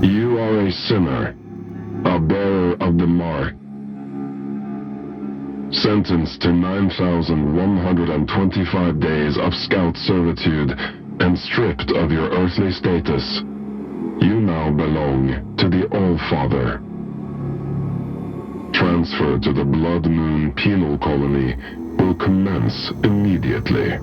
You are a sinner, a bearer of the mark, sentenced to 9,125 days of scout servitude and stripped of your earthly status. You now belong to the All-Father. Transfer to the Blood Moon Penal Colony will commence immediately.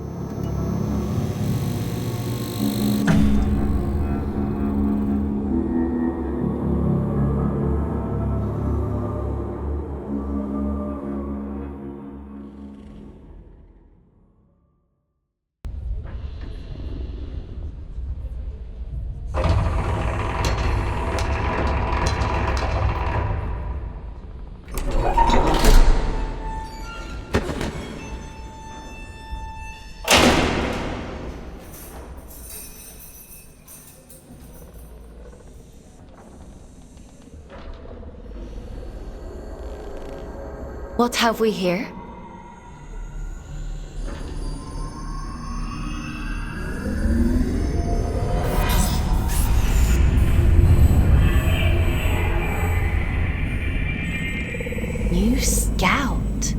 What have we here? New scout.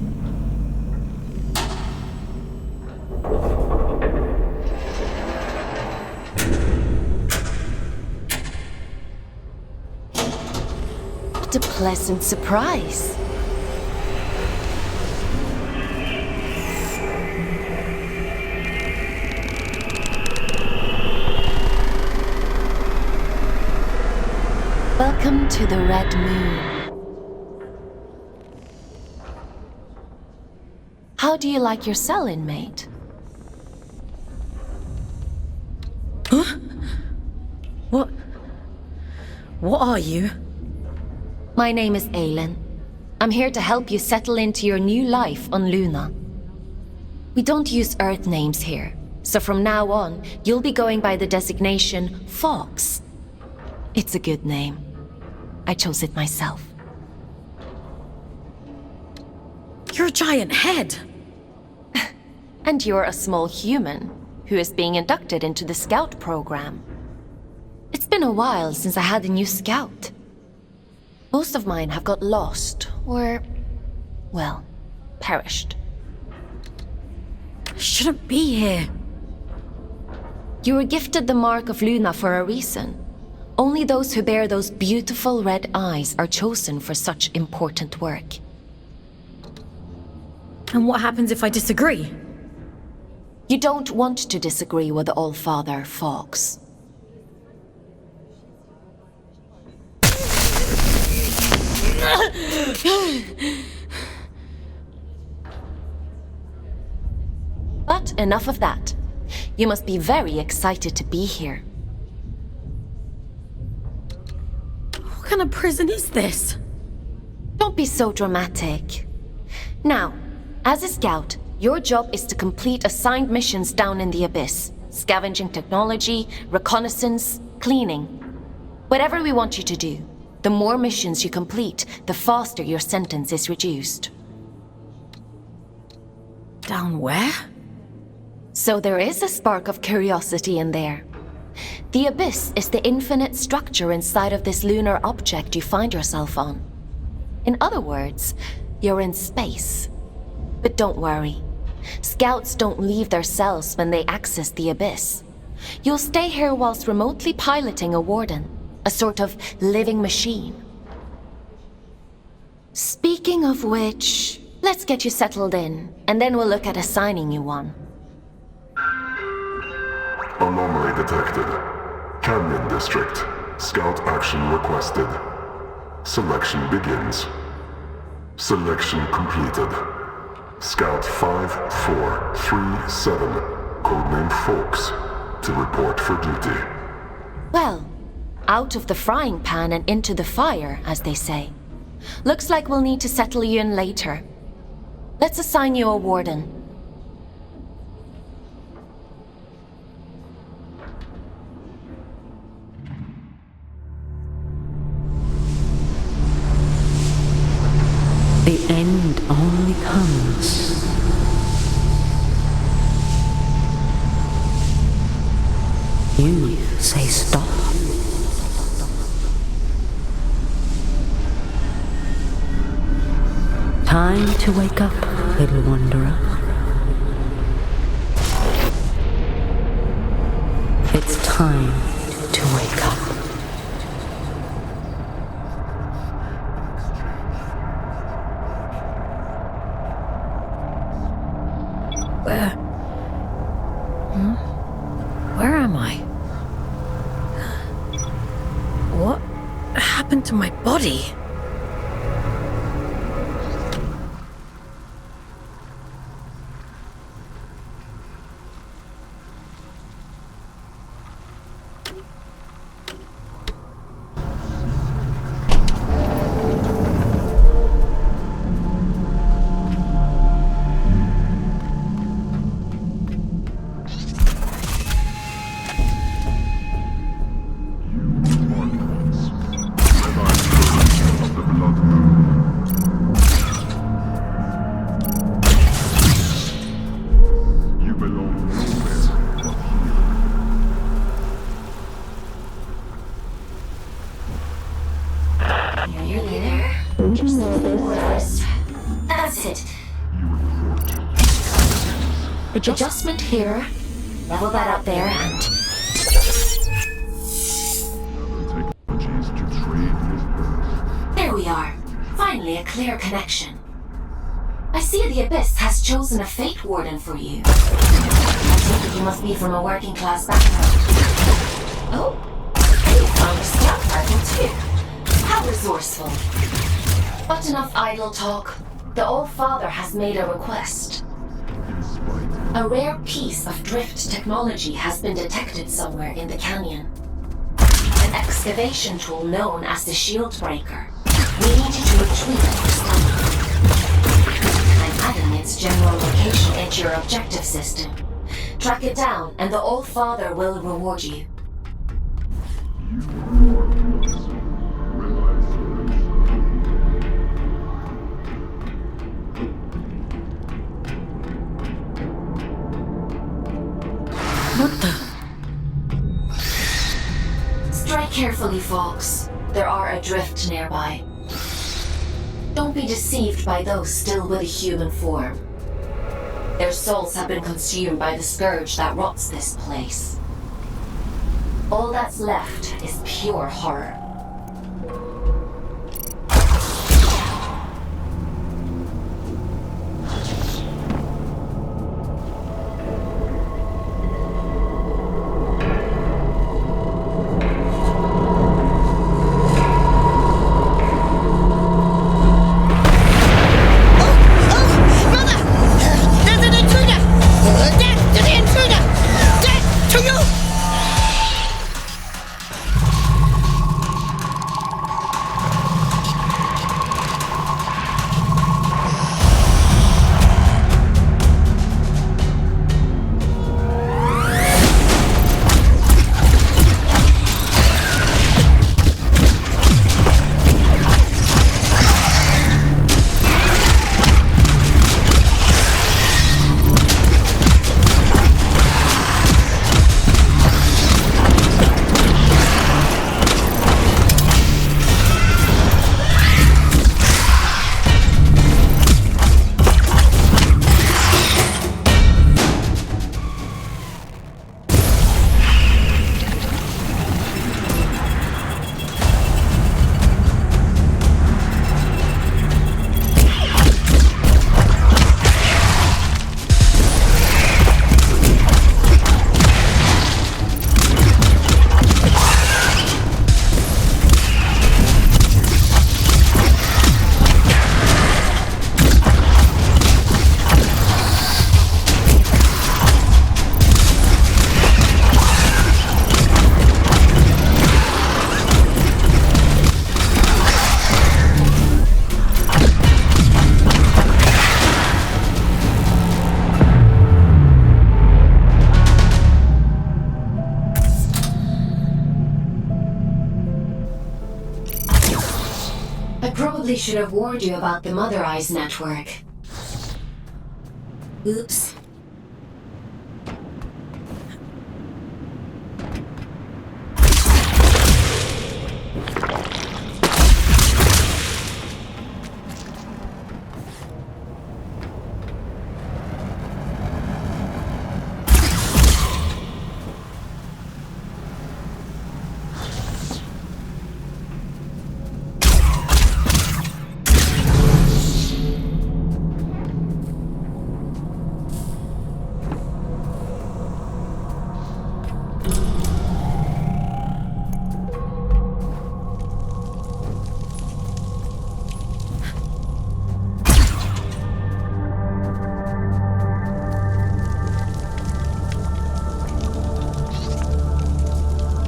What a pleasant surprise. Welcome to the Red Moon. How do you like your cell, inmate? Huh? What are you? My name is Aylin. I'm here to help you settle into your new life on Luna. We don't use Earth names here, so from now on, you'll be going by the designation Fawkes. It's a good name. I chose it myself. You're a giant head. And you're a small human who is being inducted into the scout program. It's been a while since I had a new scout. Most of mine have got lost or, well, perished. I shouldn't be here. You were gifted the mark of Luna for a reason. Only those who bear those beautiful red eyes are chosen for such important work. And what happens if I disagree? You don't want to disagree with the All-Father, Fawkes. But enough of that. You must be very excited to be here. What kind of prison is this? Don't be so dramatic. Now, as a scout, your job is to complete assigned missions down in the Abyss. Scavenging technology, reconnaissance, cleaning. Whatever we want you to do, the more missions you complete, the faster your sentence is reduced. Down where? So there is a spark of curiosity in there. The Abyss is the infinite structure inside of this lunar object you find yourself on. In other words, you're in space. But don't worry. Scouts don't leave their cells when they access the Abyss. You'll stay here whilst remotely piloting a warden, a sort of living machine. Speaking of which, let's get you settled in, and then we'll look at assigning you one. Anomaly detected. Canyon District. Scout action requested. Selection begins. Selection completed. Scout 5437, codename Fawkes, to report for duty. Well, out of the frying pan and into the fire, as they say. Looks like we'll need to settle you in later. Let's assign you a warden. The end only comes you say stop. to wake up, little wanderer? It's time to wake up. Where am I? What happened to my body? That's it. Adjustment here. Level that up there and... There we are. Finally a clear connection. I see the Abyss has chosen a Fate Warden for you. I think you must be from a working class background. Oh, and you found a scout rifle too. How resourceful. But enough idle talk. The All-Father has made a request. A rare piece of drift technology has been detected somewhere in the canyon. An excavation tool known as the Shield Breaker. We need you to retrieve it for study. I'm adding its general location into your objective system. Track it down, and the All-Father will reward you. What the? Strike carefully, Fawkes. There are adrift nearby. Don't be deceived by those still with a human form. Their souls have been consumed by the scourge that rots this place. All that's left is pure horror. Probably should have warned you about the Mother Eyes network. Oops.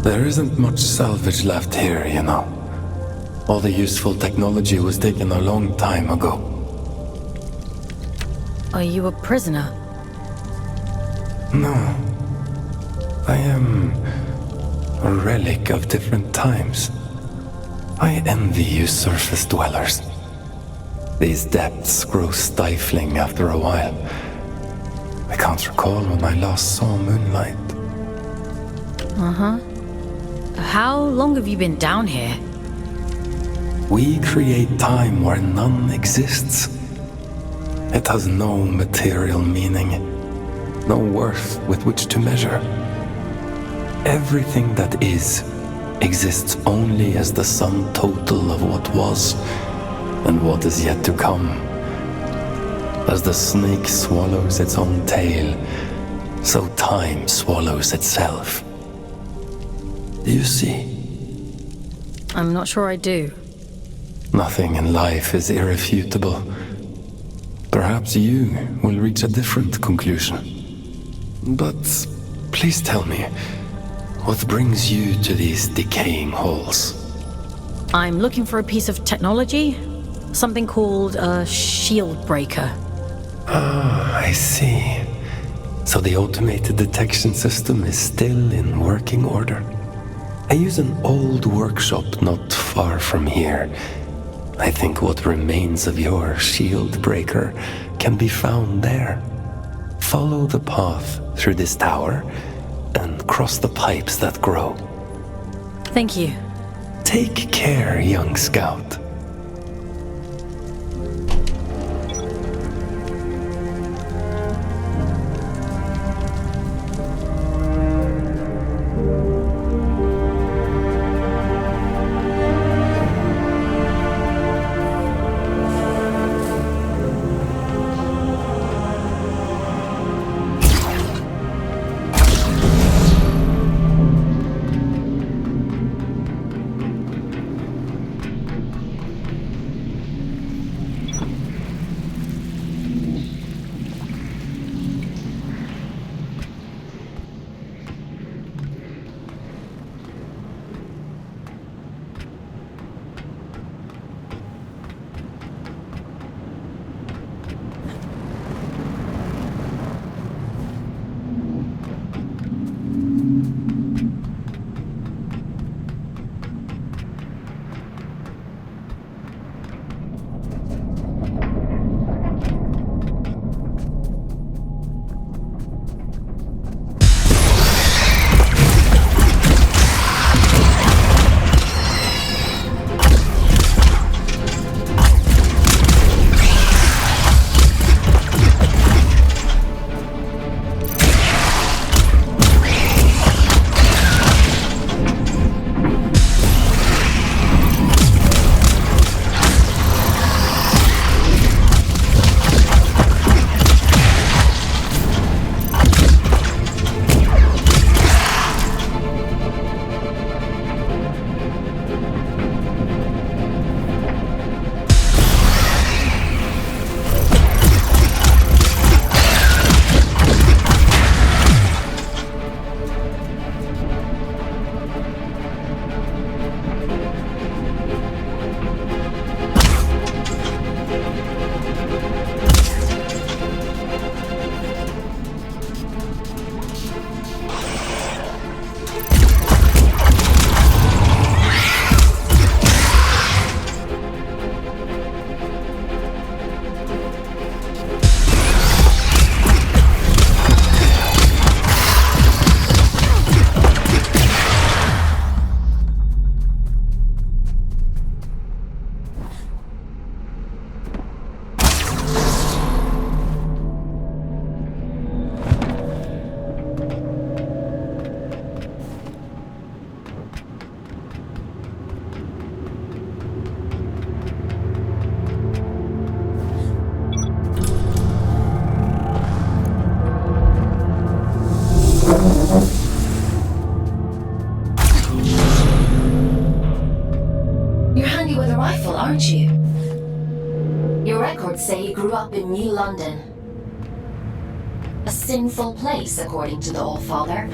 There isn't much salvage left here, you know. All the useful technology was taken a long time ago. Are you a prisoner? No. I am a relic of different times. I envy you surface dwellers. These depths grow stifling after a while. I can't recall when I last saw moonlight. Uh-huh. How long have you been down here? We create time where none exists. It has no material meaning, no worth with which to measure. Everything that is exists only as the sum total of what was and what is yet to come. As the snake swallows its own tail, so time swallows itself. Do you see? I'm not sure I do. Nothing in life is irrefutable. Perhaps you will reach a different conclusion. But please tell me, what brings you to these decaying halls? I'm looking for a piece of technology. Something called a shield breaker. Ah, I see. So the automated detection system is still in working order. I use an old workshop not far from here. I think what remains of your shield breaker can be found there. Follow the path through this tower and cross the pipes that grow. Thank you. Take care, young scout. aren't you? Your records say you grew up in New London. A sinful place, according to the All-Father.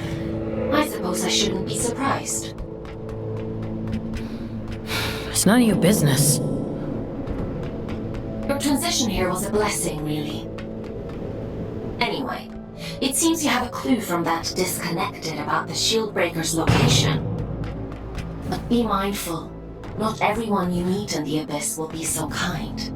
I suppose I shouldn't be surprised. It's none of your business. Your transition here was a blessing, really. Anyway, it seems you have a clue from that disconnected about the Shieldbreaker's location. But be mindful, not everyone you meet in the Abyss will be so kind.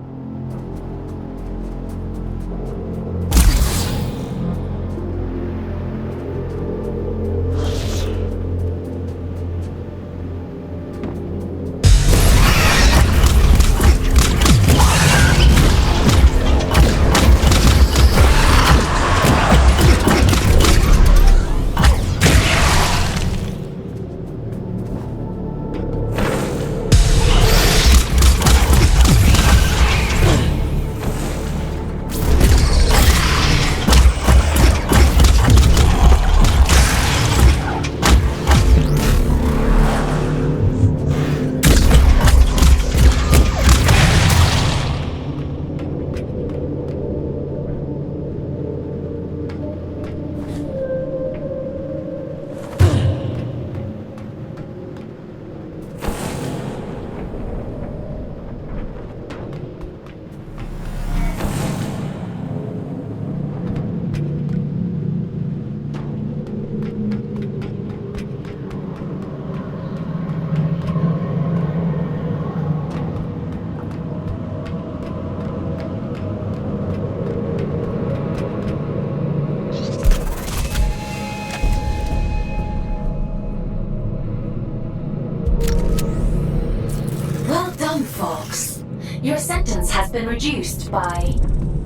Fawkes. Your sentence has been reduced by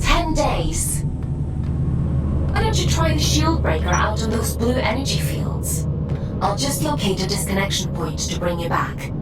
10 days. Why don't you try the Shieldbreaker out on those blue energy fields? I'll just locate a disconnection point to bring you back.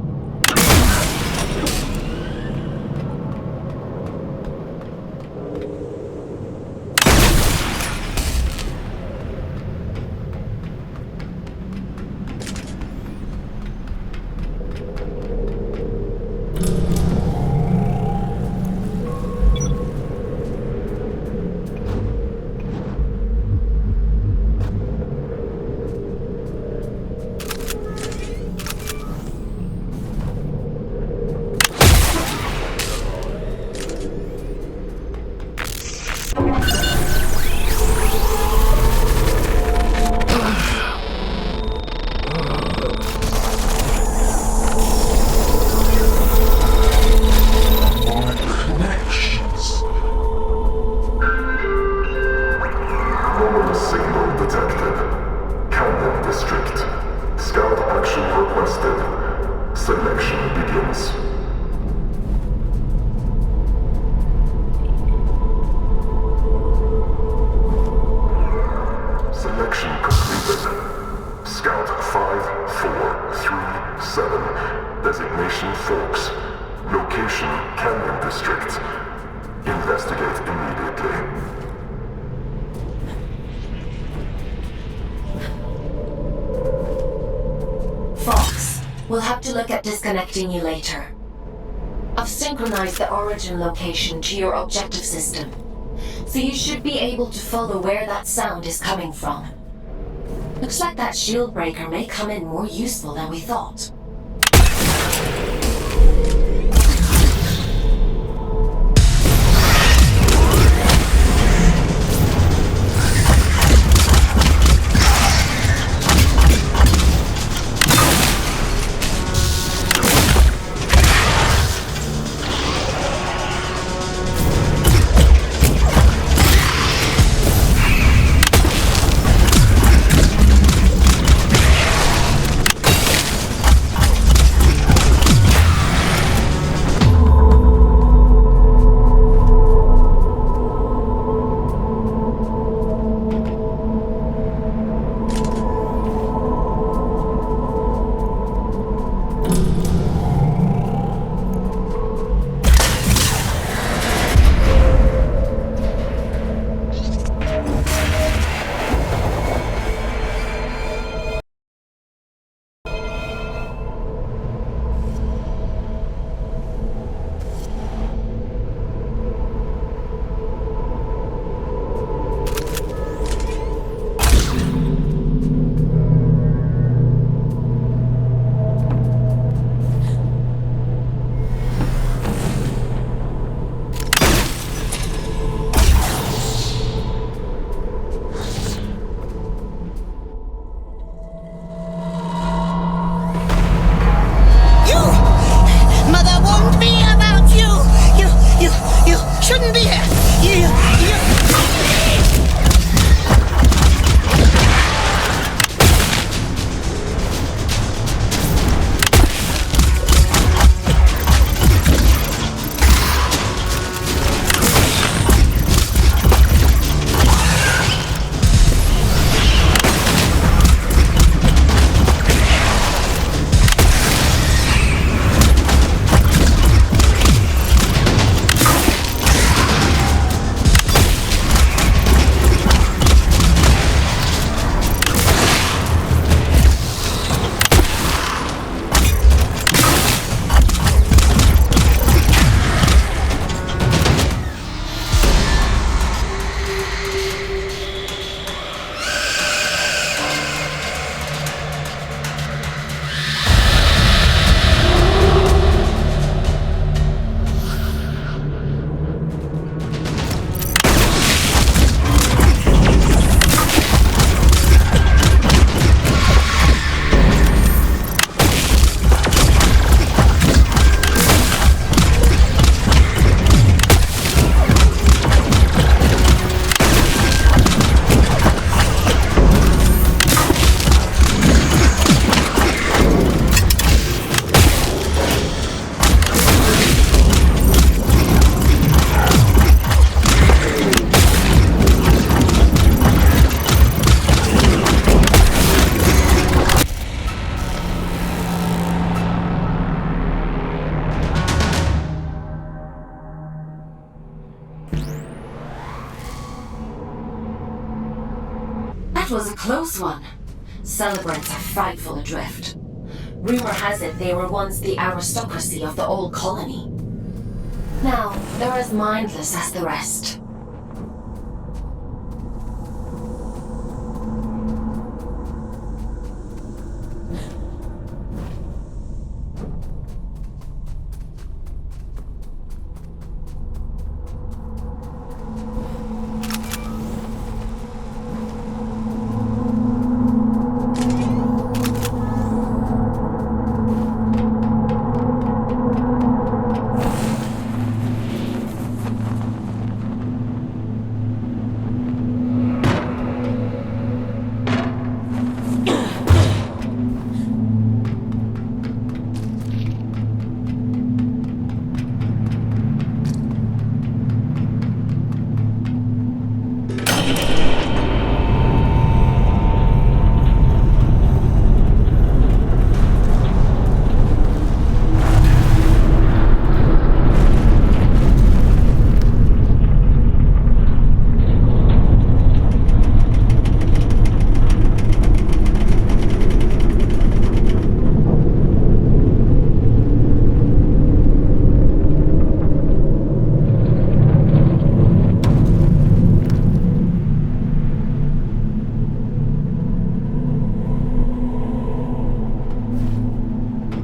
Designation Fawkes. Location Canyon District. Investigate immediately. Fawkes, we'll have to look at disconnecting you later. I've synchronized the origin location to your objective system, so you should be able to follow where that sound is coming from. Looks like that Shieldbreaker may come in more useful than we thought. shouldn't be here. That was a close one. Celebrants are frightful adrift. Rumor has it they were once the aristocracy of the old colony. Now, they're as mindless as the rest.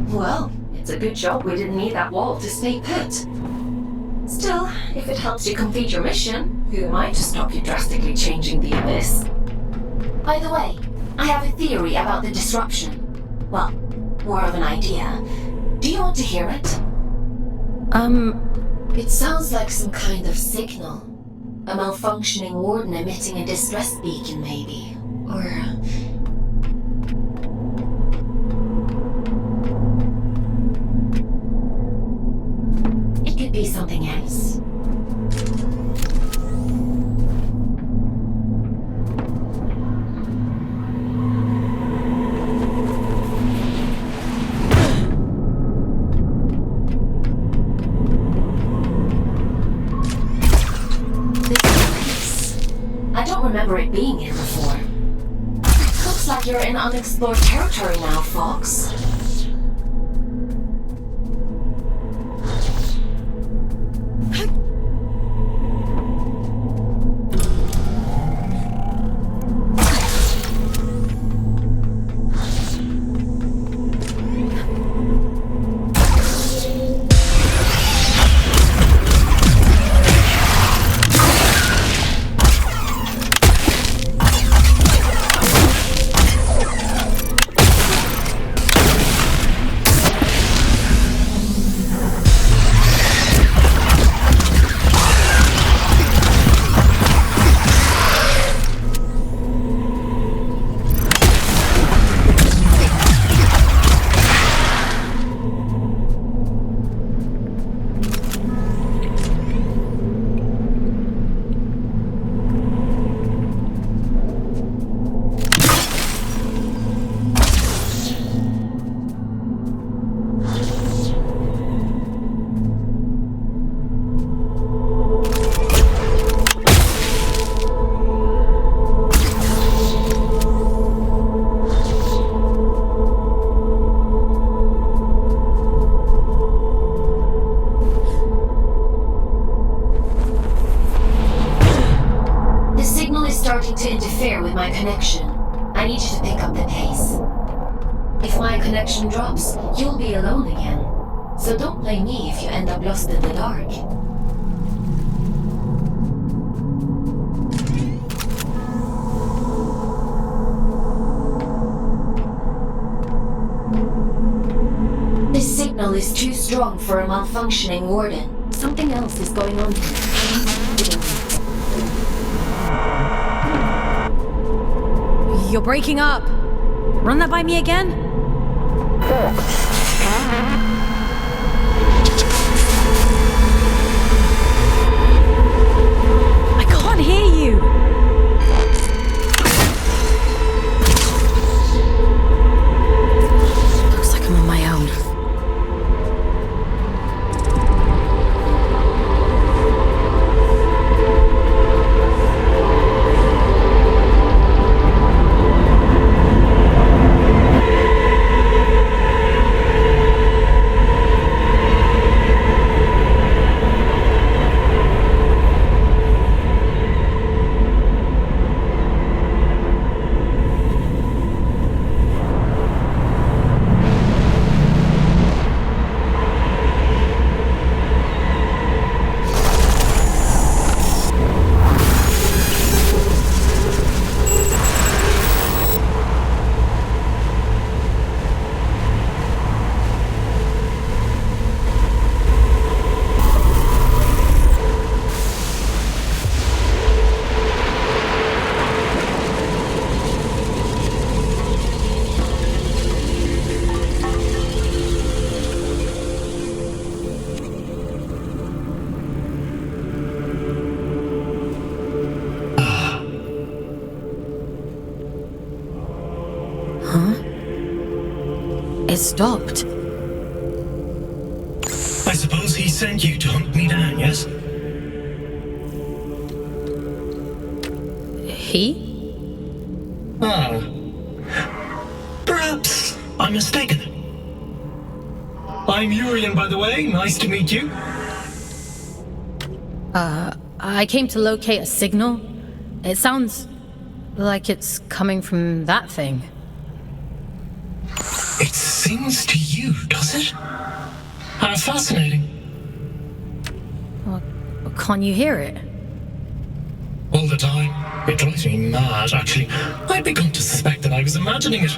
Well, it's a good job we didn't need that wall to stay put. Still, if it helps you complete your mission, who am I to stop you drastically changing the abyss? By the way, I have a theory about the disruption. Well, more of an idea. Do you want to hear it? It sounds like some kind of signal. A malfunctioning warden emitting a distress beacon, maybe. Or... it could be something else. I don't remember it being here before. Looks like you're in unexplored territory now, Fawkes. I need you to pick up the pace. If my connection drops, you'll be alone again. So don't blame me if you end up lost in the dark. This signal is too strong for a malfunctioning warden. Something else is going on here. You're breaking up. Run that by me again? I can't hear you. Looks like I'm on my own. It stopped. I suppose he sent you to hunt me down, yes? He? Ah. Perhaps I'm mistaken. I'm Urian, by the way. Nice to meet you. I came to locate a signal. It sounds like it's coming from that thing. It sings to you, does it? How fascinating. Well, can't you hear it? All the time. It drives me mad, actually. I'd begun to suspect that I was imagining it.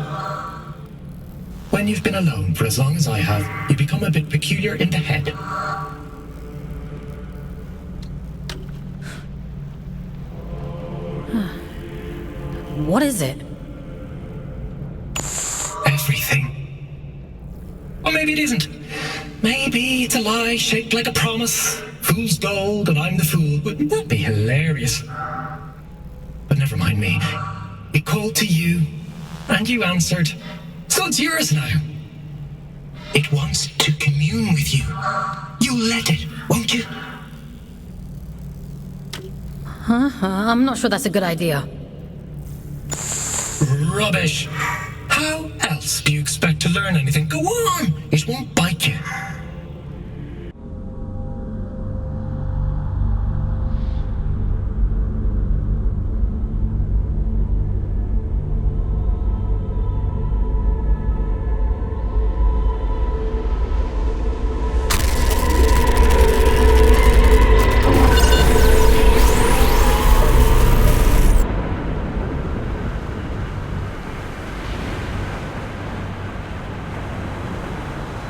When you've been alone for as long as I have, you become a bit peculiar in the head. What is it? Everything. Or maybe it isn't. Maybe it's a lie shaped like a promise. Fool's gold and I'm the fool. Wouldn't that be hilarious? But never mind me. It called to you, and you answered. So it's yours now. It wants to commune with you. You let it, won't you? I'm not sure that's a good idea. Rubbish. How else do you expect to learn anything? Go on! It won't bite you.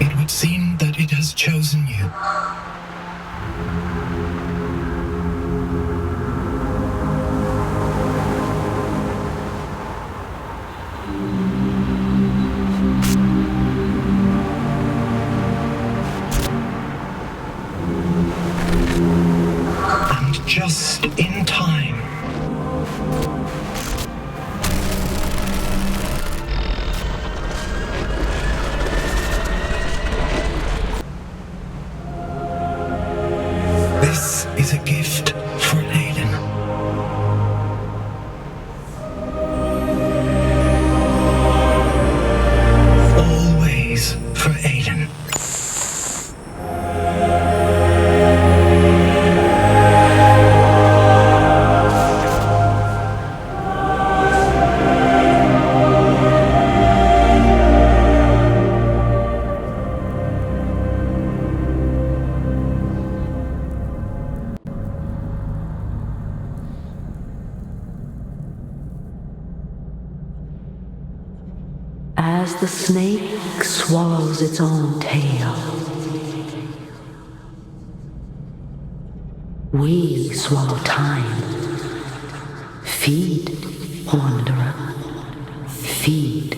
It would seem that it has chosen you. And just in time. This is a gift for Aiden. as the snake swallows its own tail. We swallow time. Feed, wanderer. Feed.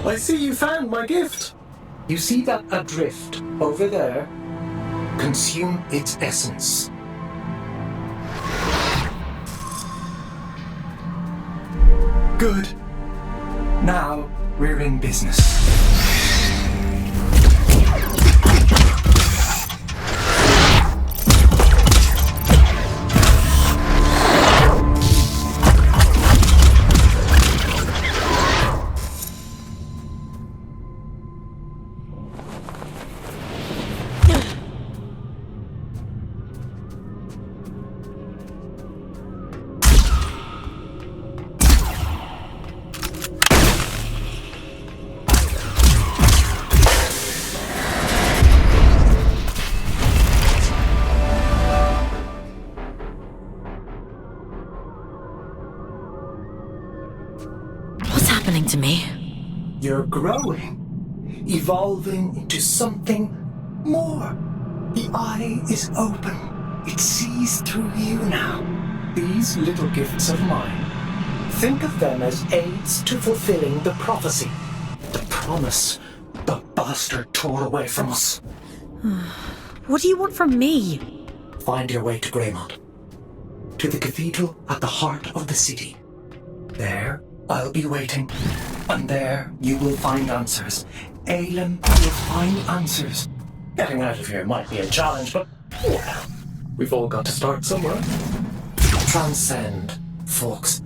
I see you found my gift. You see that adrift over there? Consume its essence. Good. Now we're in business. To me. You're growing, evolving into something more. The eye is open. It sees through you now. These little gifts of mine, think of them as aids to fulfilling the prophecy. The promise the bastard tore away from us. What do you want from me? Find your way to Greymont. To the cathedral at the heart of the city. There, I'll be waiting. And there, you will find answers. Aelin will find answers. Getting out of here might be a challenge, but well, we've all got to start somewhere. Transcend, Fawkes.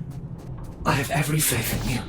I have every faith in you.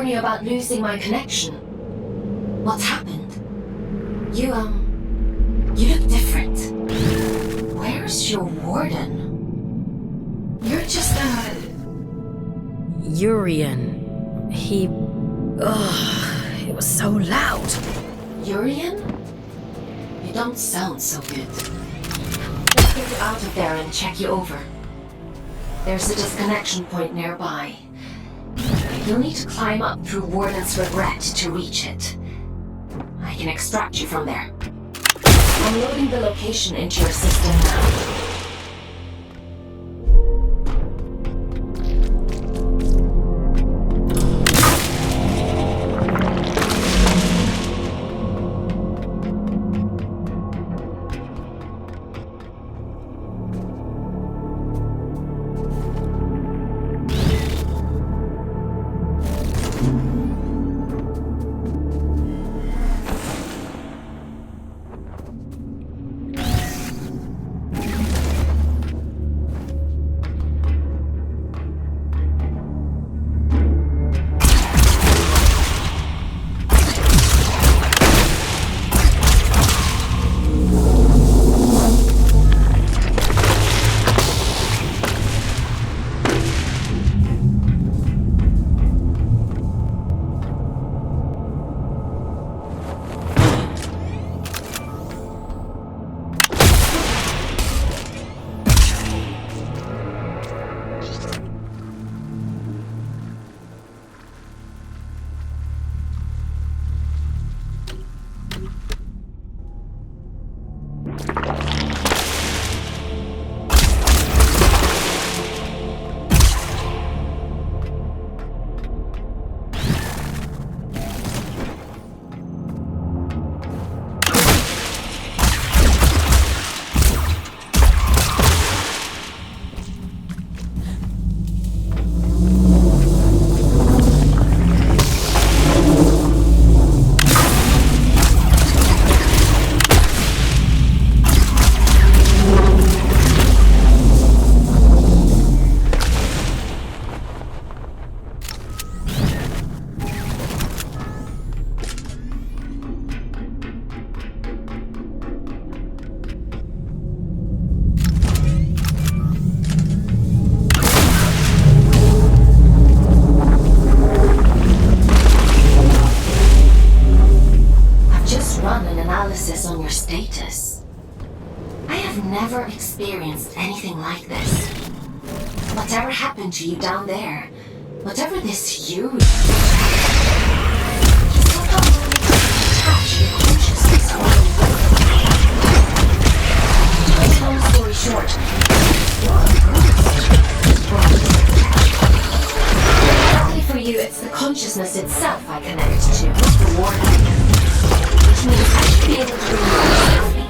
warn you about losing my connection. What's happened? You look different. Where's your warden? You're just Urian. He... Ugh, it was so loud. Urian? You don't sound so good. Let's get you out of there and check you over. There's a disconnection point nearby. You'll need to climb up through Warden's Regret to reach it. I can extract you from there. I'm loading the location into your system now. On your status. I have never experienced anything like this. Whatever happened to you down there, whatever this you somehow managed to detach your consciousness from the long story short, luckily for you, it's the consciousness itself I connect to, not the warning. Which means I should be able to bring you safely.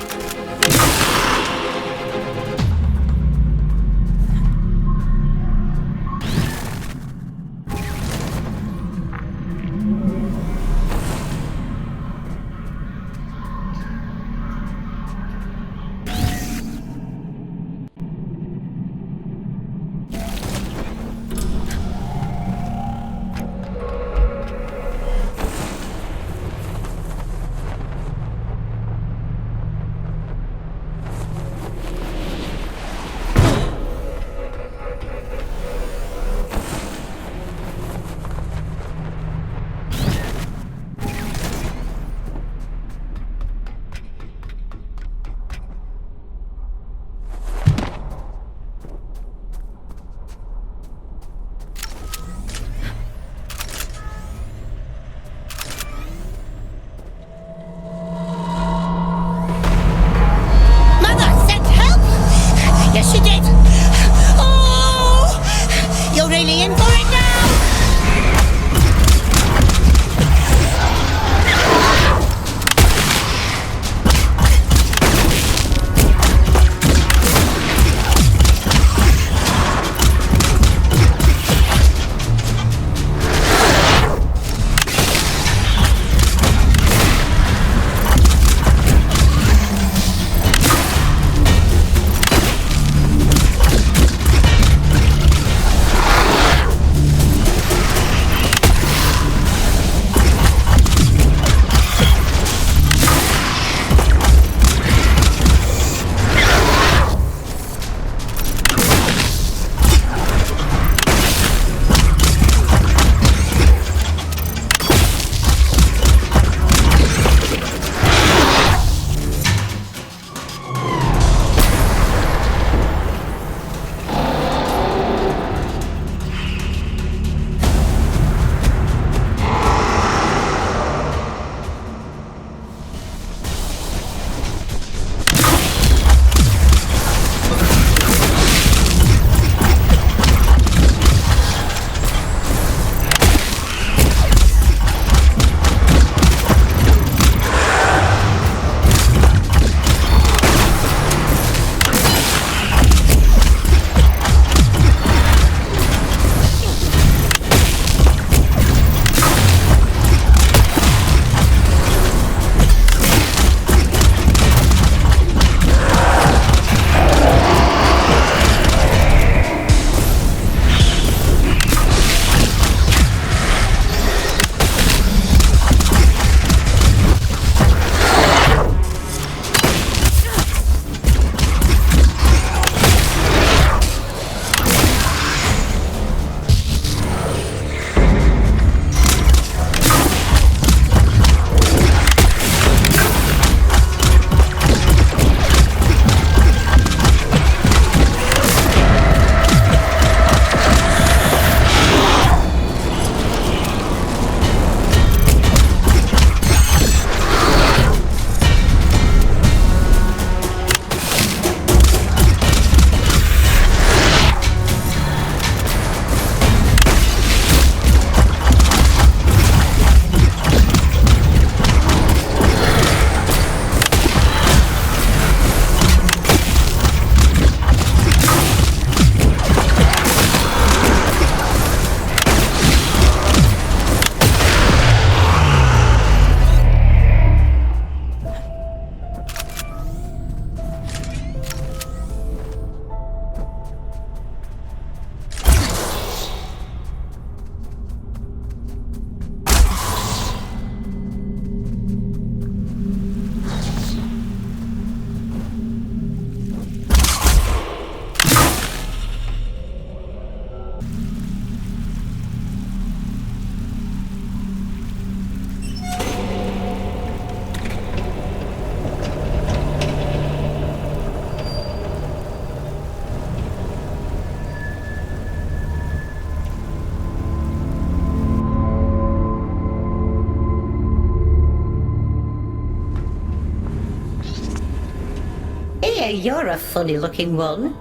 Here, you're a funny-looking one.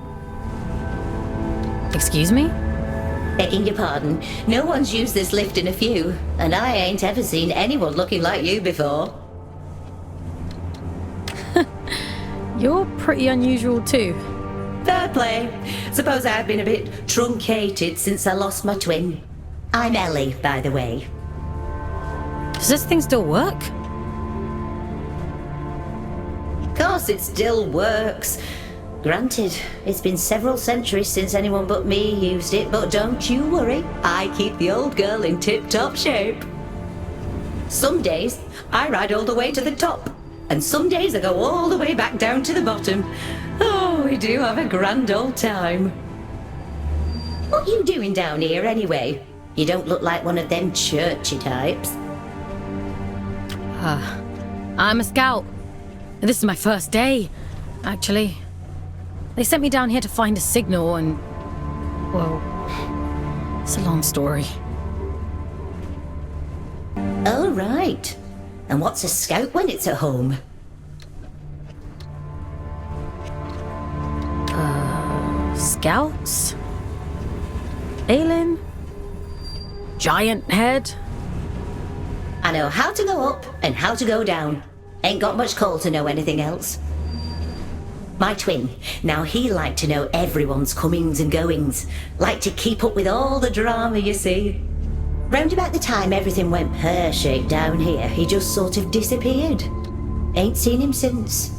Excuse me? Begging your pardon, no one's used this lift in a few, and I ain't ever seen anyone looking like you before. You're pretty unusual too. Fair play. Suppose I've been a bit truncated since I lost my twin. I'm Ellie, by the way. Does this thing still work? Of course it still works. Granted, it's been several centuries since anyone but me used it, but don't you worry, I keep the old girl in tip-top shape. Some days, I ride all the way to the top, and some days I go all the way back down to the bottom. Oh, we do have a grand old time. What you doing down here anyway? You don't look like one of them churchy types. I'm a scout. This is my first day, actually. They sent me down here to find a signal and... well, it's a long story. Oh, right. And what's a scout when it's at home? Scouts? Aelin? Giant head? I know how to go up and how to go down. Ain't got much call to know anything else. My twin, now he liked to know everyone's comings and goings. Liked to keep up with all the drama, you see. Round about the time everything went pear-shaped down here, he just sort of disappeared. Ain't seen him since.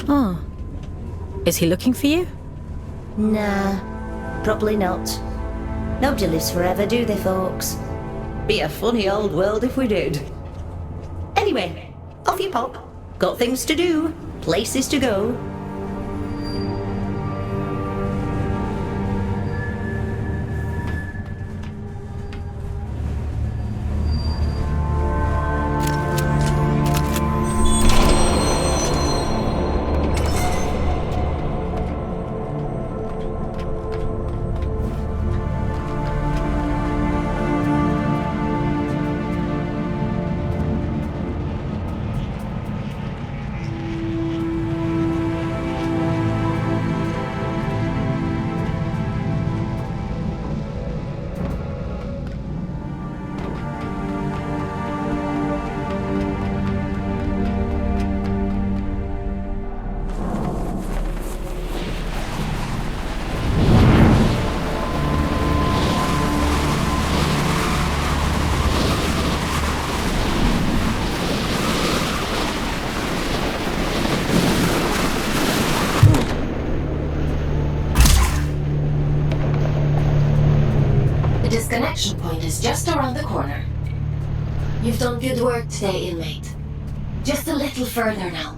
Oh. Is he looking for you? Nah, probably not. Nobody lives forever, do they, Fawkes? Be a funny old world if we did. Anyway, off you pop. Got things to do, places to go. The disconnection point is just around the corner. You've done good work today, inmate. Just a little further now.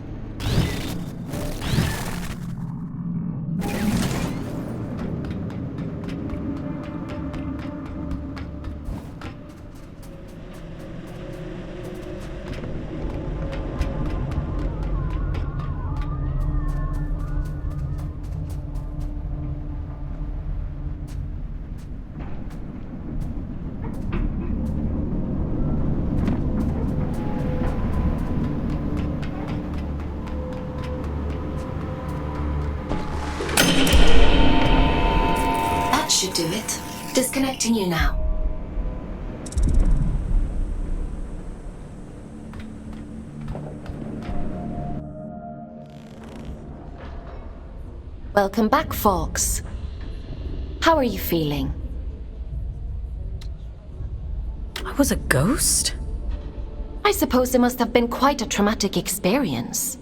That should do it. Disconnecting you now. Welcome back, Fawkes. How are you feeling? I was a ghost? I suppose it must have been quite a traumatic experience.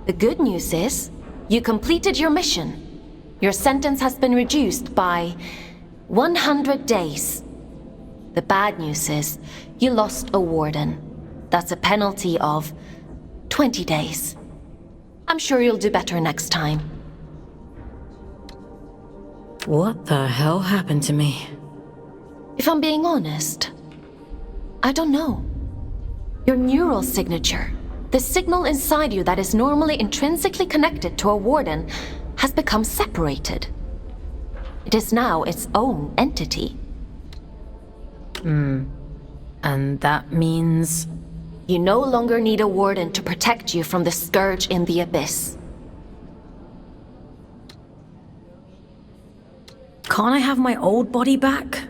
The good news is, you completed your mission. Your sentence has been reduced by 100 days. The bad news is, you lost a warden. That's a penalty of 20 days. I'm sure you'll do better next time. What the hell happened to me? If I'm being honest, I don't know. Your neural signature, the signal inside you that is normally intrinsically connected to a warden, has become separated. It is now its own entity. And that means... You no longer need a warden to protect you from the scourge in the abyss. Can't I have my old body back?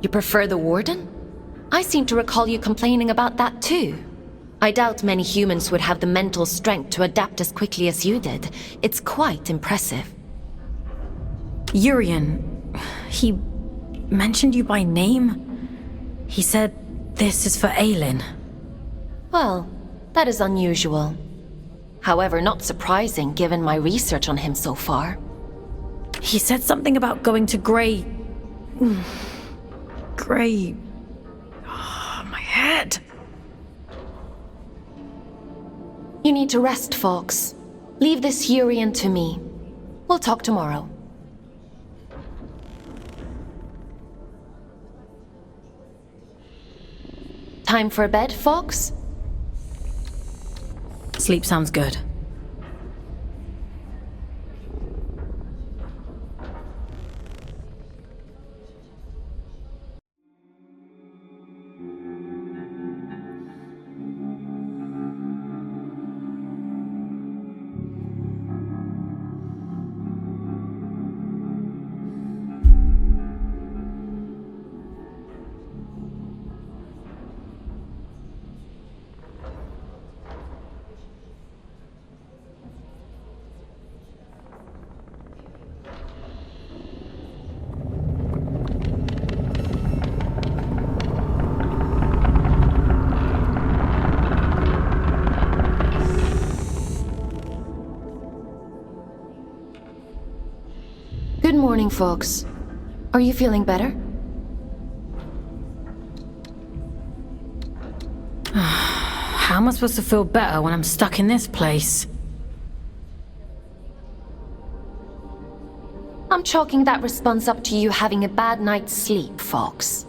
You prefer the warden? I seem to recall you complaining about that too. I doubt many humans would have the mental strength to adapt as quickly as you did. It's quite impressive. Urian, he mentioned you by name. He said this is for Aelin. Well, that is unusual. However, not surprising given my research on him so far. He said something about going to Grey... Grey... Oh, my head. You need to rest, Fawkes. Leave this Urian to me. We'll talk tomorrow. Time for bed, Fawkes? Sleep sounds good. Good morning, Fawkes. Are you feeling better? How am I supposed to feel better when I'm stuck in this place? I'm chalking that response up to you having a bad night's sleep, Fawkes.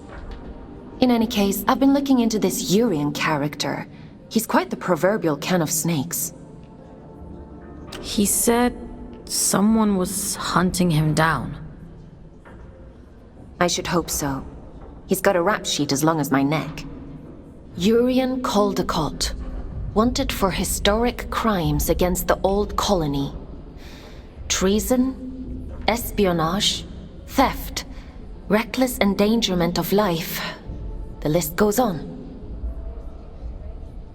In any case, I've been looking into this Urian character. He's quite the proverbial can of snakes. He said someone was hunting him down. I should hope so. He's got a rap sheet as long as my neck. Urian Caldecott, wanted for historic crimes against the old colony. Treason, espionage, theft, reckless endangerment of life. The list goes on.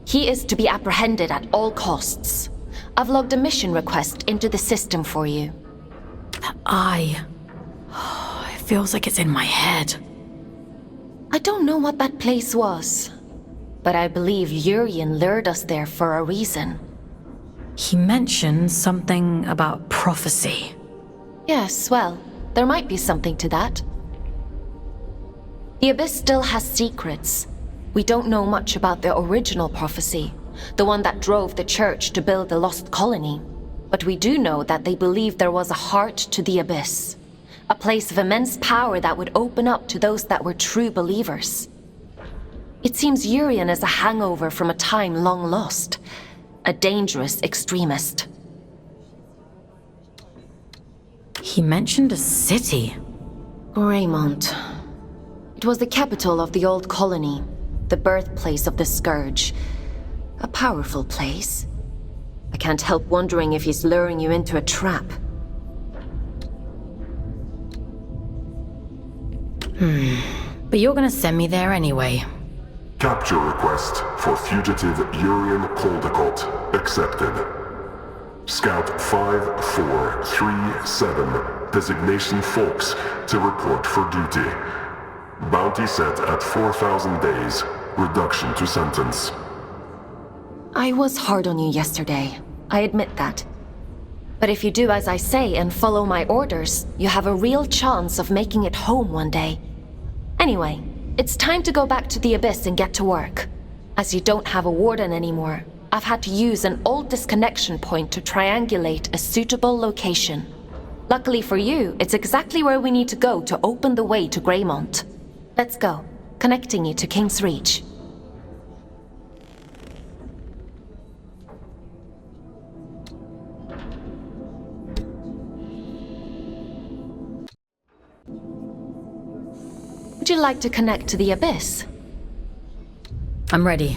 He is to be apprehended at all costs. I've logged a mission request into the system for you. That eye. It feels like it's in my head. I don't know what that place was, but I believe Urian lured us there for a reason. He mentioned something about prophecy. Yes, well, there might be something to that. The Abyss still has secrets. We don't know much about the original prophecy, the one that drove the Church to build the lost colony. But we do know that they believed there was a heart to the Abyss, a place of immense power that would open up to those that were true believers. It seems Urian is a hangover from a time long lost, a dangerous extremist. He mentioned a city. Greymont. It was the capital of the old colony, the birthplace of the Scourge. A powerful place. I can't help wondering if he's luring you into a trap. But you're gonna send me there anyway. Capture request for fugitive Urian Caldecott accepted. Scout 5437, designation Fawkes, to report for duty. Bounty set at 4,000 days, reduction to sentence. I was hard on you yesterday. I admit that. But if you do as I say and follow my orders, you have a real chance of making it home one day. Anyway, it's time to go back to the Abyss and get to work. As you don't have a warden anymore, I've had to use an old disconnection point to triangulate a suitable location. Luckily for you, it's exactly where we need to go to open the way to Greymont. Let's go, connecting you to King's Reach. Would you like to connect to the Abyss? I'm ready.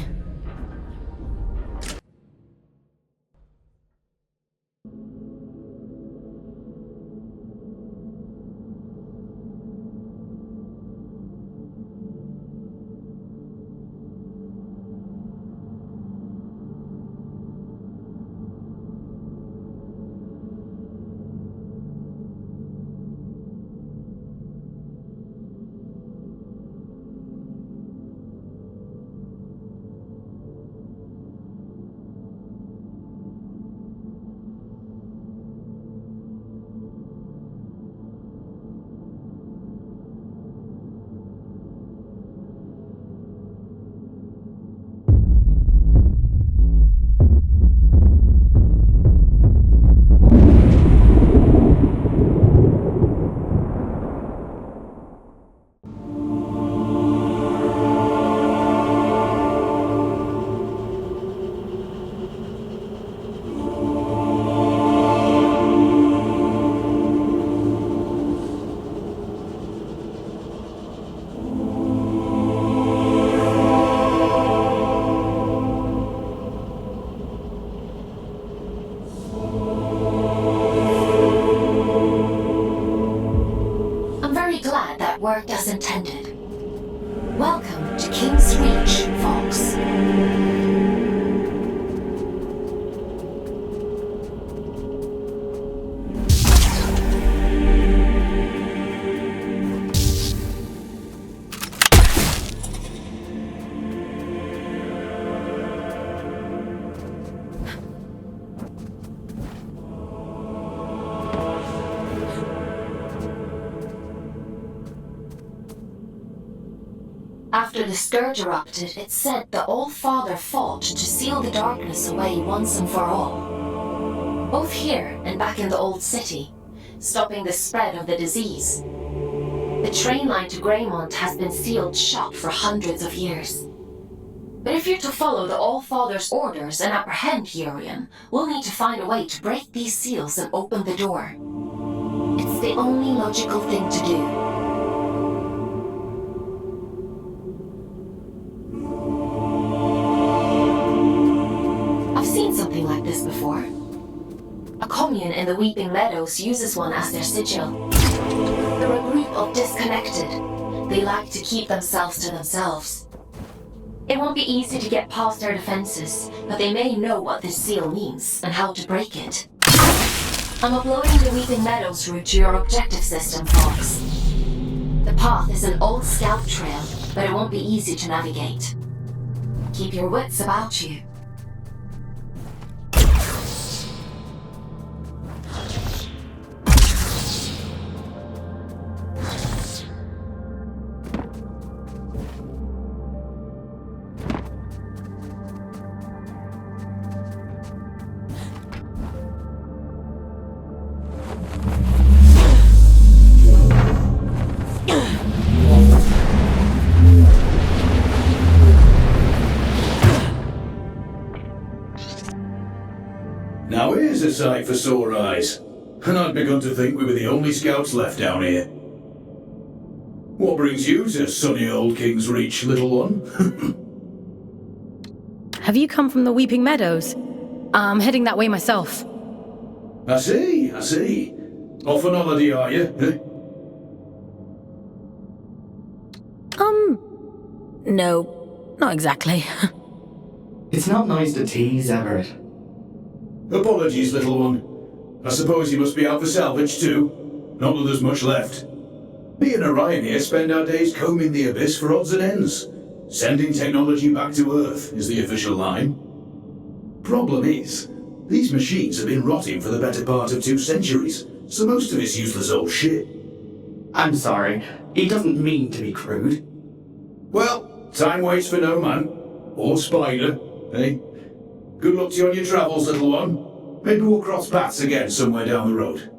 After the scourge erupted, it's said the All-Father fought to seal the darkness away once and for all. Both here and back in the Old City, stopping the spread of the disease. The train line to Greymont has been sealed shut for hundreds of years. But if you're to follow the All-Father's orders and apprehend Urian, we'll need to find a way to break these seals and open the door. It's the only logical thing to do. I've seen something like this before. A commune in the Weeping Meadows uses one as their sigil. They're a group of disconnected. They like to keep themselves to themselves. It won't be easy to get past their defenses, but they may know what this seal means and how to break it. I'm uploading the Weeping Meadows route to your objective system, Fawkes. The path is an old scout trail, but it won't be easy to navigate. Keep your wits about you. Now here's a sight for sore eyes. And I'd begun to think we were the only scouts left down here. What brings you to sunny old King's Reach, little one? Have you come from the Weeping Meadows? I'm heading that way myself. I see. Off on holiday, are you? No, not exactly. It's not nice to tease, Everett. Apologies, little one. I suppose you must be out for salvage too. Not that there's much left. Me and Orion here spend our days combing the abyss for odds and ends. Sending technology back to Earth is the official line. Problem is, these machines have been rotting for the better part of 2 centuries, so most of it's useless old shit. I'm sorry, he doesn't mean to be crude. Well, time waits for no man. Or spider, eh? Good luck to you on your travels, little one. Maybe we'll cross paths again somewhere down the road.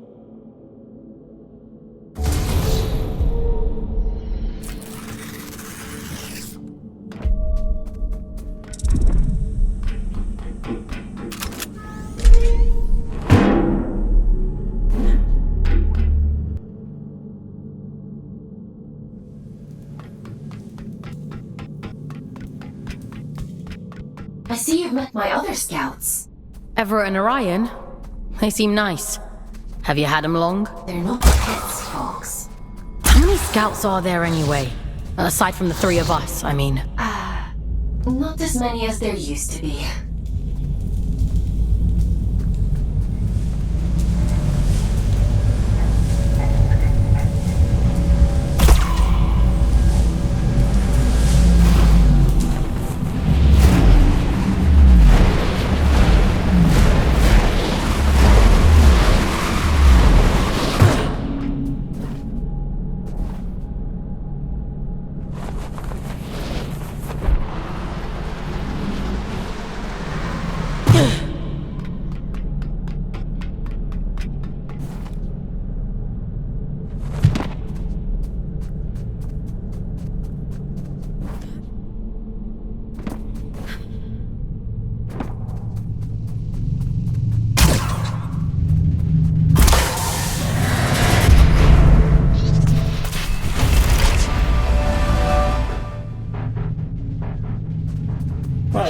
I see you've met my other scouts. Everett and Orion? They seem nice. Have you had them long? They're not pets, Fawkes. How many scouts are there anyway? Aside from the 3 of us, I mean. Not as many as there used to be.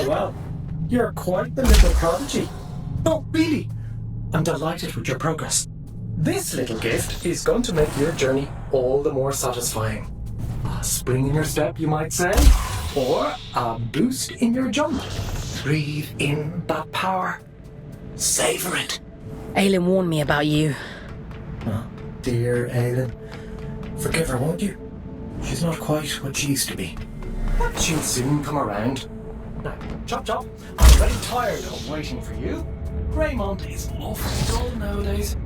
Well, you're quite the little prodigy. Oh, really? I'm delighted with your progress. This little gift is going to make your journey all the more satisfying. A spring in your step, you might say, or a boost in your jump. Breathe in that power. Savor it. Aylin warned me about you. Oh, dear Aylin. Forgive her, won't you? She's not quite what she used to be. But she'll soon come around. Now, chop chop, I'm already tired of waiting for you. Greymont is awfully dull nowadays.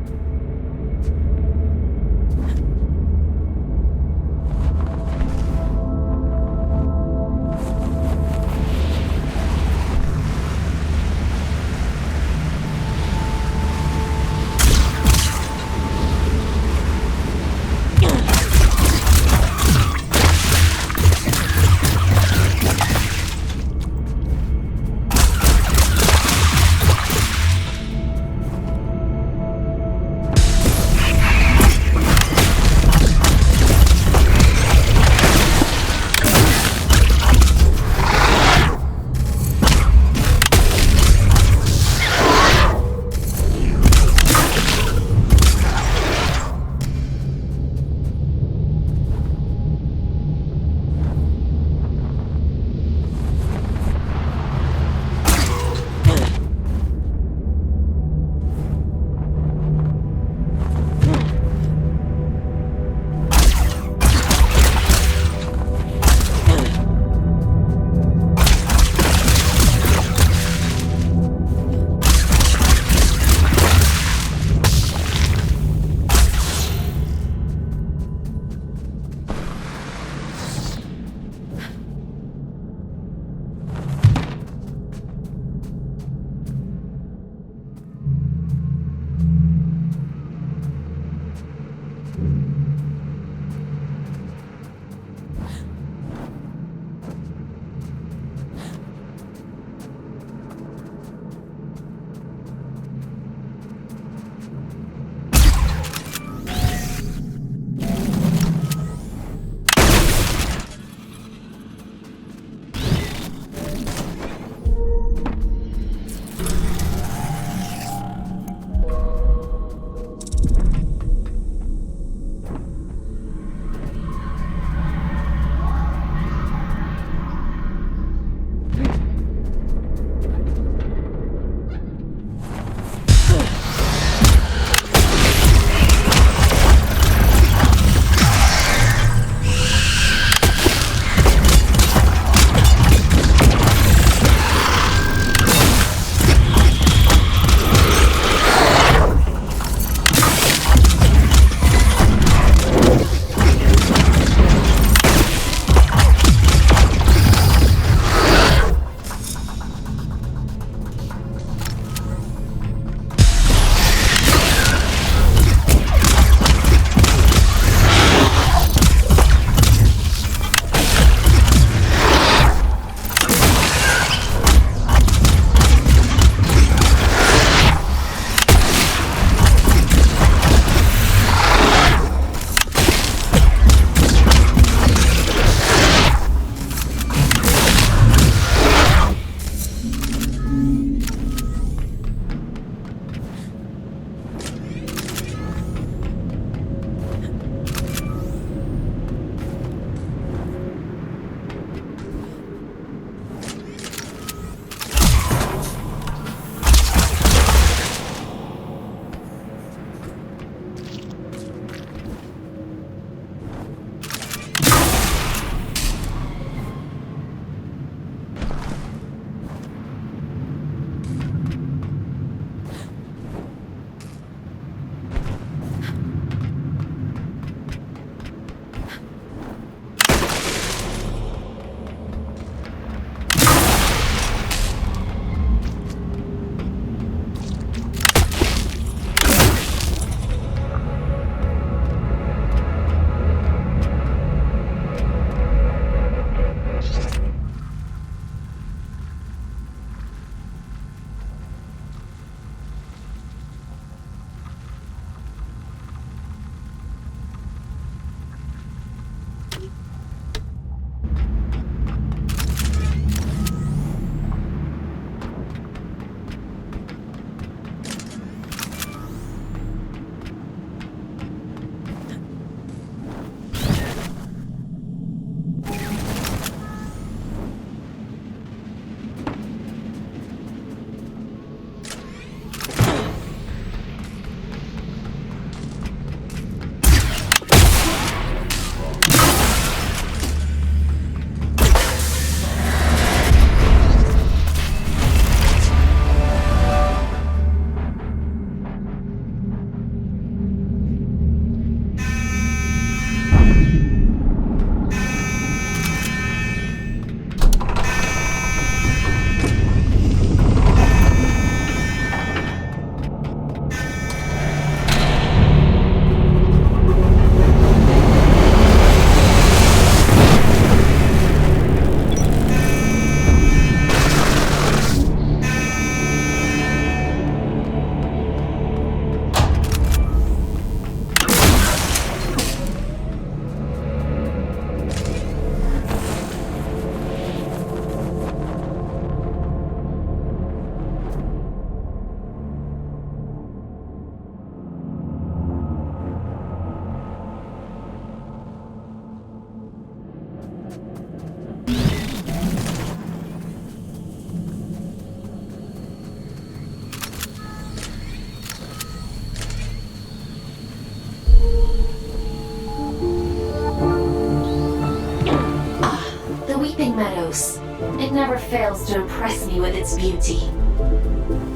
close. It never fails to impress me with its beauty.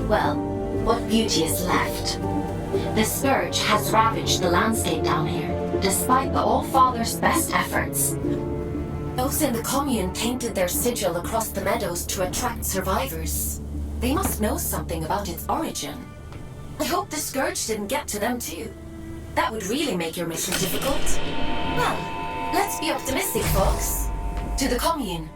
Well, what beauty is left? The Scourge has ravaged the landscape down here, despite the All-Father's best efforts. Those in the commune painted their sigil across the meadows to attract survivors. They must know something about its origin. I hope the Scourge didn't get to them too. That would really make your mission difficult. Well, let's be optimistic, folks. To the commune.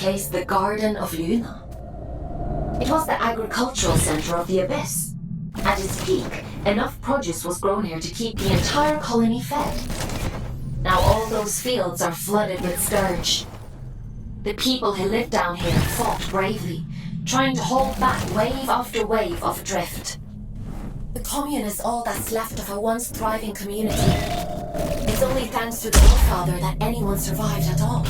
place the Garden of Luna. It was the agricultural center of the Abyss. At its peak, enough produce was grown here to keep the entire colony fed. Now all those fields are flooded with scourge. The people who lived down here fought bravely, trying to hold back wave after wave of drift. The commune is all that's left of a once thriving community. It's only thanks to the Allfather that anyone survived at all.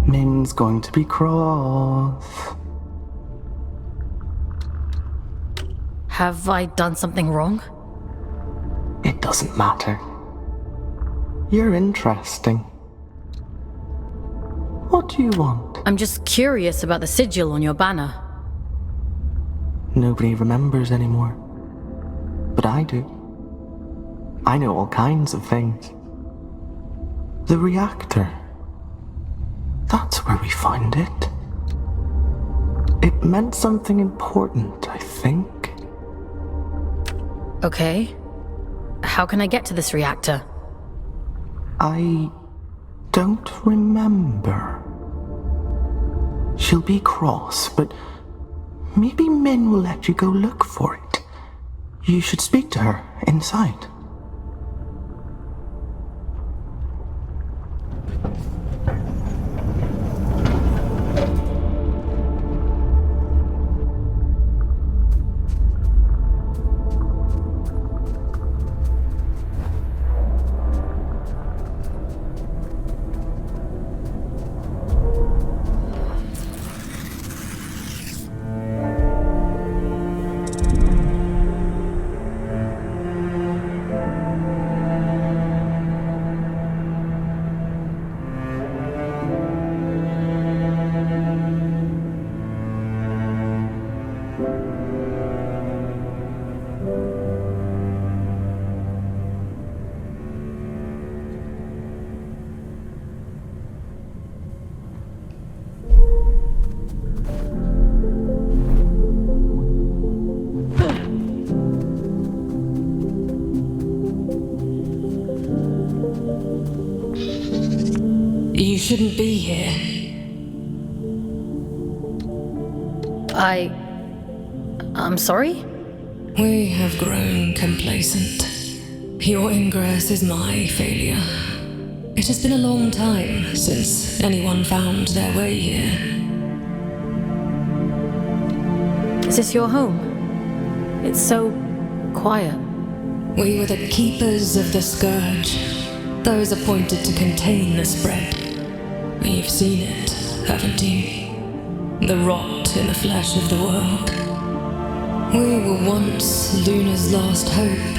Min's going to be cross. Have I done something wrong? It doesn't matter. You're interesting. What do you want? I'm just curious about the sigil on your banner. Nobody remembers anymore. But I do. I know all kinds of things. The reactor. That's where we find it. It meant something important, I think. Okay. How can I get to this reactor? I don't remember. She'll be cross, but maybe Min will let you go look for it. You should speak to her inside. You shouldn't be here. I'm sorry? We have grown complacent. Your ingress is my failure. It has been a long time since anyone found their way here. Is this your home? It's so quiet. We were the keepers of the Scourge, those appointed to contain the spread. You've seen it, haven't you? The rot in the flesh of the world. We were once Luna's last hope.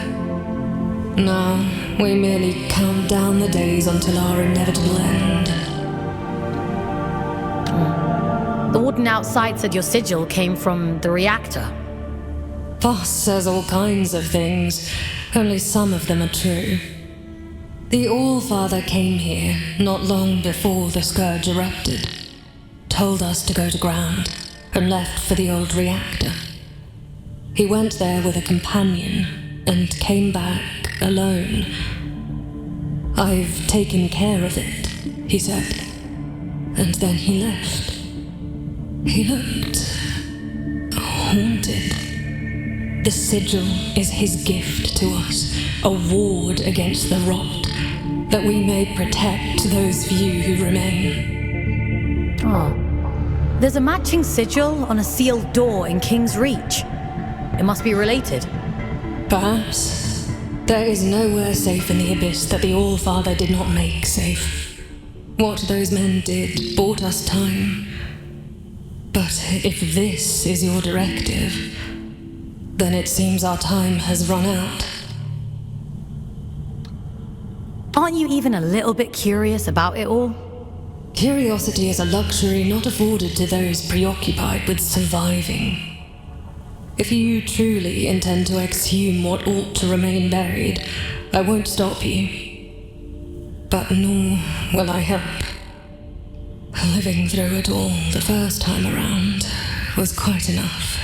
Now, we merely count down the days until our inevitable end. The warden outside said your sigil came from the reactor. Voss says all kinds of things, only some of them are true. The All-Father came here not long before the Scourge erupted, told us to go to ground, and left for the old reactor. He went there with a companion, and came back alone. I've taken care of it, he said, and then he left. He looked haunted. The sigil is his gift to us, a ward against the rot, that we may protect those few who remain. Oh. There's a matching sigil on a sealed door in King's Reach. It must be related. Perhaps. There is nowhere safe in the Abyss that the All-Father did not make safe. What those men did bought us time. But if this is your directive, then it seems our time has run out. Aren't you even a little bit curious about it all? Curiosity is a luxury not afforded to those preoccupied with surviving. If you truly intend to exhume what ought to remain buried, I won't stop you. But nor will I help. Living through it all the first time around was quite enough.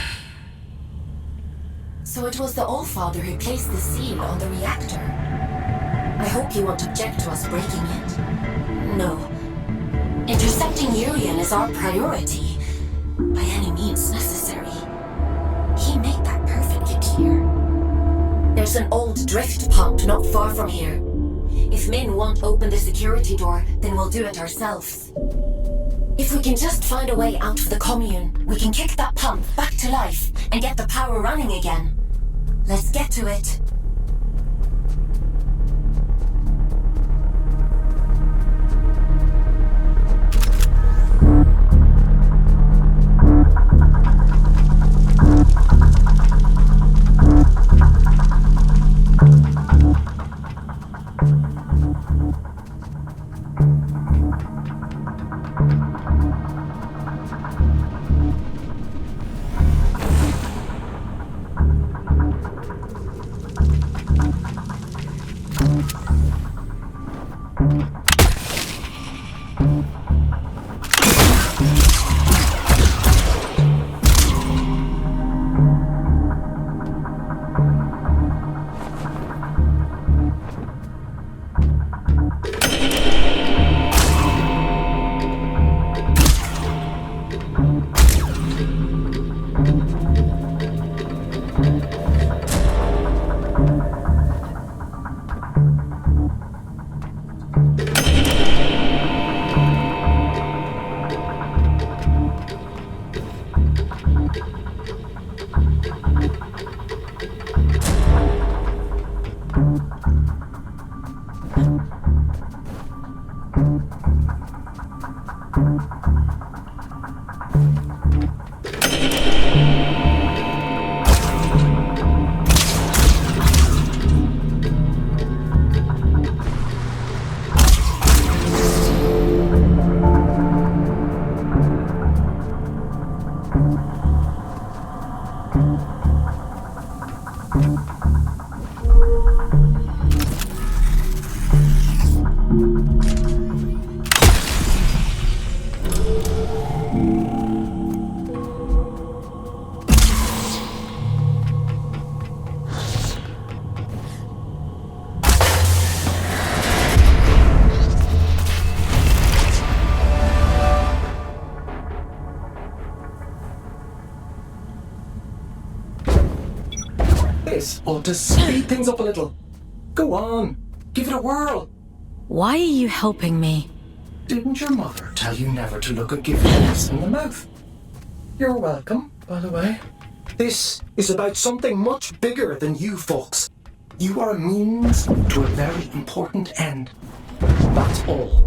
So it was the All-Father who placed the seal on the reactor. I hope you won't object to us breaking it. No. Intercepting Urian is our priority, by any means necessary. He made that perfectly clear. There's an old drift pump not far from here. If Min won't open the security door, then we'll do it ourselves. If we can just find a way out of the commune, we can kick that pump back to life and get the power running again. Let's get to it. this ought to speed things up a little. Go on, give it a whirl. Why are you helping me? Didn't your mother tell you never to look a gift horse in the mouth? You're welcome, by the way. This is about something much bigger than you, Fawkes. You are a means to a very important end. That's all.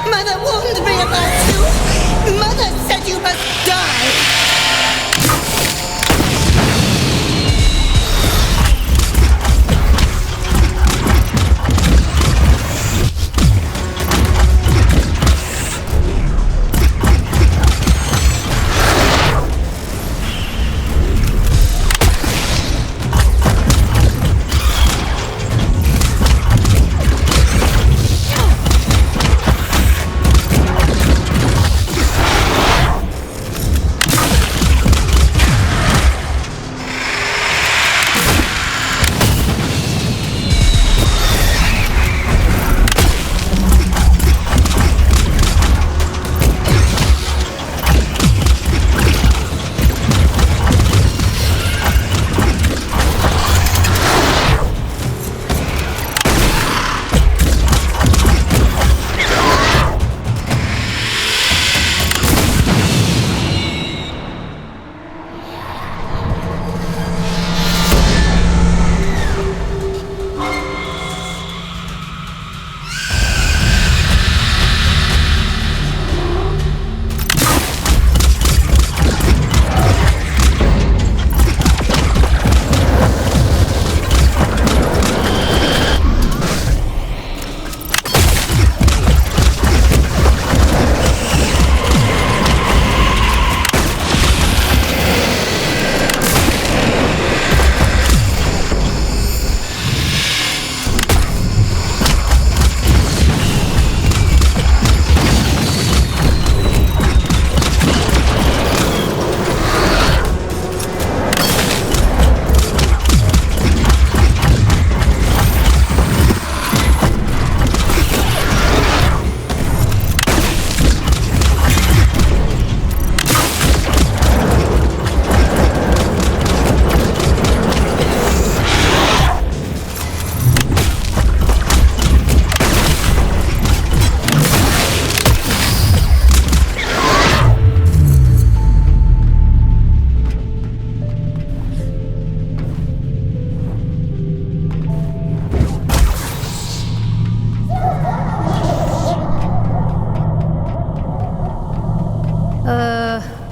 Mother warned me about you! Mother said you must die!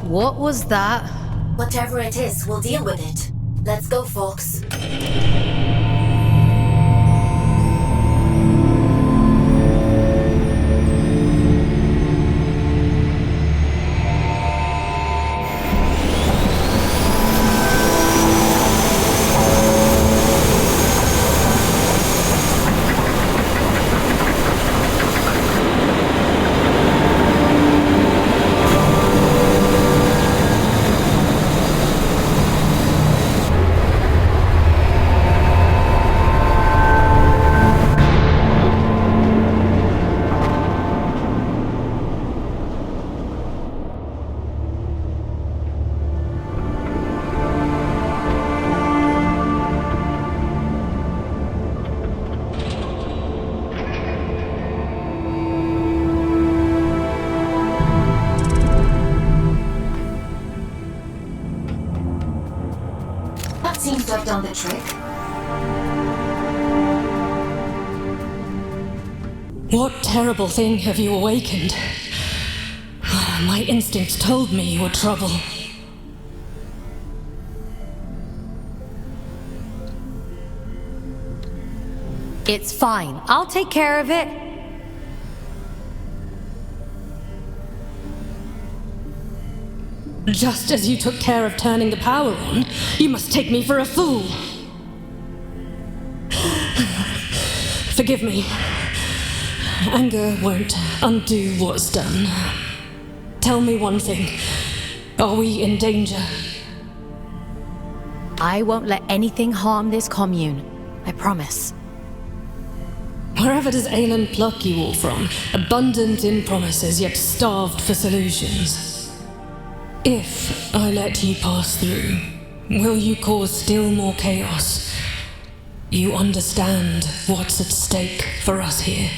What was that? Whatever it is, we'll deal with it. Let's go, Fawkes. done the trick? What terrible thing have you awakened? My instincts told me you were trouble. It's fine. I'll take care of it. Just as you took care of turning the power on, you must take me for a fool. Forgive me. Anger won't undo what's done. Tell me one thing. Are we in danger? I won't let anything harm this commune. I promise. Wherever does Aelin pluck you all from? Abundant in promises, yet starved for solutions. If I let you pass through, will you cause still more chaos? You understand what's at stake for us here.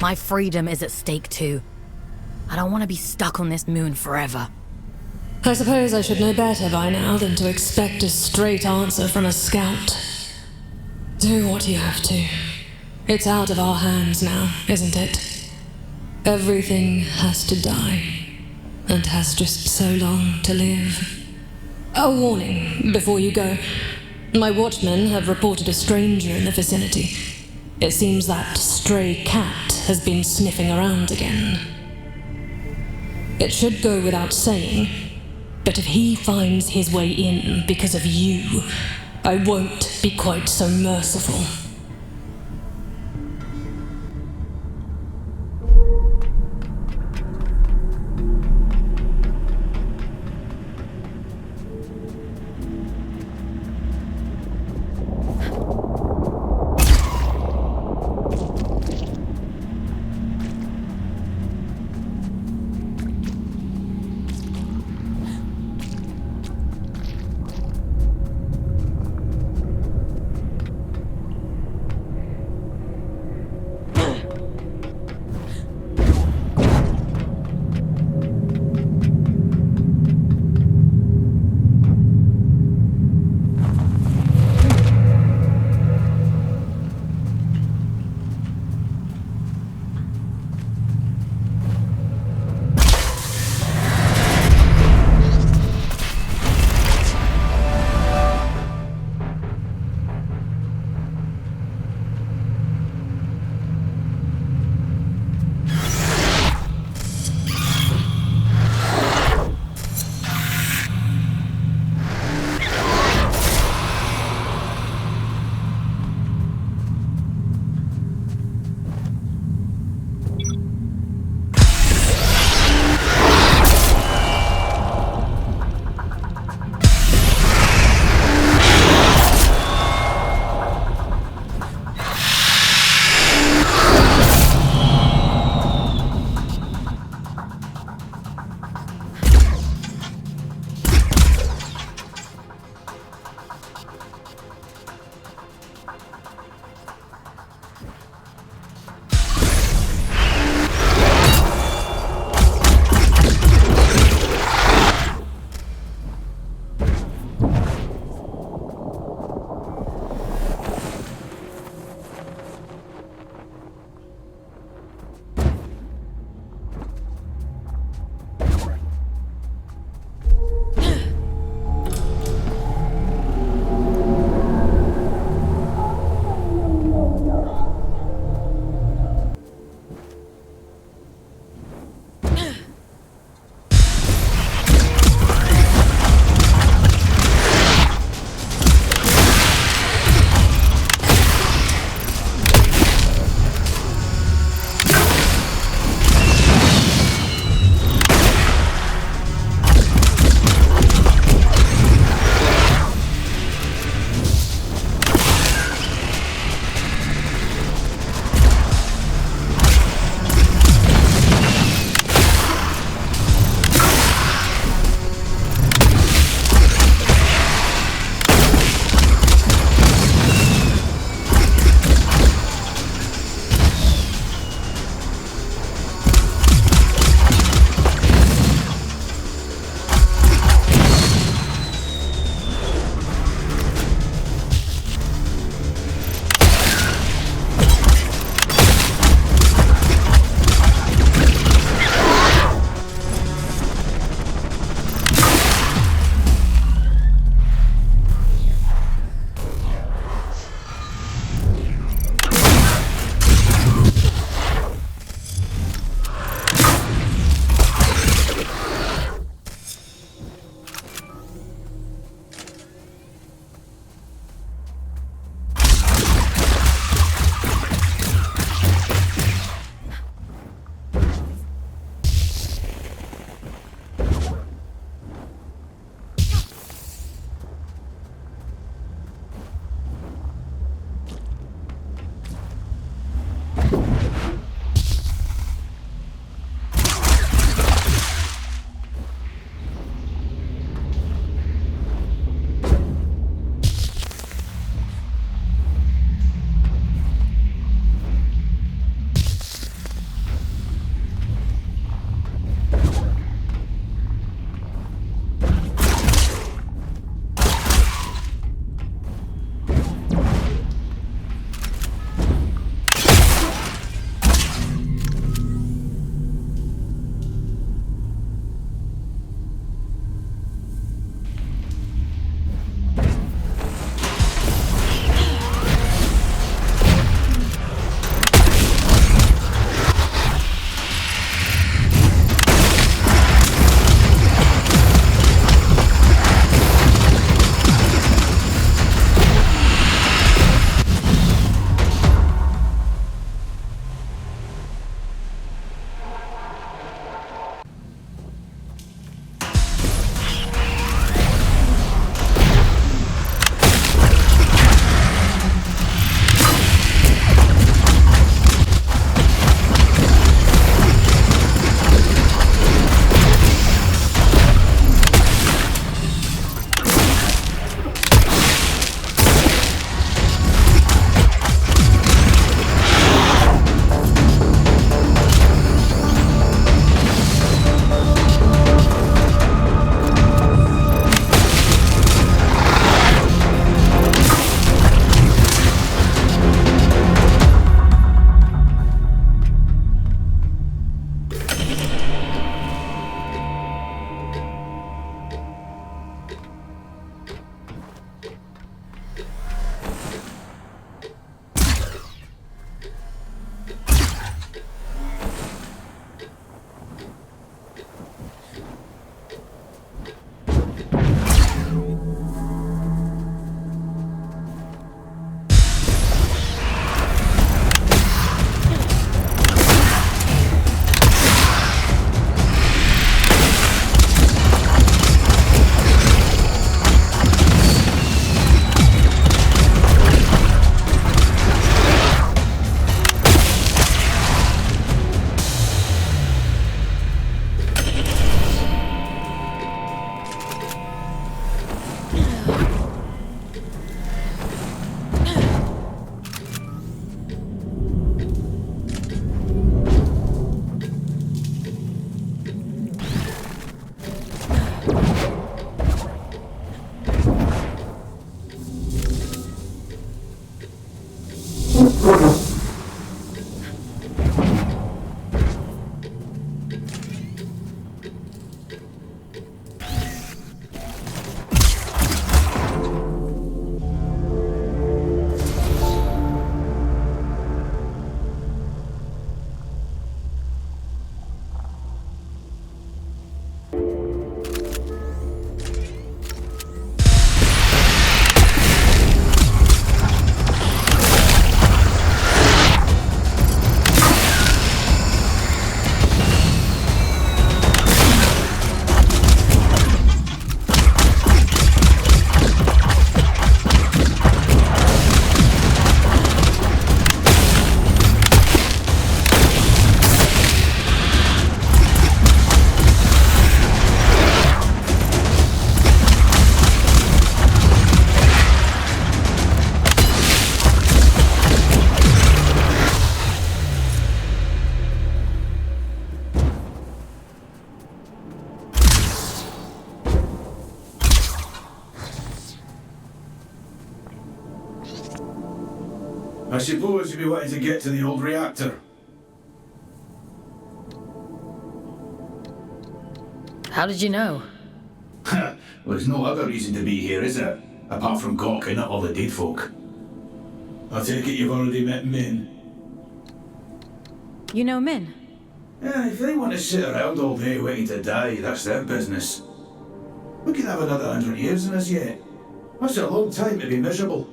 My freedom is at stake too. I don't want to be stuck on this moon forever. I suppose I should know better by now than to expect a straight answer from a scout. Do what you have to. It's out of our hands now, isn't it? Everything has to die. And has just so long to live. A warning before you go. My watchmen have reported a stranger in the vicinity. It seems that stray cat has been sniffing around again. It should go without saying, but if he finds his way in because of you, I won't be quite so merciful. suppose you'd be wanting to get to the old reactor. How did you know? Well, there's no other reason to be here, is there? Apart from gawking at all the dead folk. I take it you've already met Min. You know Min? Yeah, if they want to sit around all day waiting to die, that's their business. We can have another 100 years in us yet. That's a long time to be miserable.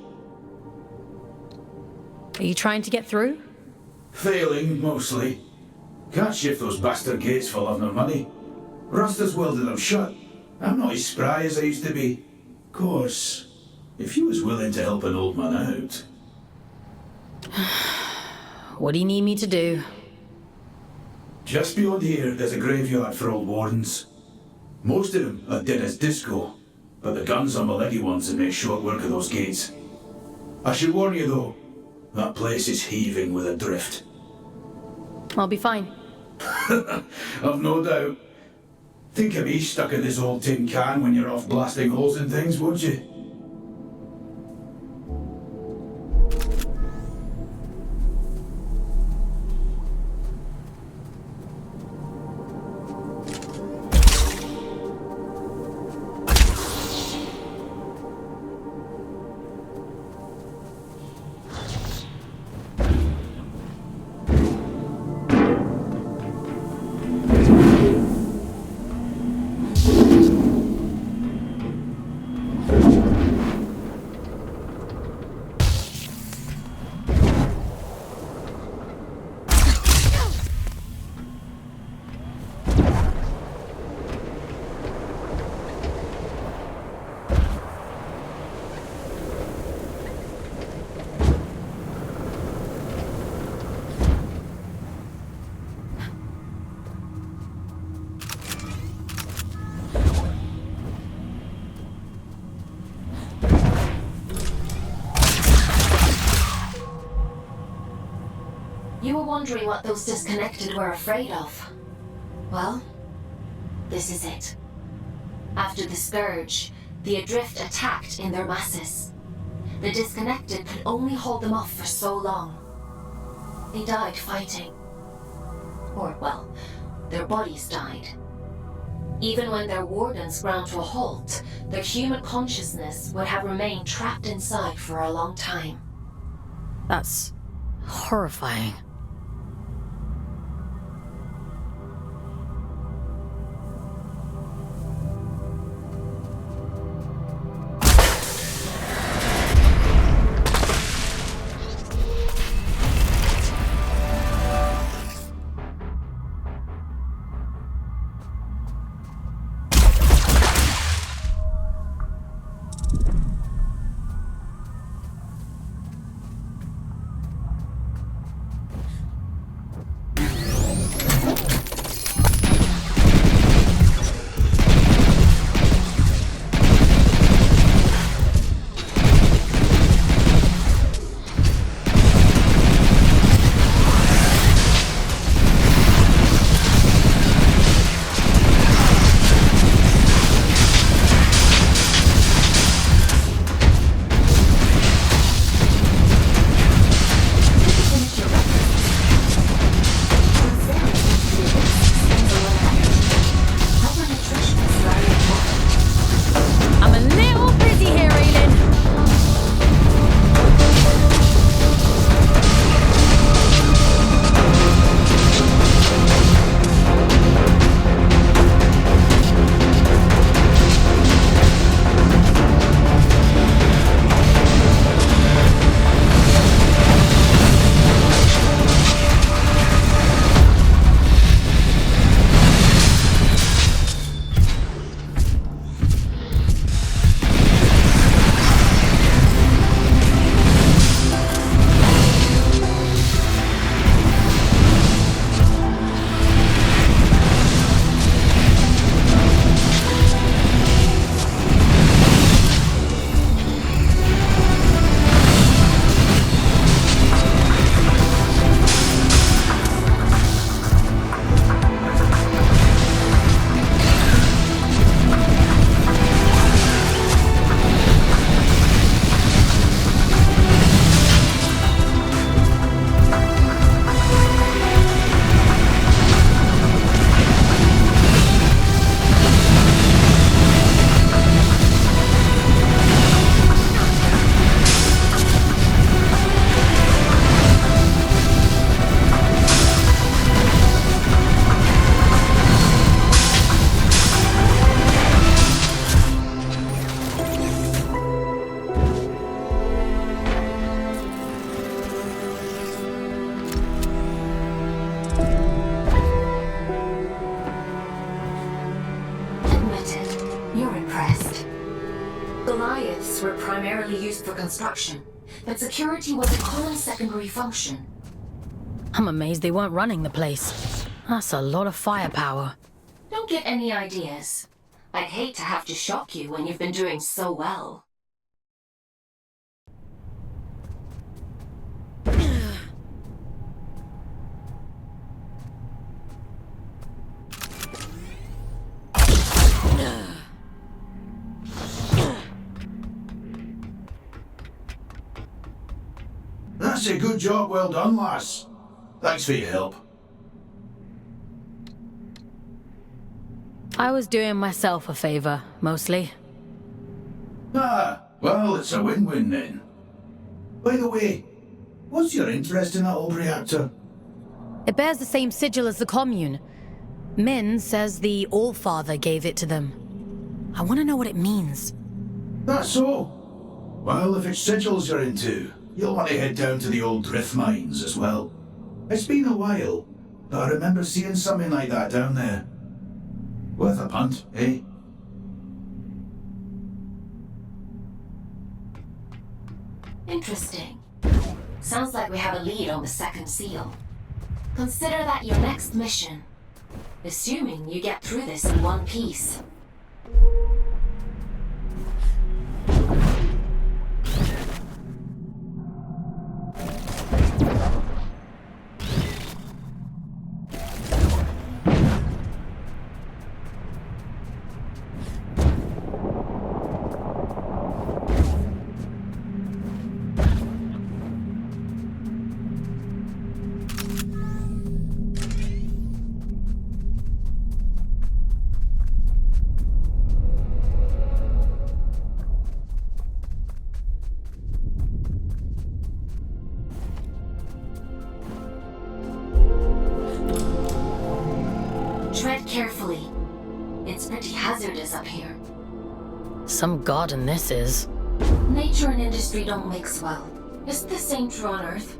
Are you trying to get through? Failing, mostly. Can't shift those bastard gates for love nor money. Rust has welded them shut. I'm not as spry as I used to be. Of course, if you was willing to help an old man out. What do you need me to do? Just beyond here, there's a graveyard for old wardens. Most of them are dead as disco, but the guns are my leggy ones that make short work of those gates. I should warn you though, that place is heaving with a drift. I'll be fine. I've no doubt. Think of me stuck in this old tin can when you're off blasting holes in things, won't you? You were wondering what those disconnected were afraid of. Well, this is it. After the Scourge, the Adrift attacked in their masses. The disconnected could only hold them off for so long. They died fighting. Or, well, their bodies died. Even when their wardens ground to a halt, their human consciousness would have remained trapped inside for a long time. That's horrifying. buildings were primarily used for construction, but security was a common secondary function. I'm amazed they weren't running the place. That's a lot of firepower. Don't get any ideas. I'd hate to have to shock you when you've been doing so well. That's a good job well done, lass. Thanks for your help. I was doing myself a favor, mostly. Ah, well, it's a win-win then. By the way, what's your interest in that old reactor? It bears the same sigil as the commune. Min says the Allfather gave it to them. I want to know what it means. That's so. Well, if it's sigils you're into, you'll want to head down to the old drift mines as well. It's been a while, but I remember seeing something like that down there. Worth a punt, eh? Interesting. Sounds like we have a lead on the second seal. Consider that your next mission. Assuming you get through this in one piece. Tread carefully. It's pretty hazardous up here. Some garden this is. Nature and industry don't mix well. Is the same true on Earth?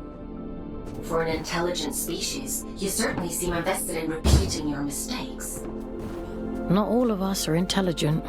For an intelligent species, you certainly seem invested in repeating your mistakes. Not all of us are intelligent.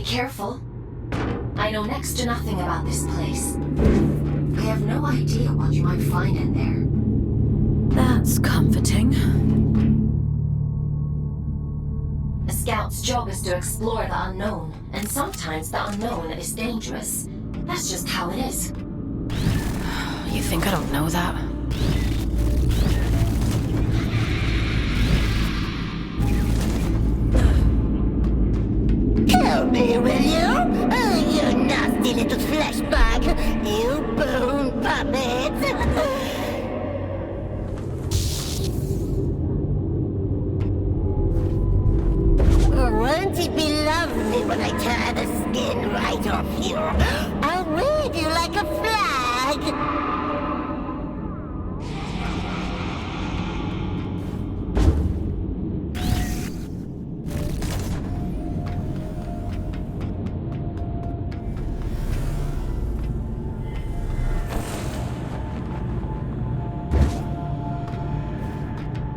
careful. I know next to nothing about this place. I have no idea what you might find in there. That's comforting. A scout's job is to explore the unknown, and sometimes the unknown is dangerous. That's just how it is. You think I don't know that? Help me, will you? Oh, you nasty little flesh bag. You bone puppet. Won't it be lovely when I tear the skin right off you? I'll wave you like a flag.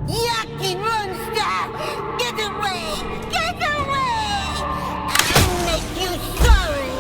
Yucky monster! Get away! Get away! I'll make you sorry!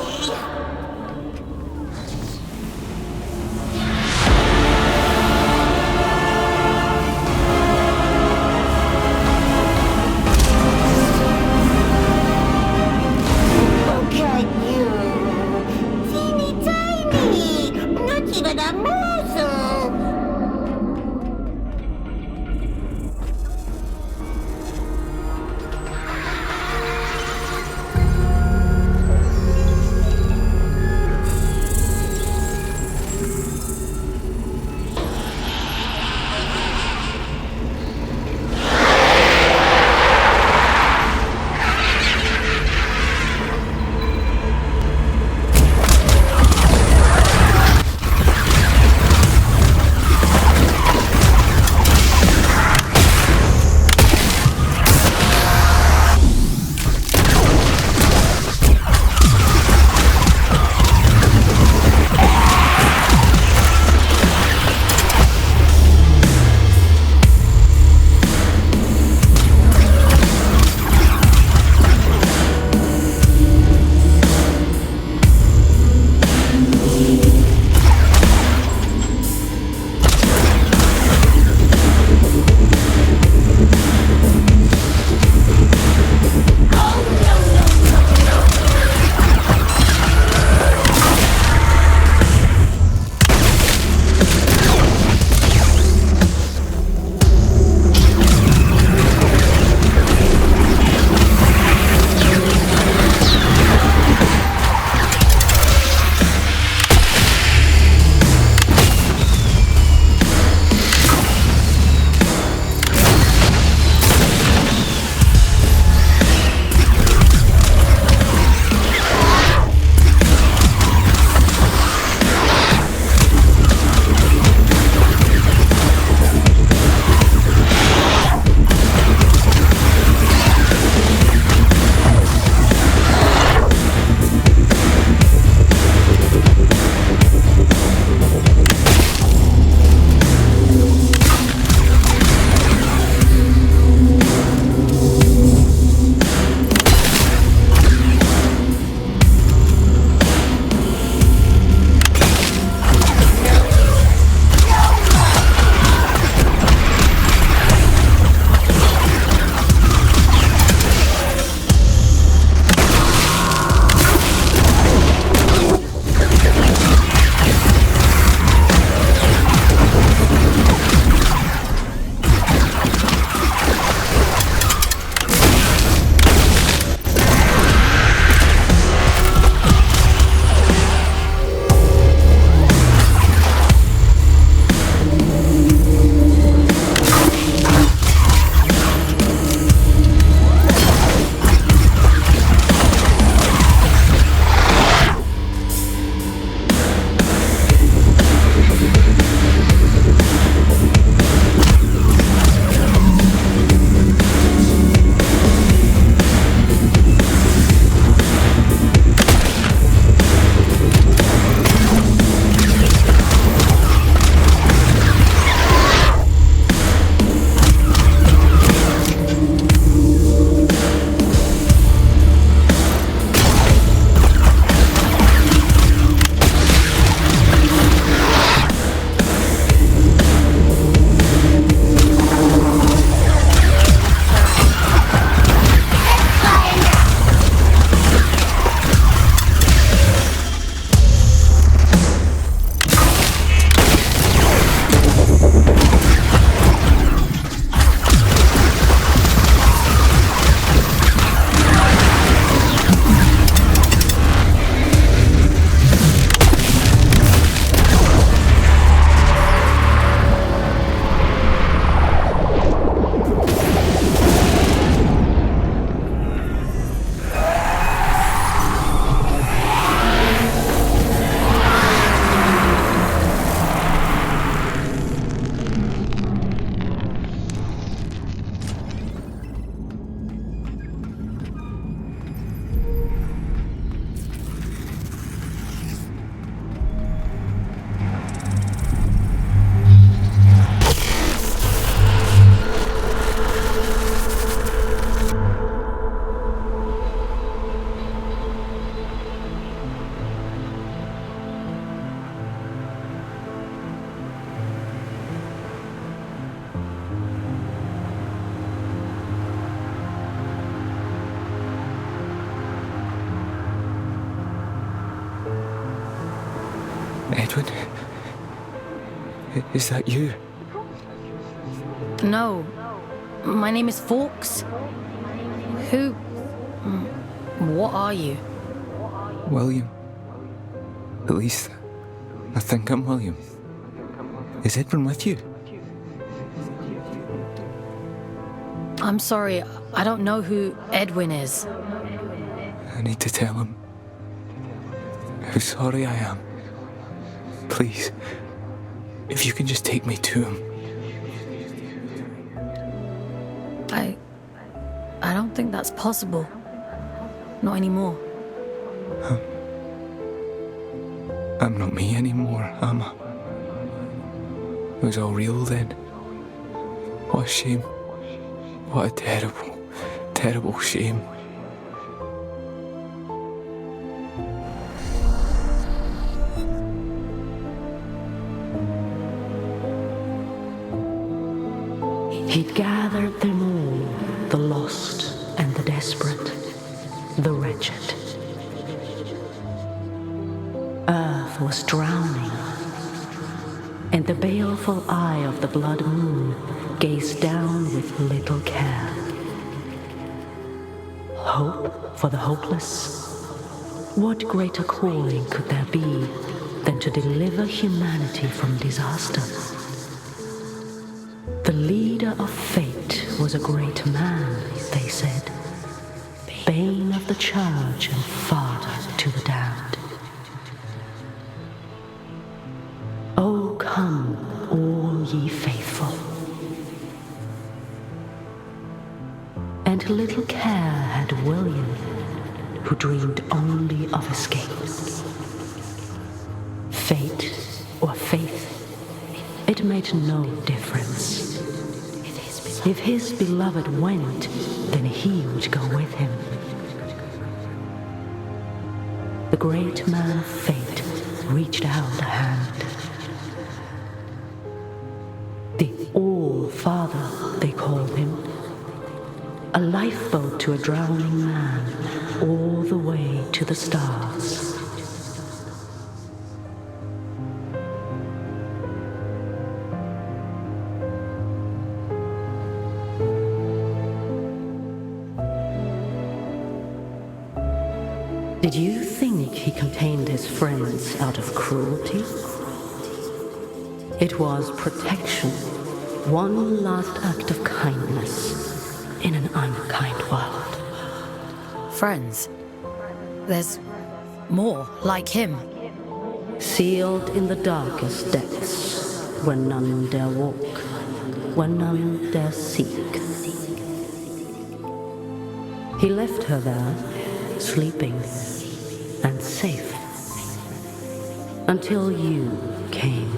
Edwin? Is that you? No. My name is Fawkes. Who... What are you? William. At least, I think I'm William. Is Edwin with you? I'm sorry, I don't know who Edwin is. I need to tell him how sorry I am. Please, if you can just take me to him. I don't think that's possible. Not anymore. Huh. I'm not me anymore, am I? It was all real then. What a shame. What a terrible, terrible shame. He'd gathered them all, the lost and the desperate, the wretched. Earth was drowning, and the baleful eye of the blood moon gazed down with little care. Hope for the hopeless? What greater calling could there be than to deliver humanity from disaster? The leader of fate was a great man, they said, bane of the church and father to the damned. Oh, come, all ye faithful. And little care had William, who dreamed only of escape. Fate or faith, it made no difference. If his beloved went, then he would go with him. The great man of fate reached out a hand. The All-Father, they called him. A lifeboat to a drowning man, all the way to the stars. Did you think he contained his friends out of cruelty? It was protection, one last act of kindness in an unkind world. Friends? There's more like him. Sealed in the darkest depths, where none dare walk, where none dare seek. He left her there, sleeping and safe, until you came.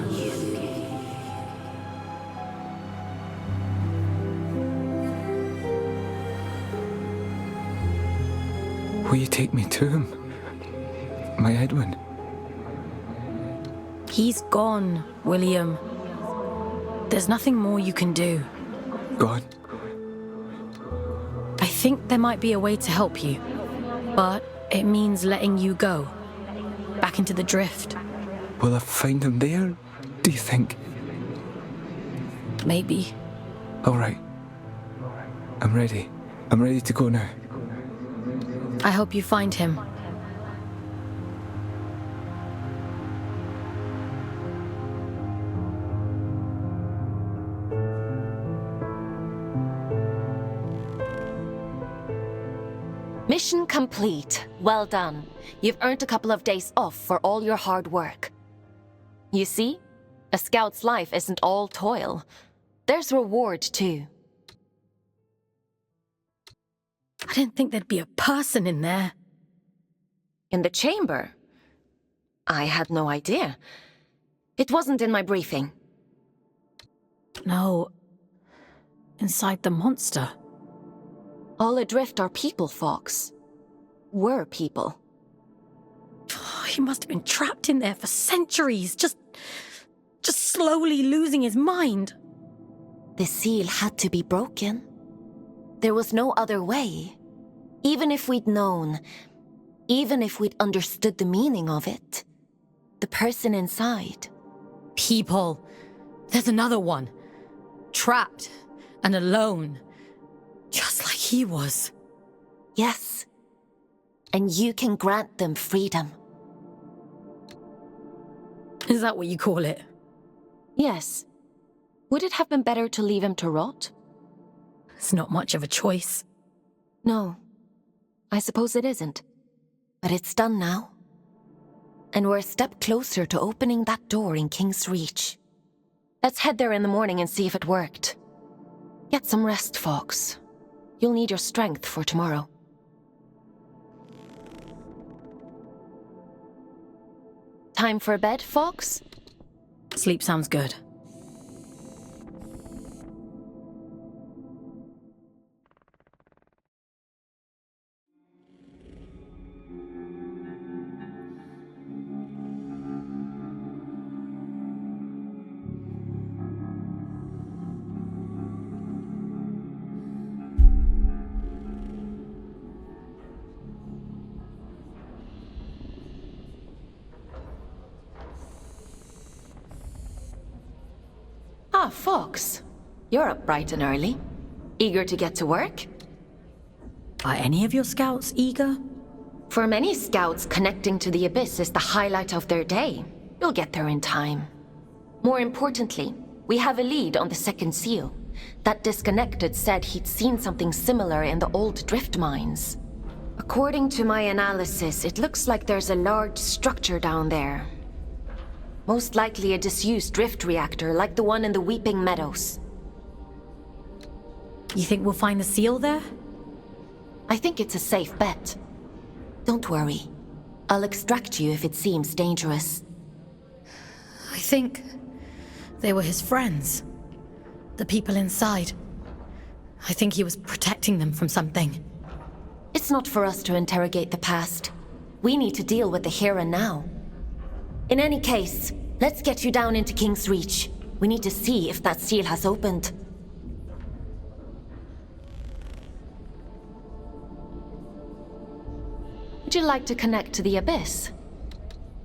Will you take me to him? My Edwin? He's gone, William. There's nothing more you can do. Gone? I think there might be a way to help you, but it means letting you go. Back into the drift. Will I find him there, do you think? Maybe. All right. I'm ready. I'm ready to go now. I hope you find him. Mission complete. Well done. You've earned a couple of days off for all your hard work. You see, a scout's life isn't all toil. There's reward, too. I didn't think there'd be a person in there. In the chamber? I had no idea. It wasn't in my briefing. No. Inside the monster. All adrift are people, Fawkes. Were people. He must have been trapped in there for centuries, just slowly losing his mind. The seal had to be broken. There was no other way. Even if we'd known, even if we'd understood the meaning of it, the person inside. People. There's another one. Trapped and alone. Just like he was. Yes. And you can grant them freedom. Is that what you call it? Yes. Would it have been better to leave him to rot? It's not much of a choice. No. I suppose it isn't. But it's done now. And we're a step closer to opening that door in King's Reach. Let's head there in the morning and see if it worked. Get some rest, Fawkes. You'll need your strength for tomorrow. Time for bed, Fawkes? Sleep sounds good. Ah, Fawkes. You're up bright and early. Eager to get to work? Are any of your scouts eager? For many scouts, connecting to the Abyss is the highlight of their day. You'll get there in time. More importantly, we have a lead on the second seal. That disconnected said he'd seen something similar in the old drift mines. According to my analysis, it looks like there's a large structure down there. Most likely a disused drift reactor like the one in the Weeping Meadows. You think we'll find the seal there? I think it's a safe bet. Don't worry. I'll extract you if it seems dangerous. I think they were his friends. The people inside. I think he was protecting them from something. It's not for us to interrogate the past. We need to deal with the here and now. In any case, let's get you down into King's Reach. We need to see if that seal has opened. Would you like to connect to the Abyss?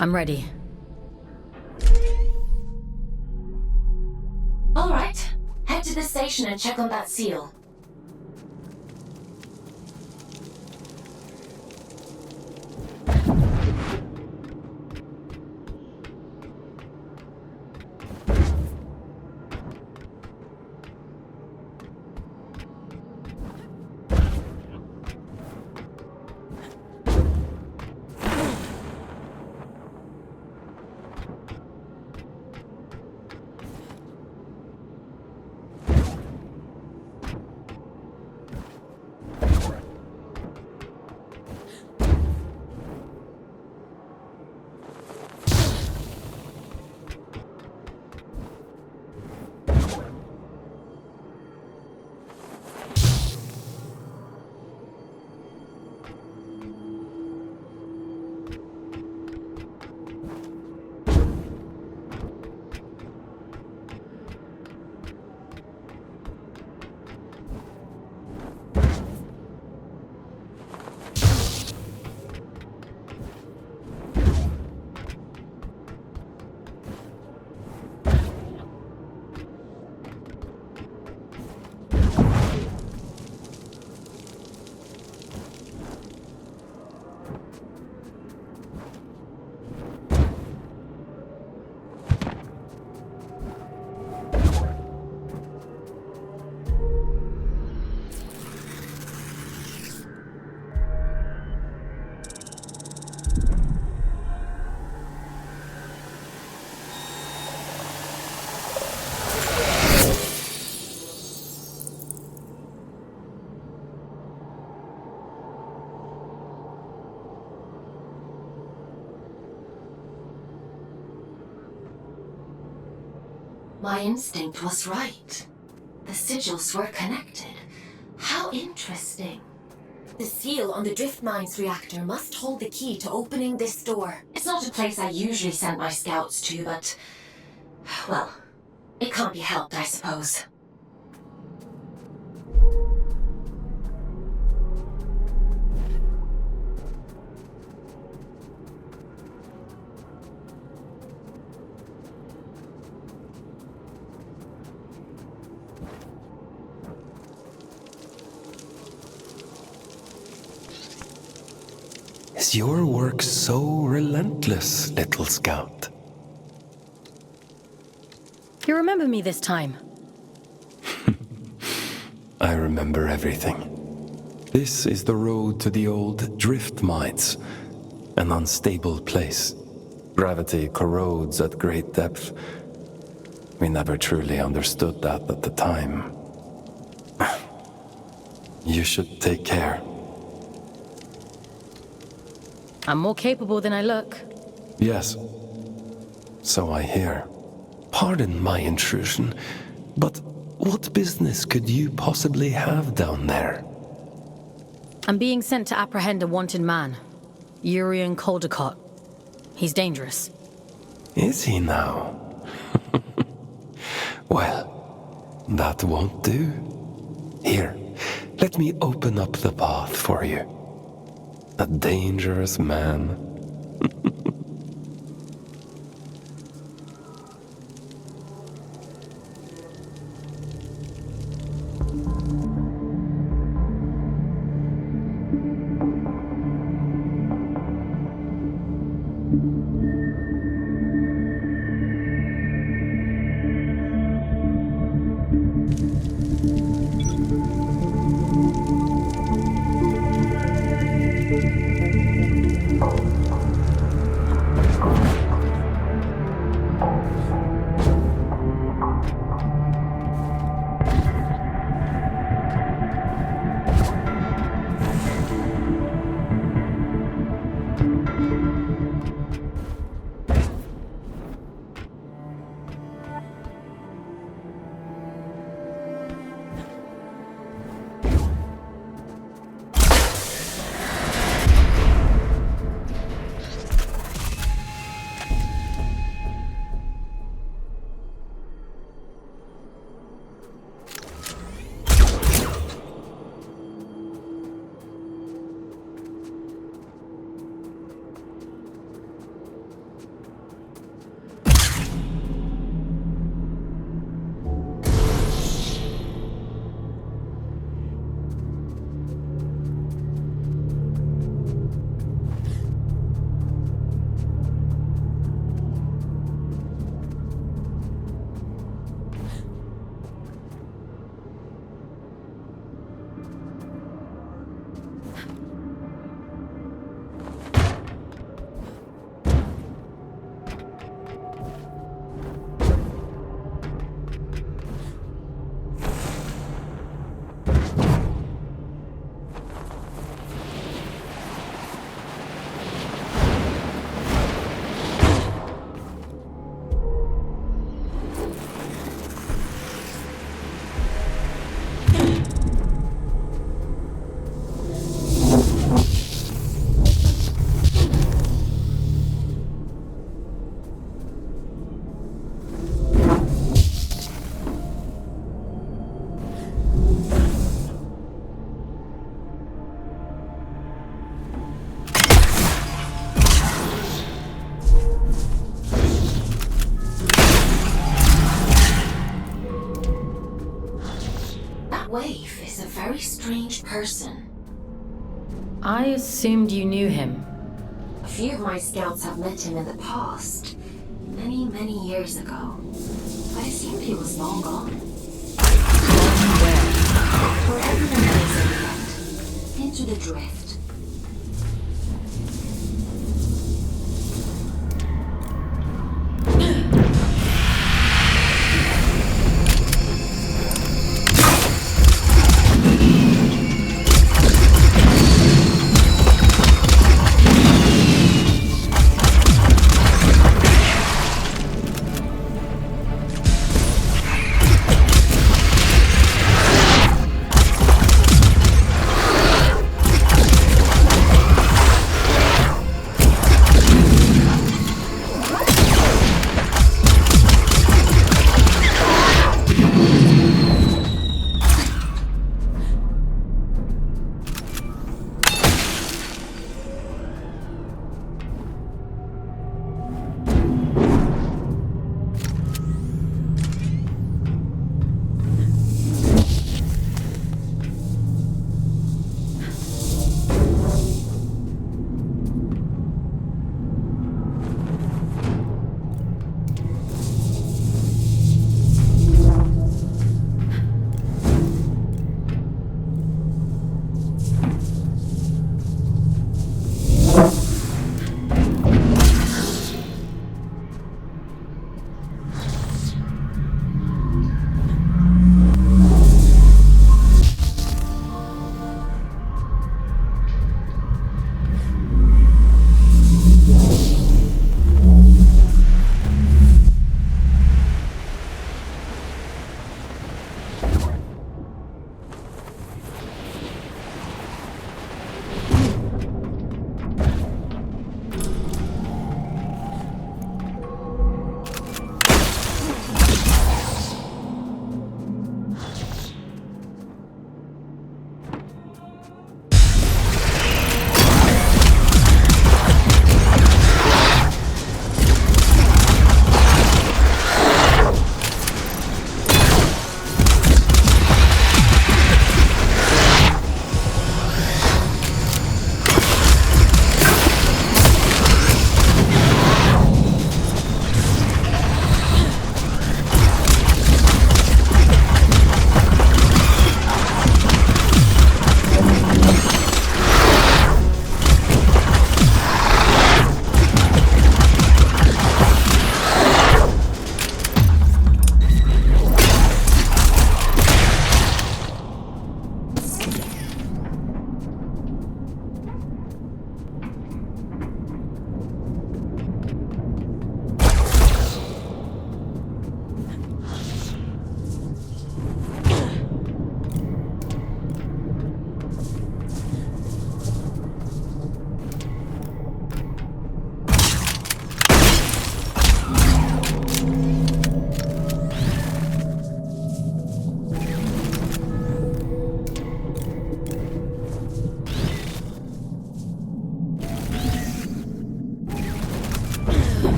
I'm ready. All right. Head to the station and check on that seal. My instinct was right. The sigils were connected. How interesting. The seal on the drift mines reactor must hold the key to opening this door. It's not a place I usually send my scouts to, but... well, it can't be helped, I suppose. Is your work so relentless, little scout? You remember me this time? I remember everything. This is the road to the old drift mines, an unstable place. Gravity corrodes at great depth. We never truly understood that at the time. You should take care. I'm more capable than I look. Yes, so I hear. Pardon my intrusion, but what business could you possibly have down there? I'm being sent to apprehend a wanted man, Urian Caldecott. He's dangerous. Is he now? Well, that won't do. Here, let me open up the path for you. A dangerous man. Waif is a very strange person. I assumed you knew him. A few of my scouts have met him in the past. Many, many years ago. I assumed he was long gone. Where everyone goes in the end. Into the drift.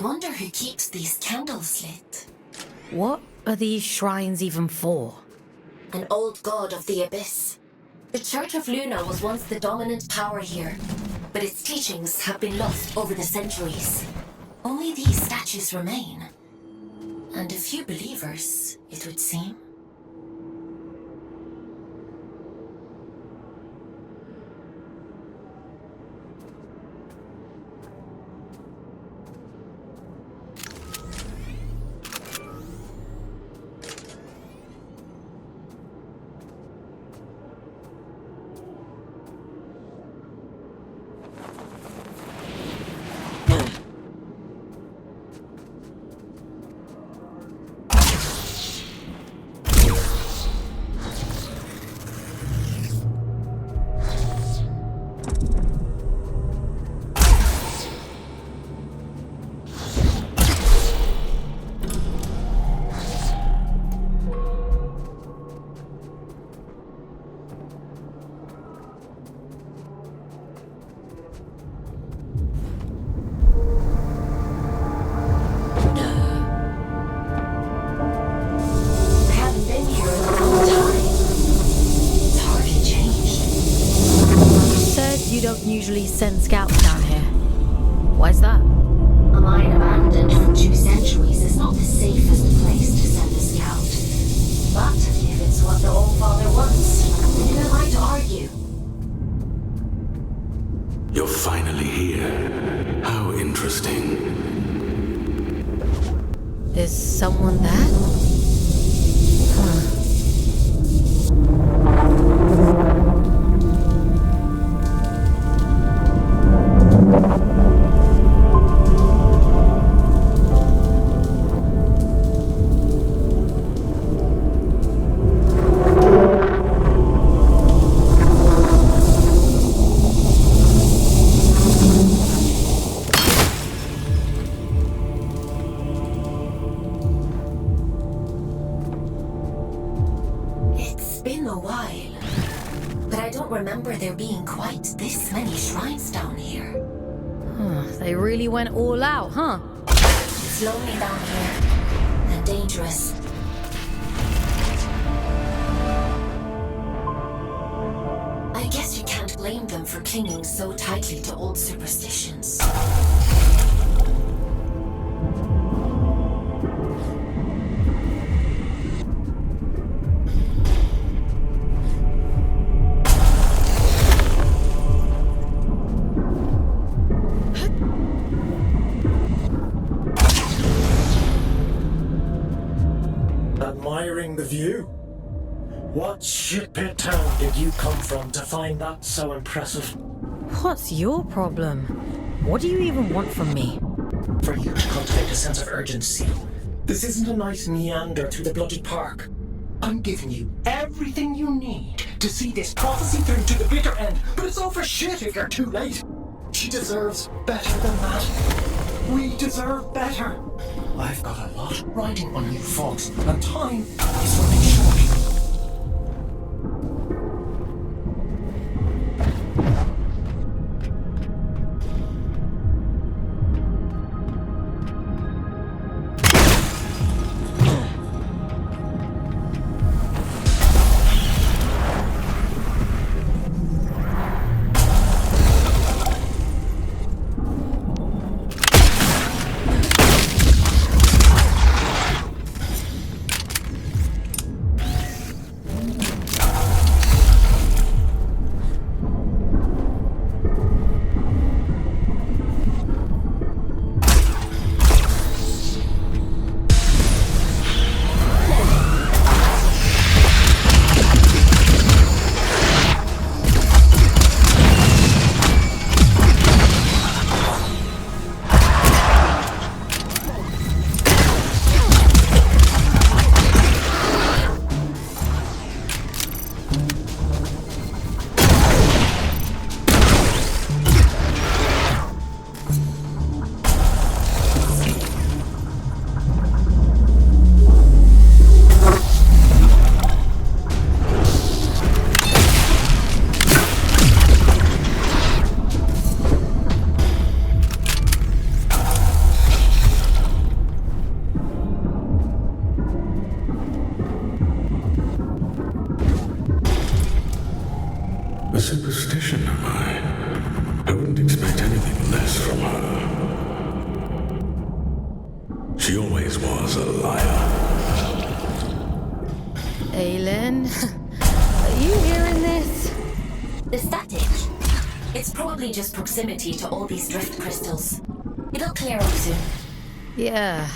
wonder who keeps these candles lit. What are these shrines even for? An old god of the abyss. The Church of Luna was once the dominant power here, but its teachings have been lost over the centuries. Only these statues remain. And a few believers, it would seem. Usually send scouts down here. Why's that? A mine abandoned for 2 centuries is not the safest place to send a scout. But if it's what the Old Father wants, then who am I to argue? You're finally here. How interesting. Is someone there? Remember there being quite this many shrines down here. They really went all out, huh? It's lonely down here, and dangerous. I guess you can't blame them for clinging so tightly to old superstitions. Admiring the view? What shitpit town did you come from to find that so impressive? What's your problem? What do you even want from me? For you to cultivate a sense of urgency. This isn't a nice meander through the bloody park. I'm giving you everything you need to see this prophecy through to the bitter end, but it's all for shit if you're too late. She deserves better than that. We deserve better. I've got a lot riding on you, Fawkes, and time is running short. A superstition, am I? I wouldn't expect anything less from her. She always was a liar. Aylin, are you hearing this? The static. It's probably just proximity to all these drift crystals. It'll clear up soon. Yeah.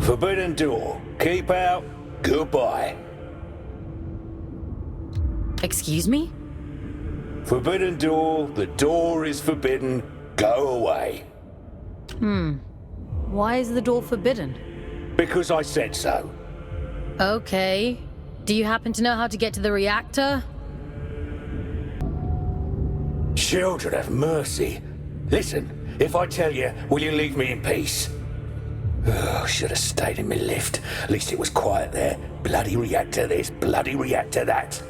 Forbidden door. Keep out. Goodbye. Excuse me? Forbidden door. The door is forbidden. Go away. Why is the door forbidden? Because I said so. Okay. Do you happen to know how to get to the reactor? Children of mercy. Listen, if I tell you, will you leave me in peace? Oh, should have stayed in my lift. At least it was quiet there. Bloody reactor this, bloody reactor that.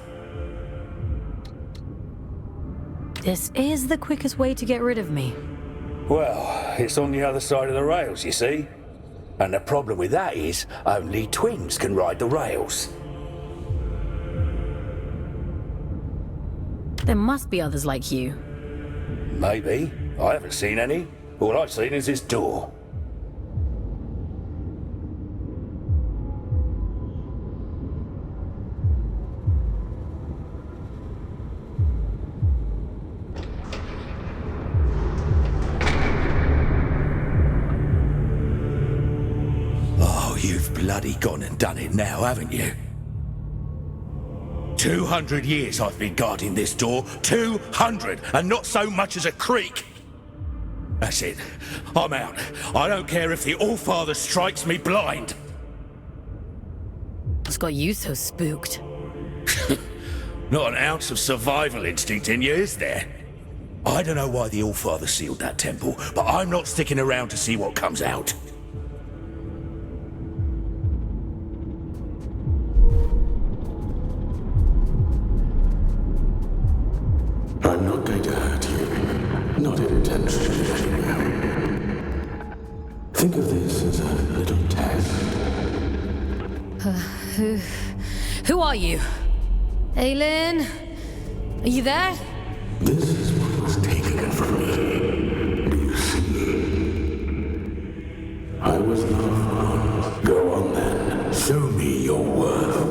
This is the quickest way to get rid of me. Well, it's on the other side of the rails, you see. And the problem with that is, only twins can ride the rails. There must be others like you. Maybe. I haven't seen any. All I've seen is this door. You've bloody gone and done it now, haven't you? 200 years I've been guarding this door. 200, and not so much as a creak. That's it. I'm out. I don't care if the All-Father strikes me blind. What's got you so spooked? Not an ounce of survival instinct in you, is there? I don't know why the All-Father sealed that temple, but I'm not sticking around to see what comes out. I'm not going to hurt you. Not intentionally, anyhow. Think of this as a little test. Who are you? Aylin? Are you there? This is what was taken from me. Do you see? I was not wrong. Go on then. Show me your worth.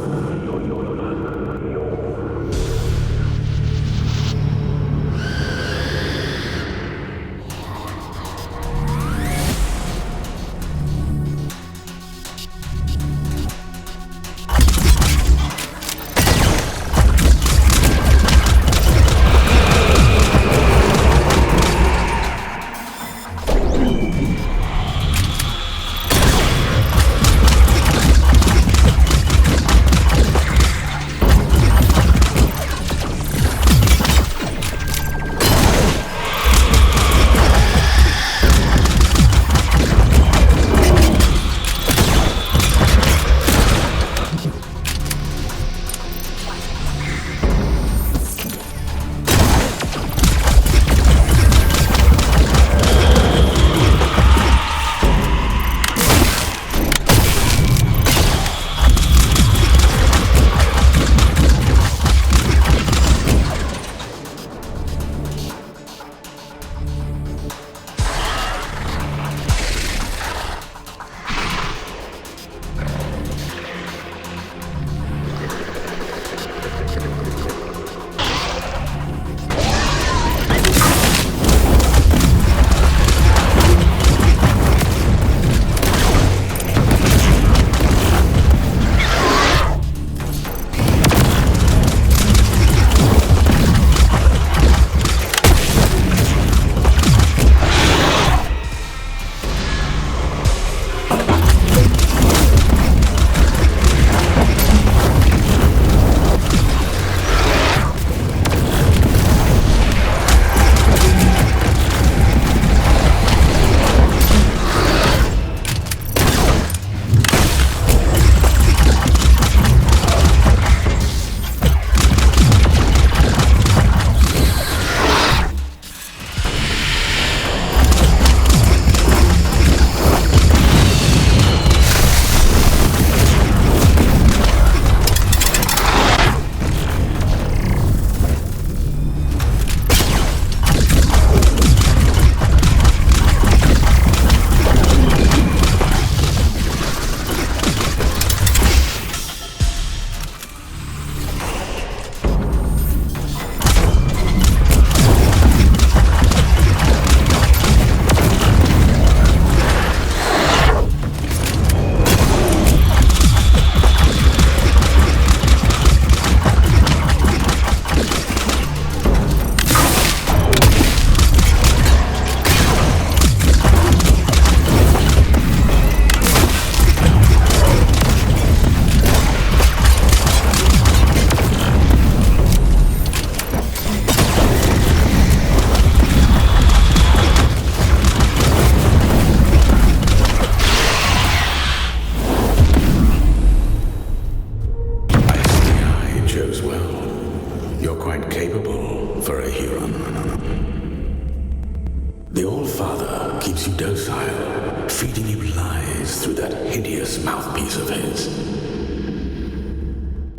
All-Father keeps you docile, feeding you lies through that hideous mouthpiece of his.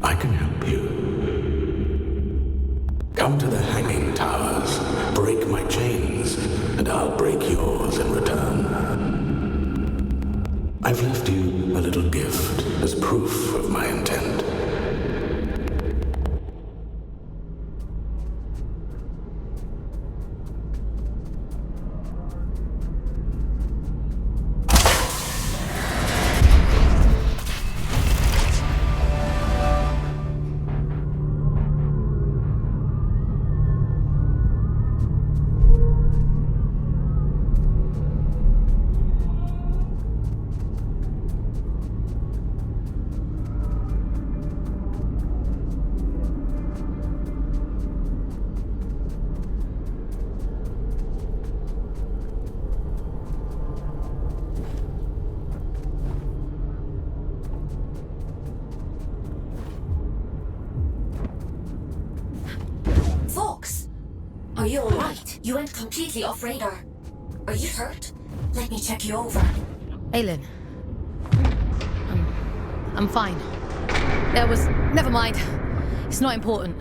I can help you. Come to the hanging towers, break my chains, and I'll break yours in return. I've left you a little gift as proof of my intent. Fawkes! Are you alright? You went completely off radar. Are you hurt? Let me check you over. Aylin. I'm fine. Never mind. It's not important.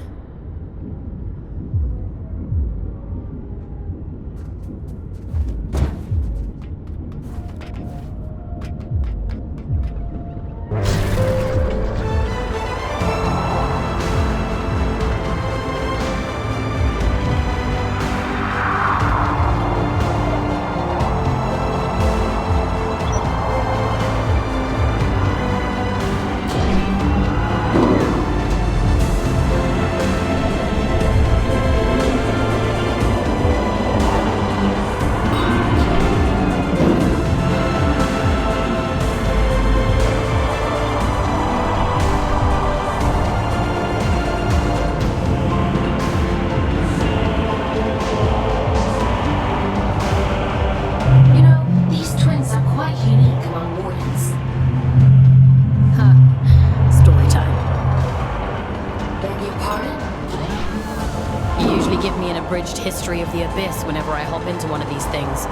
History of the Abyss whenever I hop into one of these things. The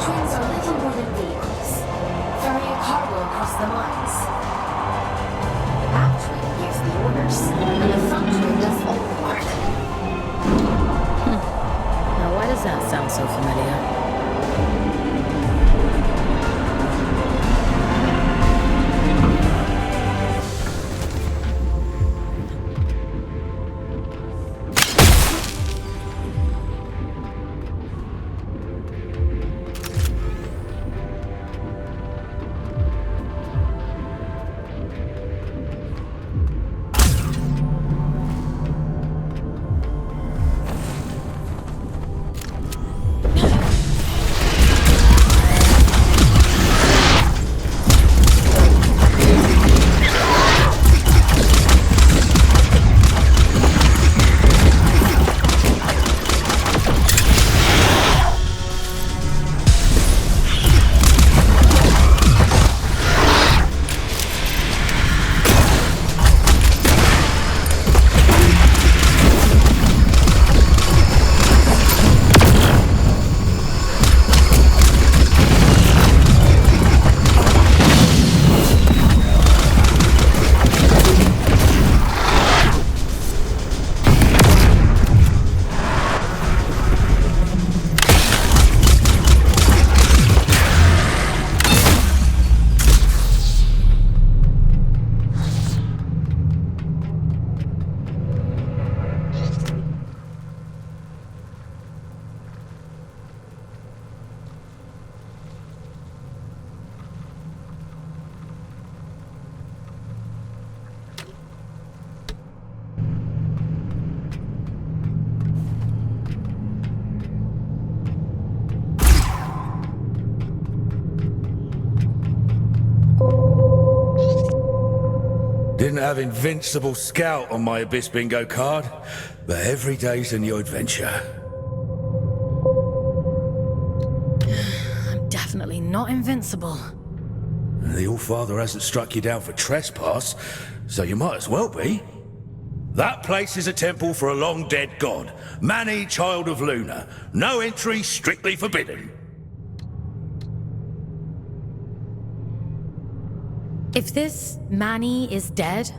twins are little more than vehicles, ferrying cargo across the mines. The back twin gives the orders, and the front twin does all the work. Now why does that sound so familiar? Didn't have Invincible Scout on my Abyss bingo card, but every day's a new adventure. I'm definitely not invincible. The All-Father hasn't struck you down for trespass, so you might as well be. That place is a temple for a long-dead god. Mani, child of Luna. No entry, strictly forbidden. If this Mani is dead,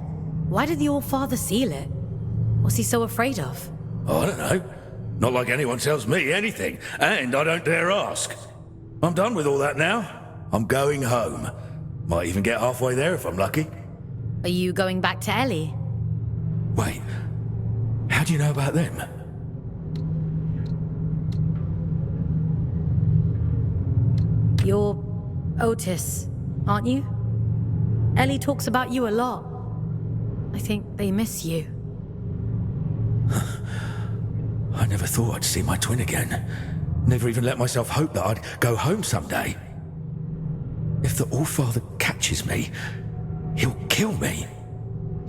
why did the All-Father seal it? What's he so afraid of? I don't know. Not like anyone tells me anything, and I don't dare ask. I'm done with all that now. I'm going home. Might even get halfway there if I'm lucky. Are you going back to Ellie? Wait, how do you know about them? You're Otis, aren't you? Ellie talks about you a lot. I think they miss you. I never thought I'd see my twin again. Never even let myself hope that I'd go home someday. If the All-Father catches me, he'll kill me.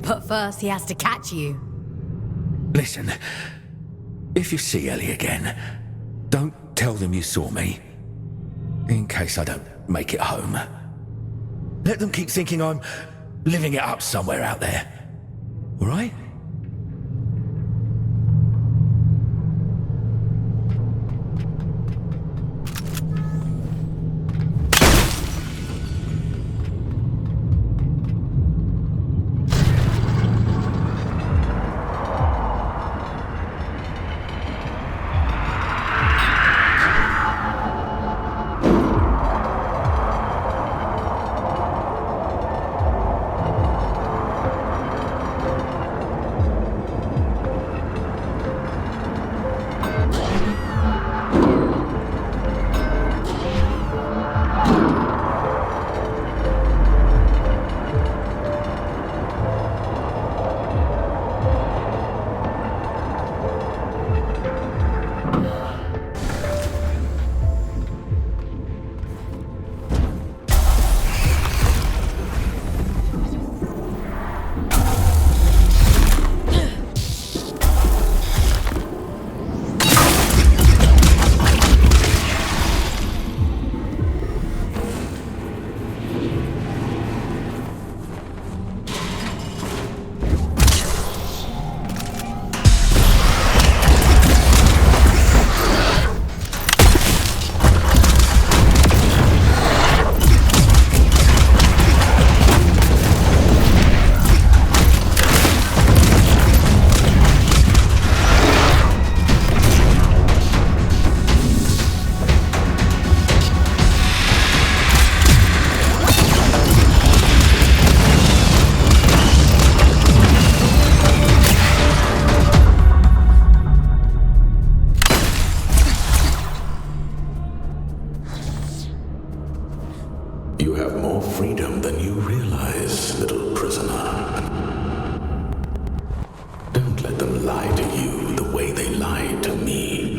But first, he has to catch you. Listen, if you see Ellie again, don't tell them you saw me. In case I don't make it home. Let them keep thinking I'm living it up somewhere out there. All right? You have more freedom than you realize, little prisoner. Don't let them lie to you the way they lied to me.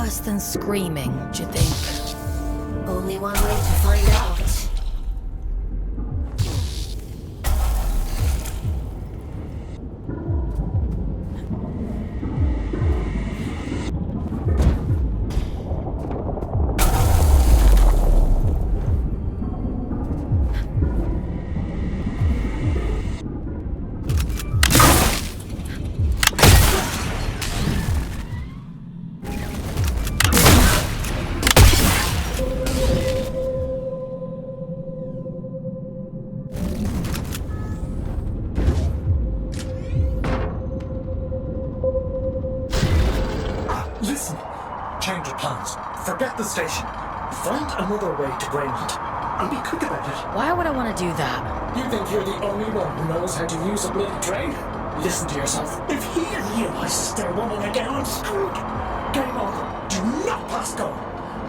worse than screaming, do you think? Only one way to find out. Listen, change of plans. Forget the station. Find another way to Greymont. And be quick about it. Why would I want to do that? You think you're the only one who knows how to use a bloody train? Listen to yourself. If he realizes they're running again, I'm screwed. Game over. Do not pass go.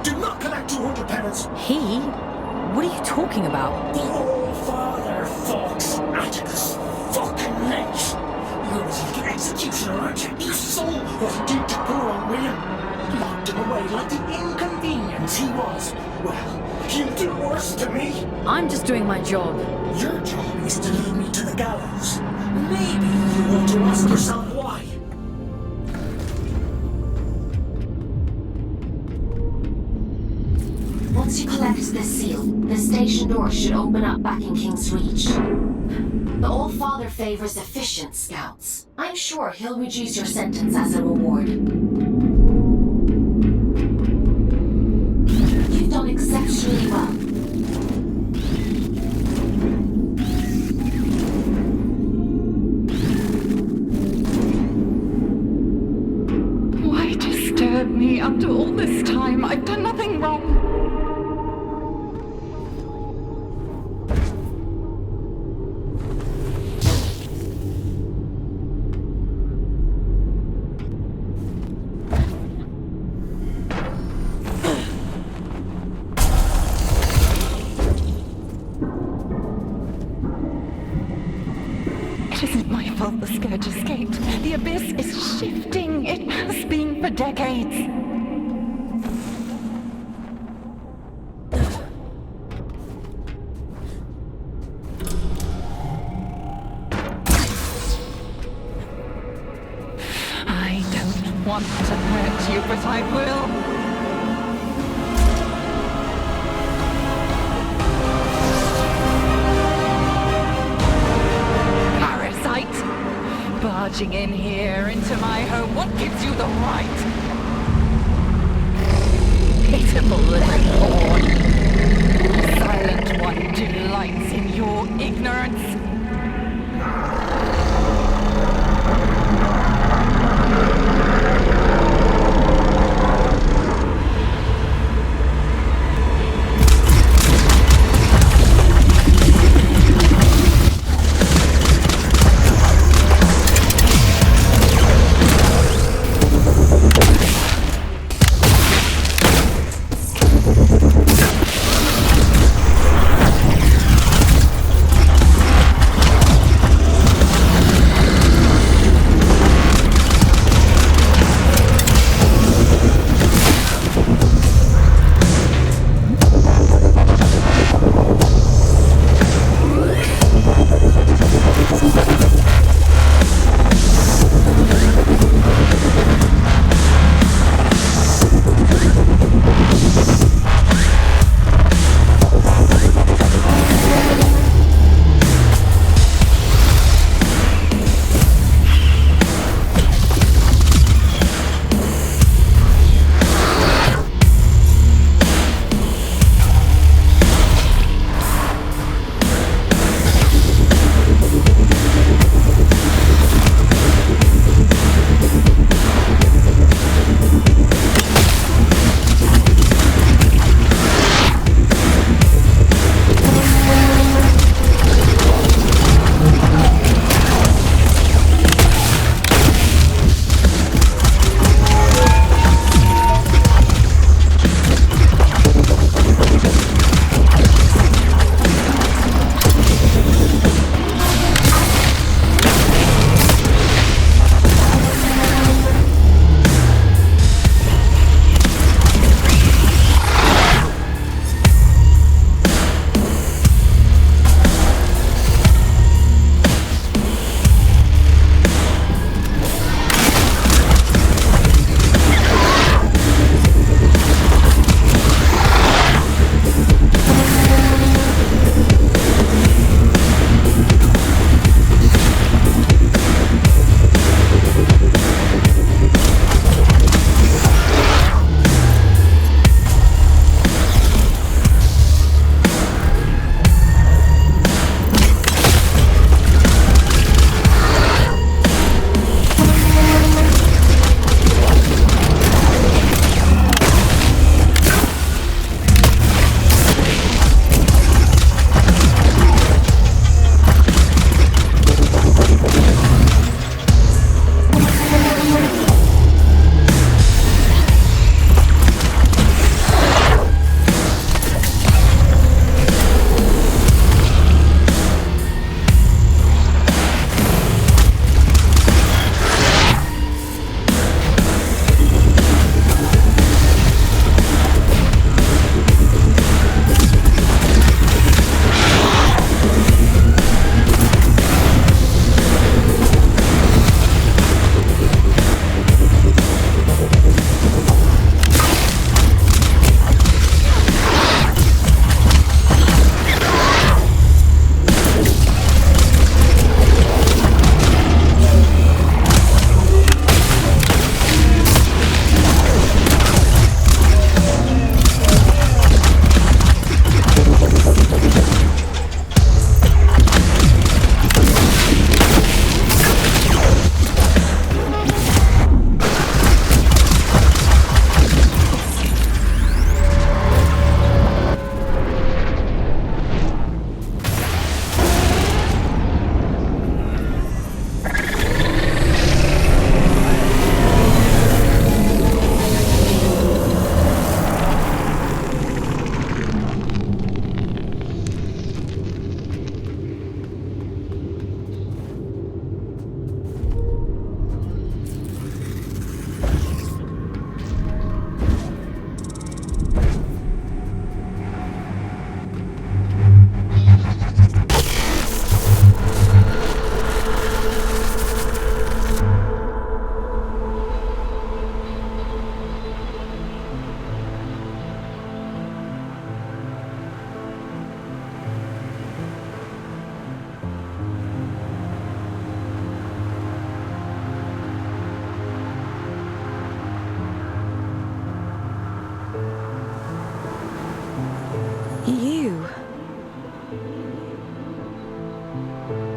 Do not collect 200 penance. He? What are you talking about? The old father, Fawkes. Atticus. Fucking Lynch. You're his little executioner, aren't you? You saw what he did to poor old William. Locked him away like the inconvenience he was. Well, he'll do worse to me. I'm just doing my job. Your job is to lead me to the gallows. Maybe you want to ask yourself why. Once you collect this seal, the station door should open up back in King's Reach. The All-Father favors efficient scouts. I'm sure he'll reduce your sentence as a reward. You've done exceptionally well. Why disturb me after all this time? I've done nothing wrong. It isn't my fault the scourge escaped. The abyss is shifting. It has been for decades. I don't want to hurt you, but I will. Barging in here into my home, what gives you the right? Pitiful little pawn. The silent one delights in your ignorance.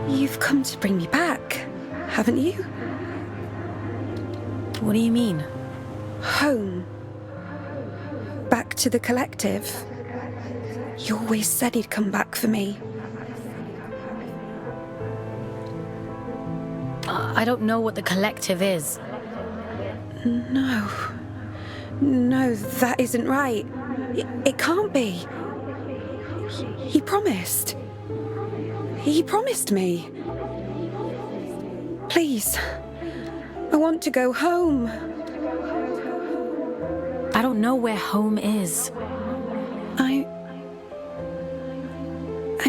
You've come to bring me back, haven't you? What do you mean? Home. Back to the collective. You always said he'd come back for me. I don't know what the collective is. No. No, that isn't right. It can't be. He promised. He promised me. Please. I want to go home. I don't know where home is. I'm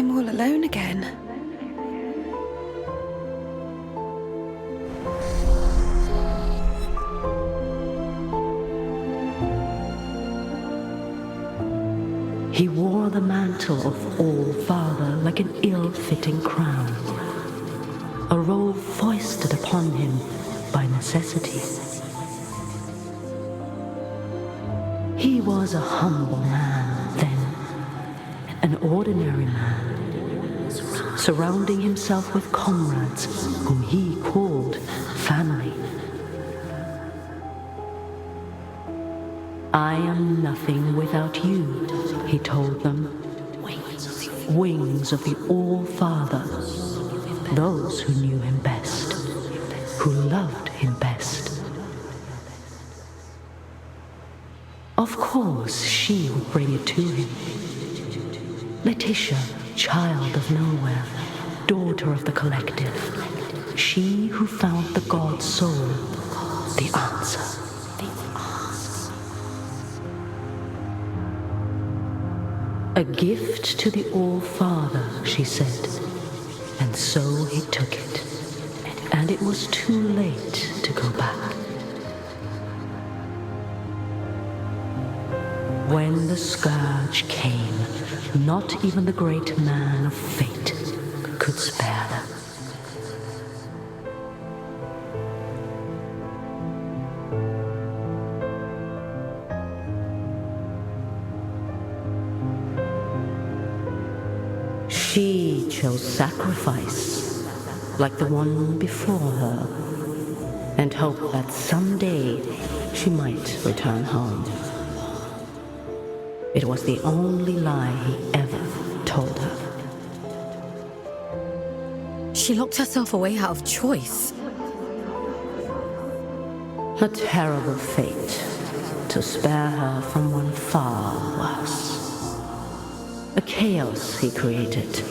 all alone again. He wore the mantle of All-Father like an ill-fitting crown, a role foisted upon him by necessity. He was a humble man then, an ordinary man, surrounding himself with comrades whom he called family. I am nothing without you, he told them. Wings of the All-Father, those who knew him best, who loved him best. Of course, she would bring it to him. Letitia, child of nowhere, daughter of the collective, she who found the god soul, the answer. A gift to the All-Father, she said, and so he took it, and it was too late to go back. When the scourge came, not even the great man of fate could spare them. She chose sacrifice, like the one before her, and hoped that someday she might return home. It was the only lie he ever told her. She locked herself away out of choice. A terrible fate to spare her from one far worse. A chaos he created,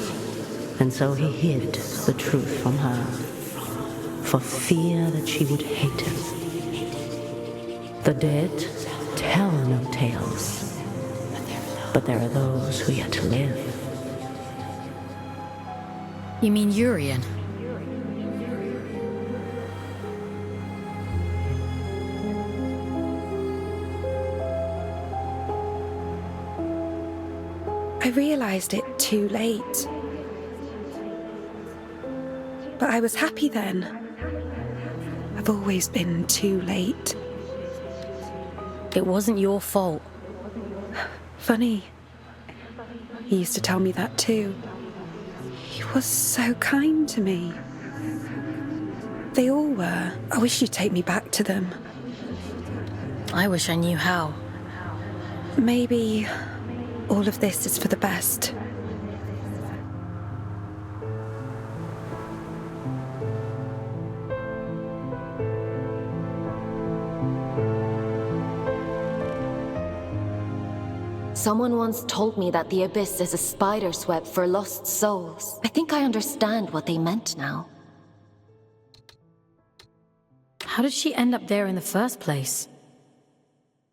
and so he hid the truth from her, for fear that she would hate him. The dead tell no tales, but there are those who yet to live. You mean Urian? I realized it too late. But I was happy then. I've always been too late. It wasn't your fault. Funny. He used to tell me that too. He was so kind to me. They all were. I wish you'd take me back to them. I wish I knew how. Maybe all of this is for the best. Someone once told me that the Abyss is a spider's web for lost souls. I think I understand what they meant now. How did she end up there in the first place?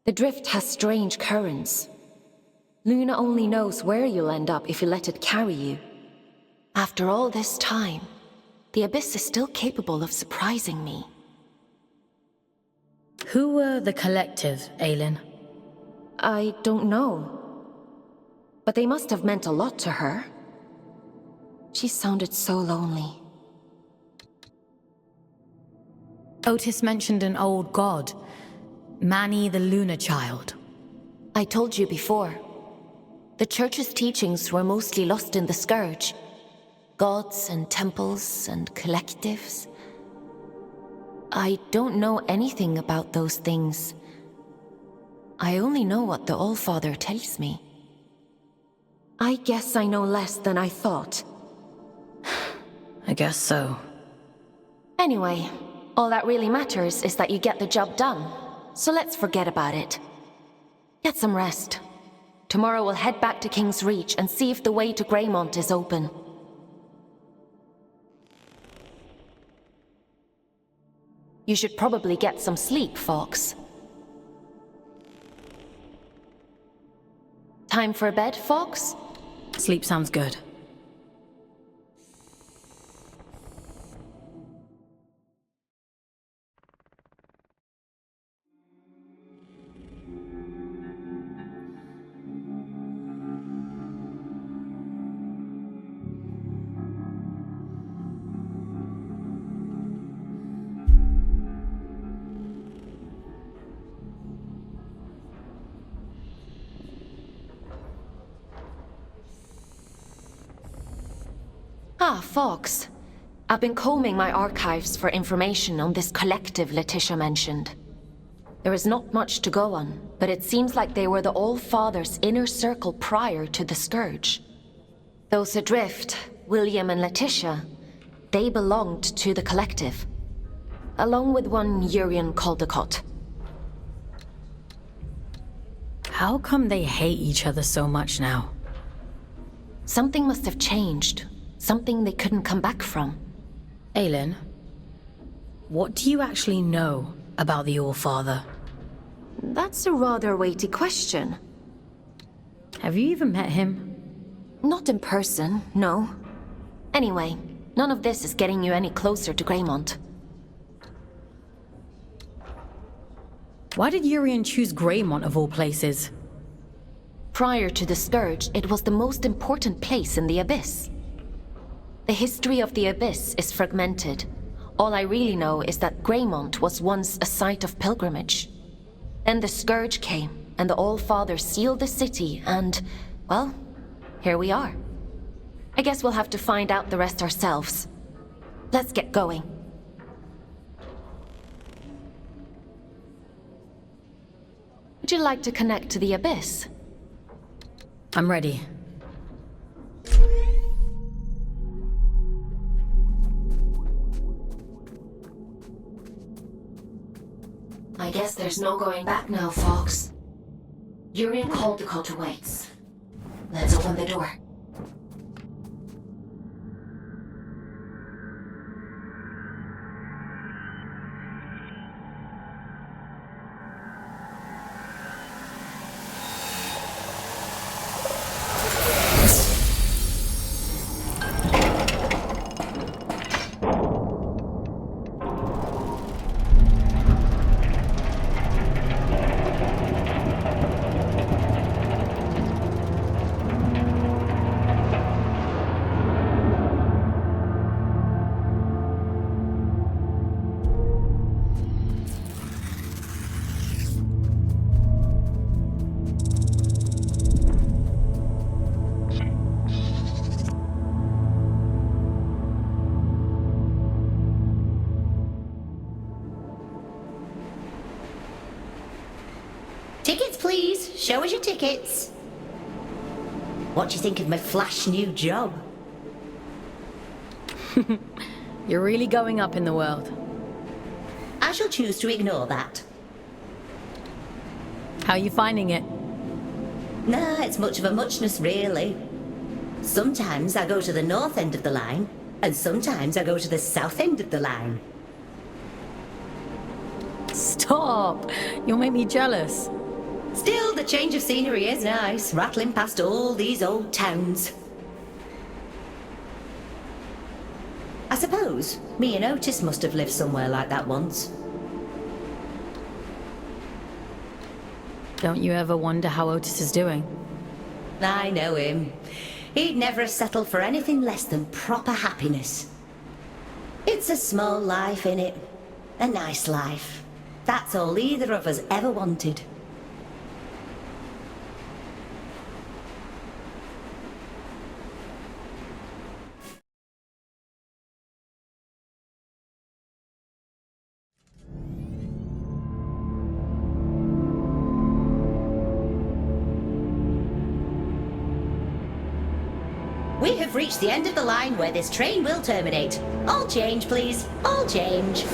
The drift has strange currents. Luna only knows where you'll end up if you let it carry you. After all this time, the Abyss is still capable of surprising me. Who were the collective, Aylin? I don't know. But they must have meant a lot to her. She sounded so lonely. Otis mentioned an old god, Manny the Lunar Child. I told you before. The Church's teachings were mostly lost in the Scourge. Gods and temples and collectives. I don't know anything about those things. I only know what the Allfather tells me. I guess I know less than I thought. I guess so. Anyway, all that really matters is that you get the job done. So let's forget about it. Get some rest. Tomorrow we'll head back to King's Reach and see if the way to Greymont is open. You should probably get some sleep, Fawkes. Time for bed, Fawkes? Sleep sounds good. Ah, Fawkes. I've been combing my archives for information on this collective Letitia mentioned. There is not much to go on, but it seems like they were the All-Father's inner circle prior to the Scourge. Those adrift, William and Letitia, they belonged to the collective, along with one Urian Caldecott. How come they hate each other so much now? Something must have changed. Something they couldn't come back from. Aylin, what do you actually know about the All-Father? That's a rather weighty question. Have you even met him? Not in person, no. Anyway, none of this is getting you any closer to Greymont. Why did Urian choose Greymont of all places? Prior to the Scourge, it was the most important place in the Abyss. The history of the Abyss is fragmented. All I really know is that Greymont was once a site of pilgrimage. Then the Scourge came, and the All-Father sealed the city, and, well, here we are. I guess we'll have to find out the rest ourselves. Let's get going. Would you like to connect to the Abyss? I'm ready. I guess there's no going back now, Fawkes. Urian Caldecott awaits. Let's open the door. Tickets, please. Show us your tickets. What do you think of my flash new job? You're really going up in the world. I shall choose to ignore that. How are you finding it? Nah, it's much of a muchness, really. Sometimes I go to the north end of the line, and sometimes I go to the south end of the line. Stop! You'll make me jealous. Still, the change of scenery is nice, rattling past all these old towns. I suppose me and Otis must have lived somewhere like that once. Don't you ever wonder how Otis is doing? I know him. He'd never have settled for anything less than proper happiness. It's a small life, innit? A nice life. That's all either of us ever wanted. We have reached the end of the line where this train will terminate. All change, please. All change.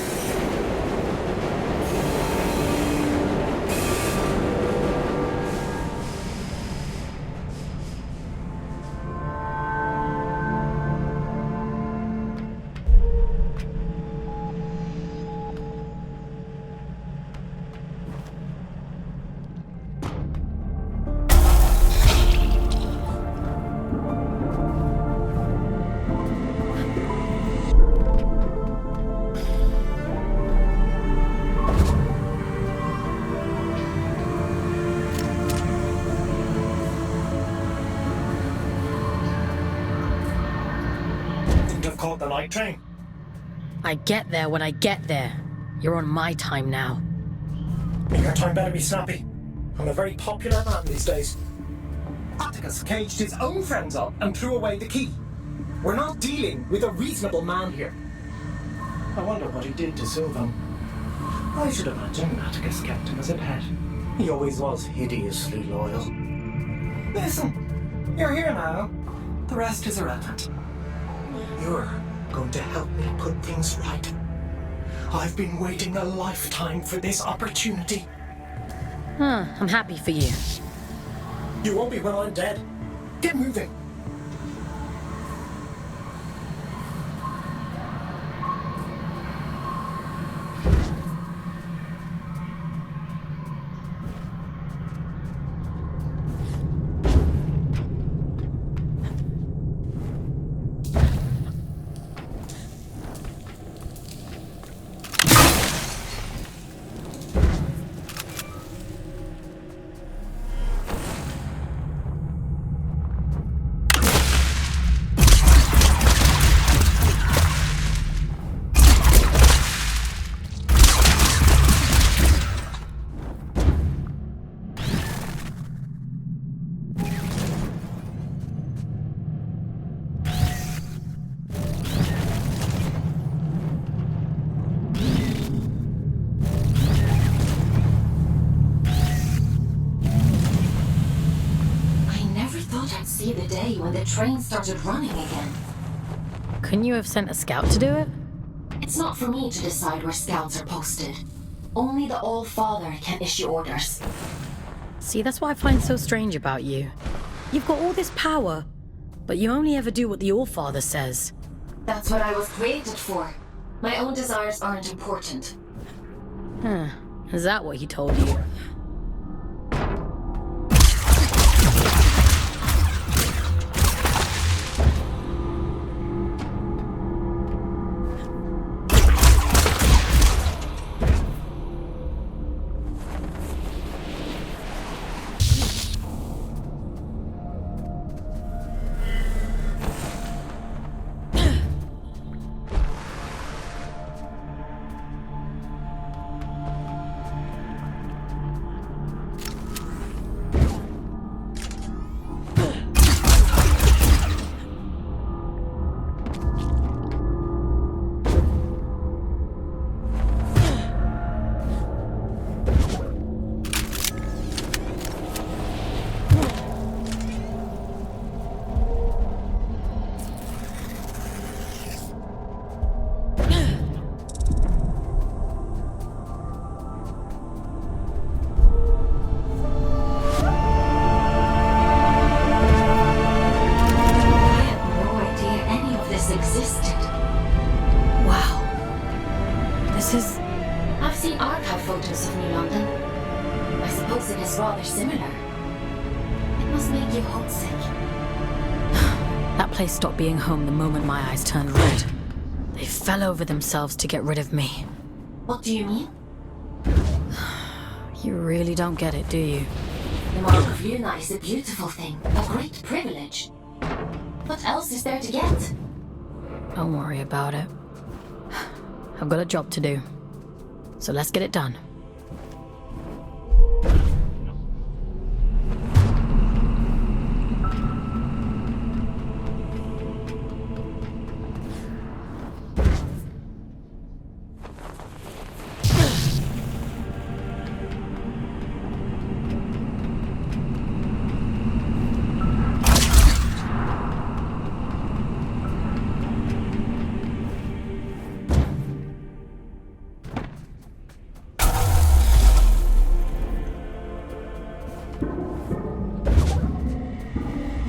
Caught the night train. I get there when I get there. You're on my time now. Your time better be snappy. I'm a very popular man these days. Atticus caged his own friends up and threw away the key. We're not dealing with a reasonable man here. I wonder what he did to Sylvan. I should imagine Atticus kept him as a pet. He always was hideously loyal. Listen, you're here now. The rest is irrelevant. You're going to help me put things right. I've been waiting a lifetime for this opportunity. I'm happy for you. You won't be when I'm dead. Get moving. See the day when the train started running again. Couldn't you have sent a scout to do it? It's not for me to decide where scouts are posted. Only the All-Father can issue orders. See, that's what I find so strange about you. You've got all this power, but you only ever do what the All-Father says. That's what I was created for. My own desires aren't important. Huh. Is that what he told you? is rather similar. It must make you homesick. That place stopped being home the moment my eyes turned red. They fell over themselves to get rid of me. What do you mean? You really don't get it, do you? The Mark of Luna is a beautiful thing, a great privilege. What else is there to get? Don't worry about it. I've got a job to do. So let's get it done.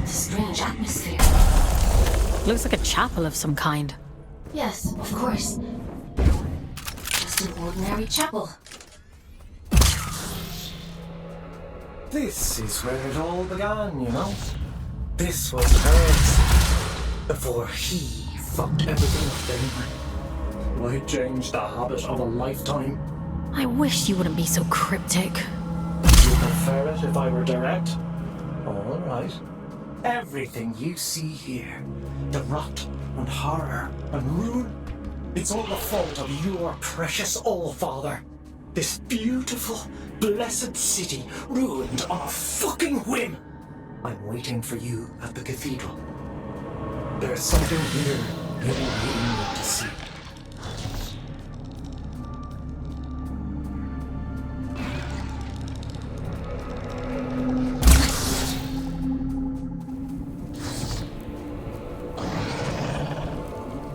Strange atmosphere. Looks like a chapel of some kind. Yes, of course. Just an ordinary chapel. This is where it all began, you know? This was hers. Before he fucked everything up anyway. I changed the habit of a lifetime. I wish you wouldn't be so cryptic. Would you prefer it if I were direct? All right. Everything you see here, the rot and horror and ruin, it's all the fault of your precious All-Father. This beautiful, blessed city ruined on a fucking whim. I'm waiting for you at the cathedral. There's something here you really need to see.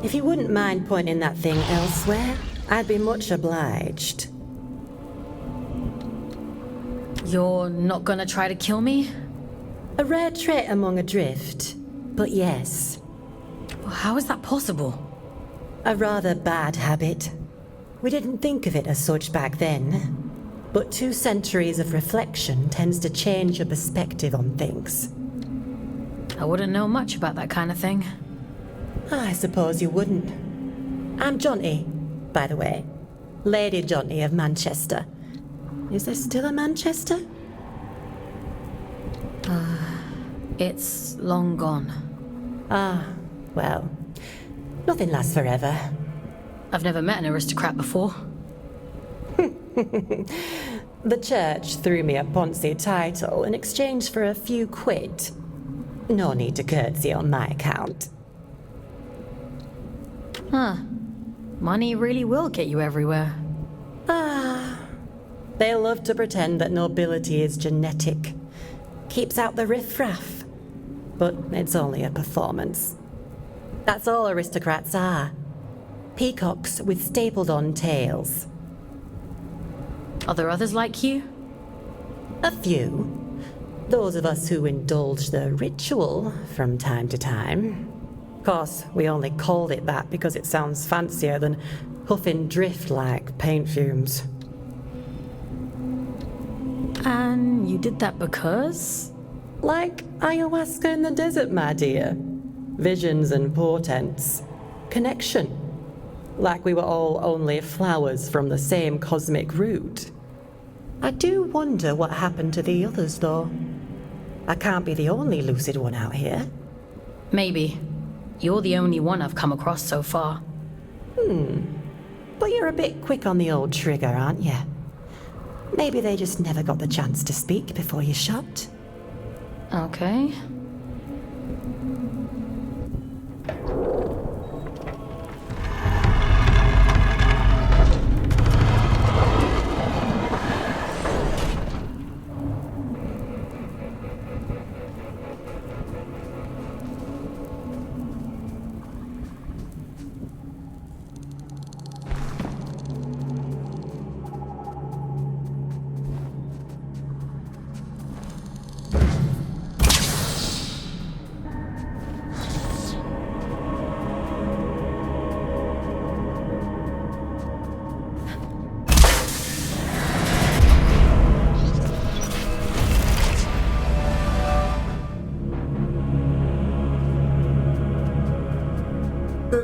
If you wouldn't mind pointing that thing elsewhere, I'd be much obliged. You're not gonna try to kill me? A rare trait among a drift, but yes. How is that possible? A rather bad habit. We didn't think of it as such back then. But 2 centuries of reflection tends to change your perspective on things. I wouldn't know much about that kind of thing. I suppose you wouldn't. I'm Jonty, by the way. Lady Jonty of Manchester. Is there still a Manchester? It's long gone. Ah, well, nothing lasts forever. I've never met an aristocrat before. The church threw me a Ponzi title in exchange for a few quid. No need to curtsy on my account. Huh. Money really will get you everywhere. They love to pretend that nobility is genetic. Keeps out the riffraff. But it's only a performance. That's all aristocrats are. Peacocks with stapled-on tails. Are there others like you? A few. Those of us who indulge the ritual from time to time. Of course, we only called it that because it sounds fancier than huffing drift like paint fumes. And you did that because? Like ayahuasca in the desert, my dear. Visions and portents. Connection. Like we were all only flowers from the same cosmic root. I do wonder what happened to the others, though. I can't be the only lucid one out here. Maybe. You're the only one I've come across so far. But you're a bit quick on the old trigger, aren't you? Maybe they just never got the chance to speak before you shot. Okay.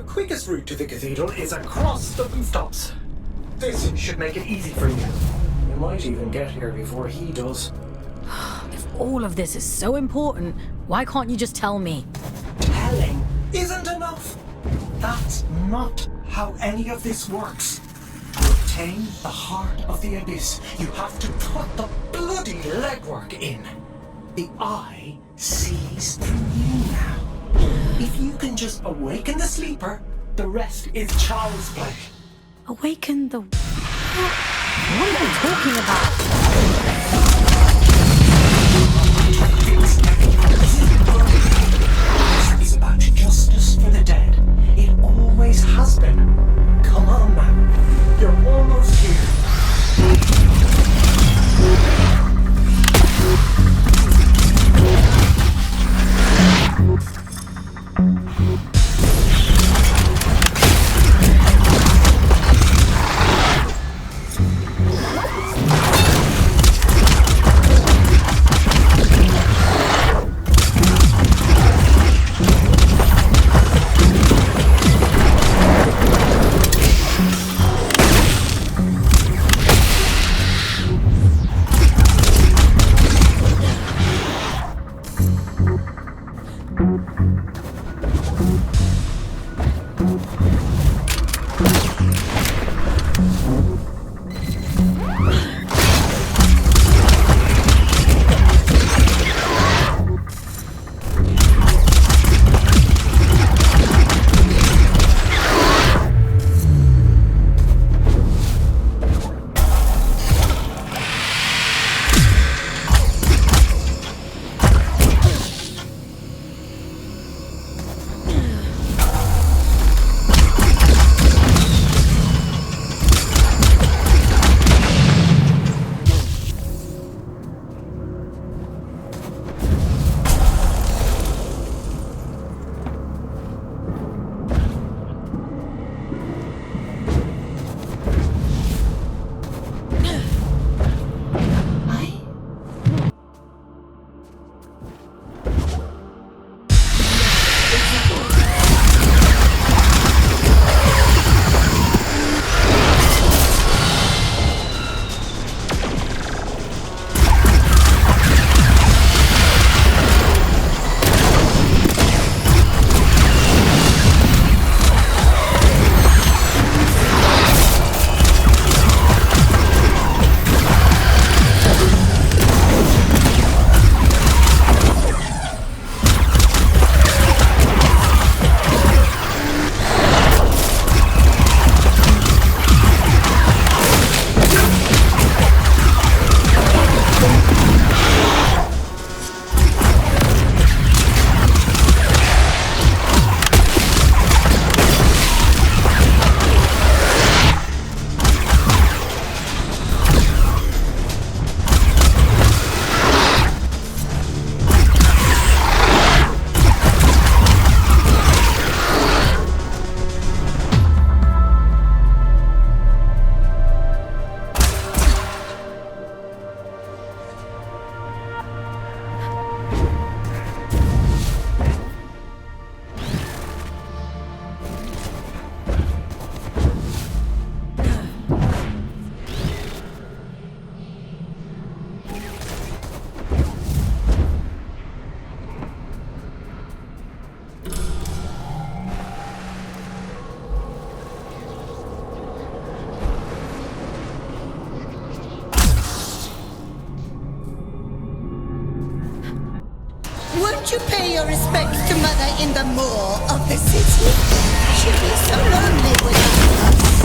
quickest route to the cathedral is across the rooftops. This should make it easy for you. You might even get here before he does. If all of this is so important, why can't you just tell me? Telling isn't enough. That's not how any of this works. To obtain the heart of the Abyss, you have to put the bloody legwork in. The Eye sees through you now. If you can just awaken the sleeper, the rest is child's play. Awaken the... What are you talking about? This is about justice for the dead. It always has been. Come on now. You're almost here. Won't you pay your respects to Mother in the moor of the city? She'll be so lonely without us.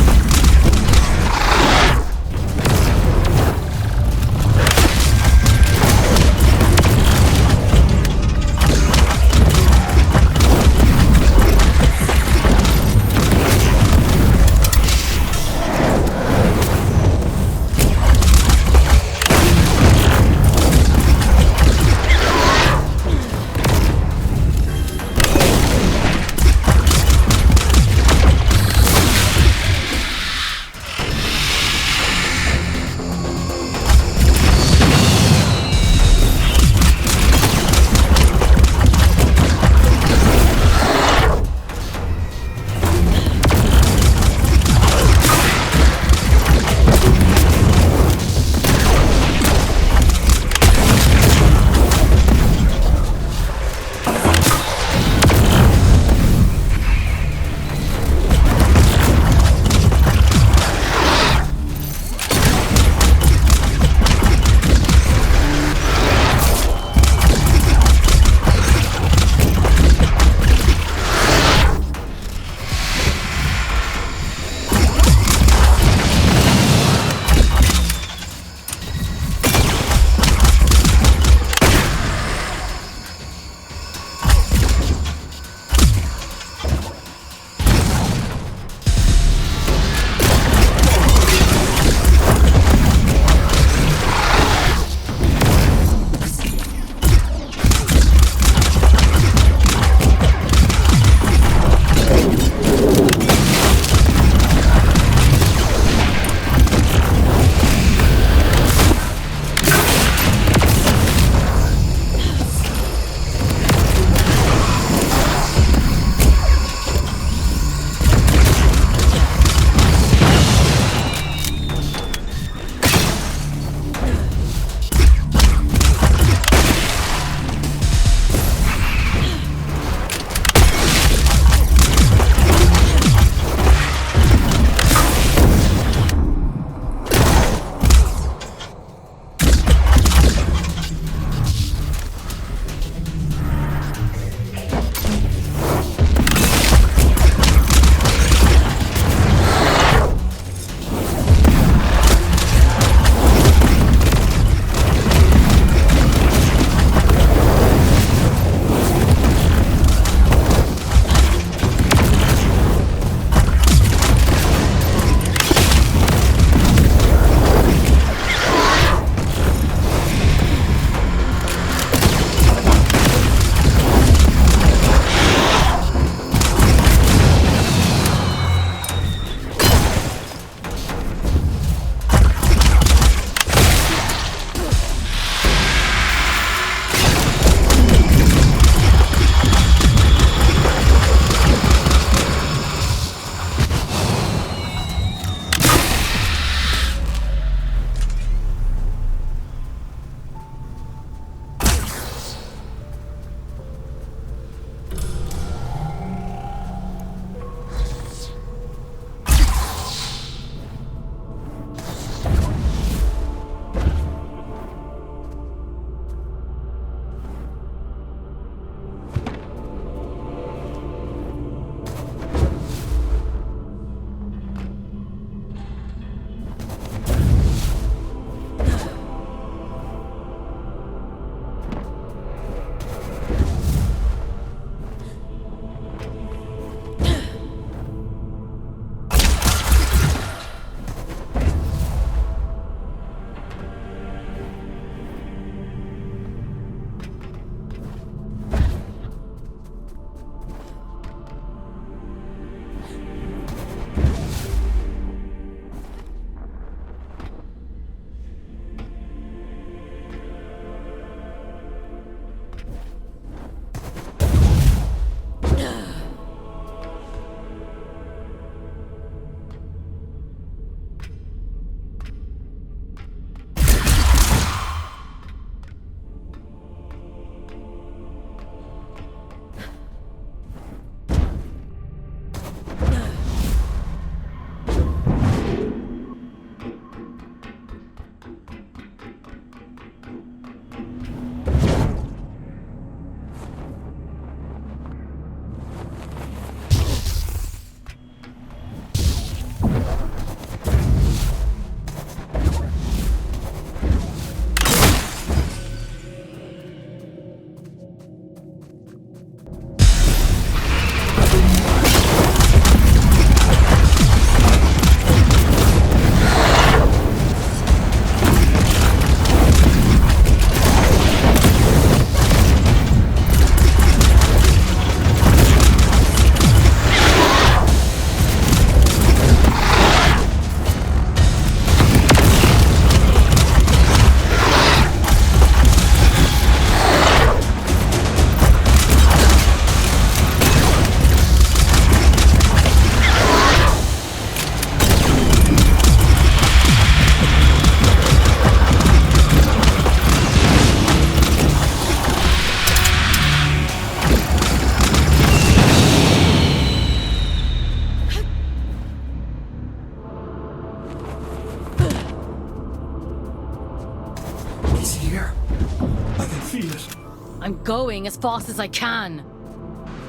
It's here. I can feel it. I'm going as fast as I can.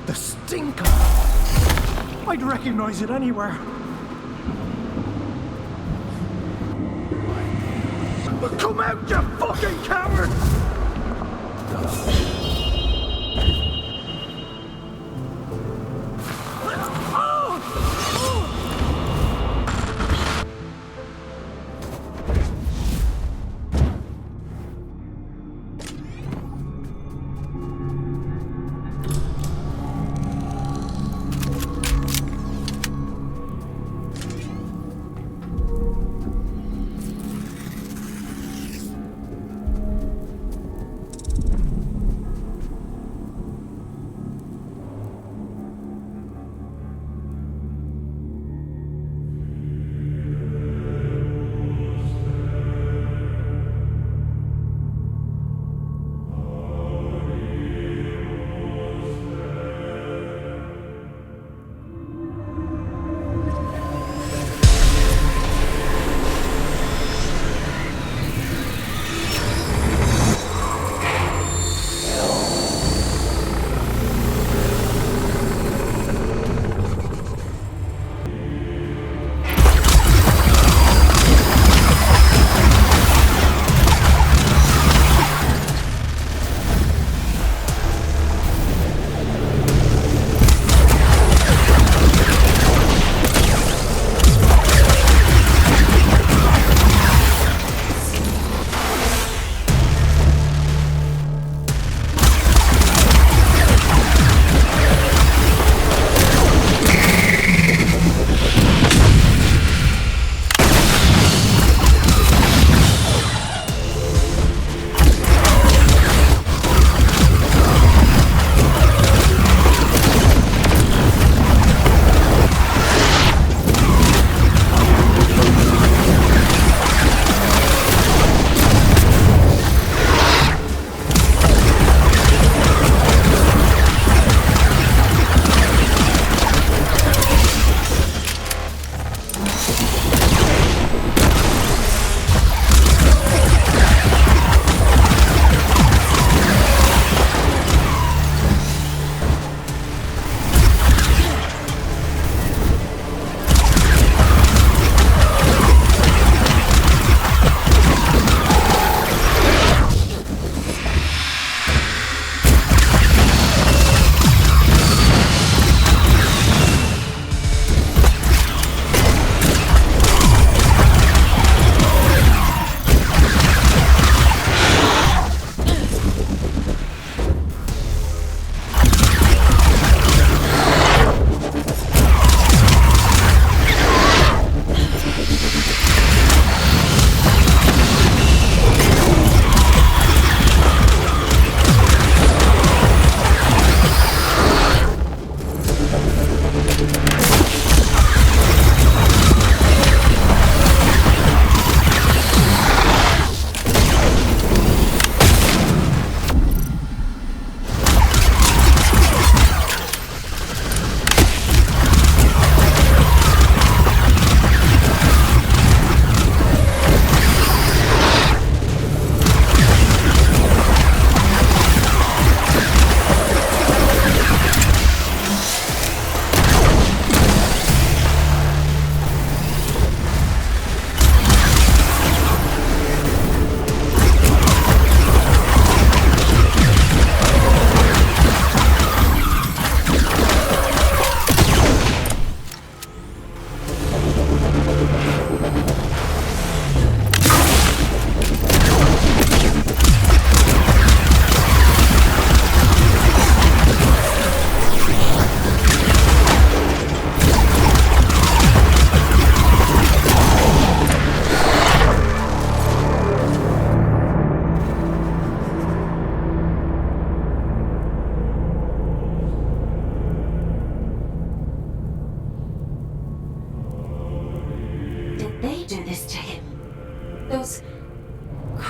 The stinker. I'd recognize it anywhere. But come out, you fucking coward!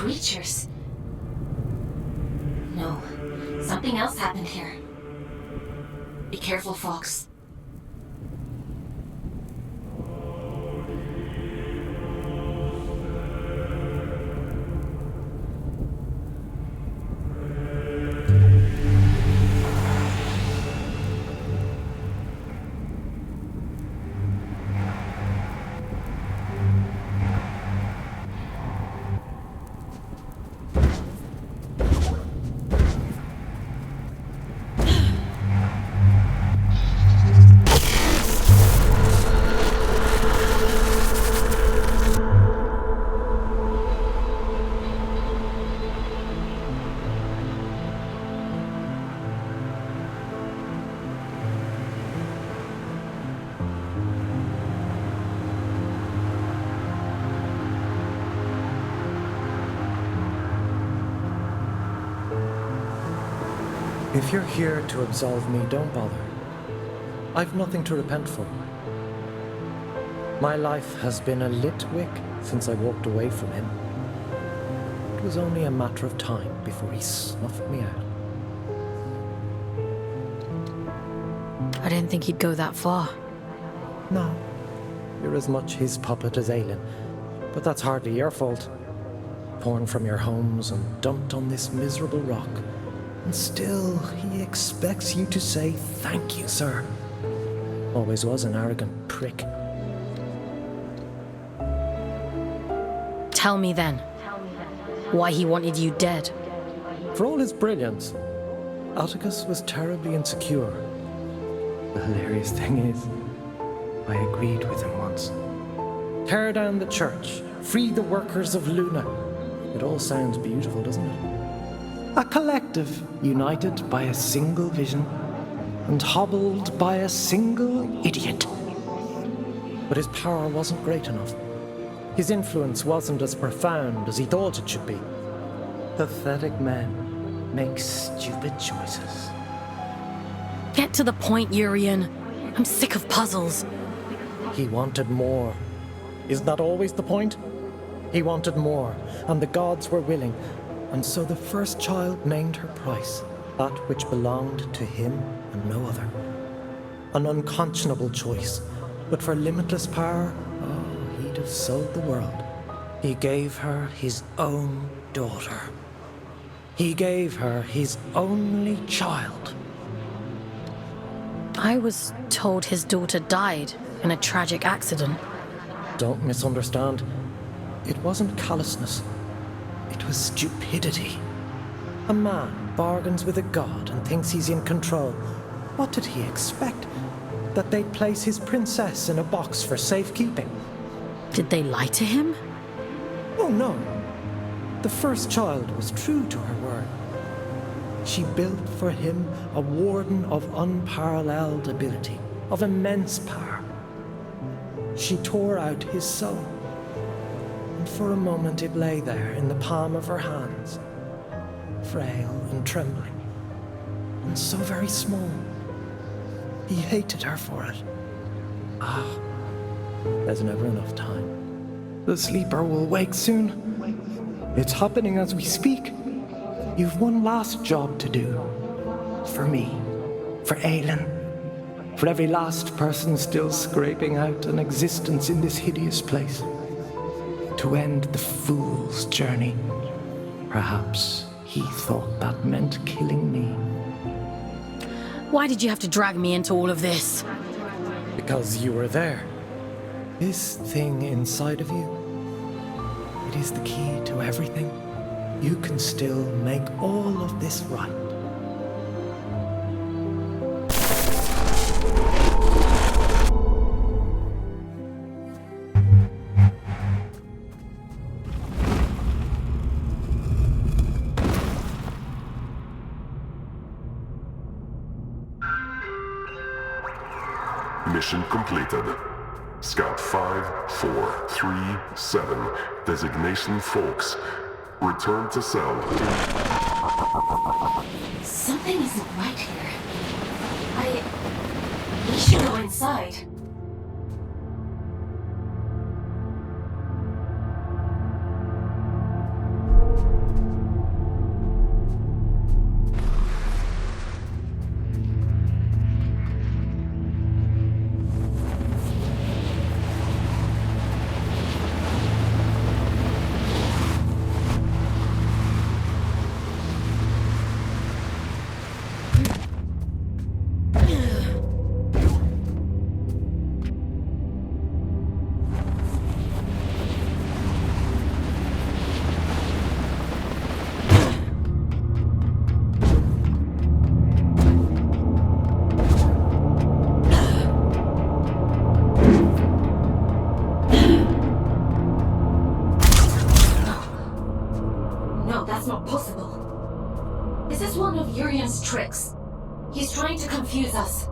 creatures. No, something else happened here. Be careful, Fawkes. If you're here to absolve me, don't bother. I've nothing to repent for. My life has been a lit wick since I walked away from him. It was only a matter of time before he snuffed me out. I didn't think he'd go that far. No. You're as much his puppet as Aelin. But that's hardly your fault. Torn from your homes and dumped on this miserable rock. And still, he expects you to say thank you, sir. Always was an arrogant prick. Tell me then, why he wanted you dead. For all his brilliance, Atticus was terribly insecure. The hilarious thing is, I agreed with him once. Tear down the church, free the workers of Luna. It all sounds beautiful, doesn't it? A collective united by a single vision and hobbled by a single idiot. But his power wasn't great enough. His influence wasn't as profound as he thought it should be. Pathetic men make stupid choices. Get to the point, Urian. I'm sick of puzzles. He wanted more. Isn't that always the point? He wanted more, and the gods were willing. And so the first child named her price, that which belonged to him and no other. An unconscionable choice, but for limitless power, oh, he'd have sold the world. He gave her his own daughter. He gave her his only child. I was told his daughter died in a tragic accident. Don't misunderstand. It wasn't callousness. It was stupidity. A man bargains with a god and thinks he's in control. What did he expect? That they'd place his princess in a box for safekeeping? Did they lie to him? Oh, no. The first child was true to her word. She built for him a warden of unparalleled ability, of immense power. She tore out his soul. And for a moment it lay there in the palm of her hands, frail and trembling, and so very small. He hated her for it. Ah, there's never enough time. The sleeper will wake soon. It's happening as we speak. You've one last job to do. For me, for Aelin, for every last person still scraping out an existence in this hideous place. To end the fool's journey. Perhaps he thought that meant killing me. Why did you have to drag me into all of this? Because you were there. This thing inside of you, it is the key to everything. You can still make all of this right. Mission completed. Scout 5437, designation Fawkes. Return to cell. Something isn't right here. We should go inside. Tricks. He's trying to confuse us.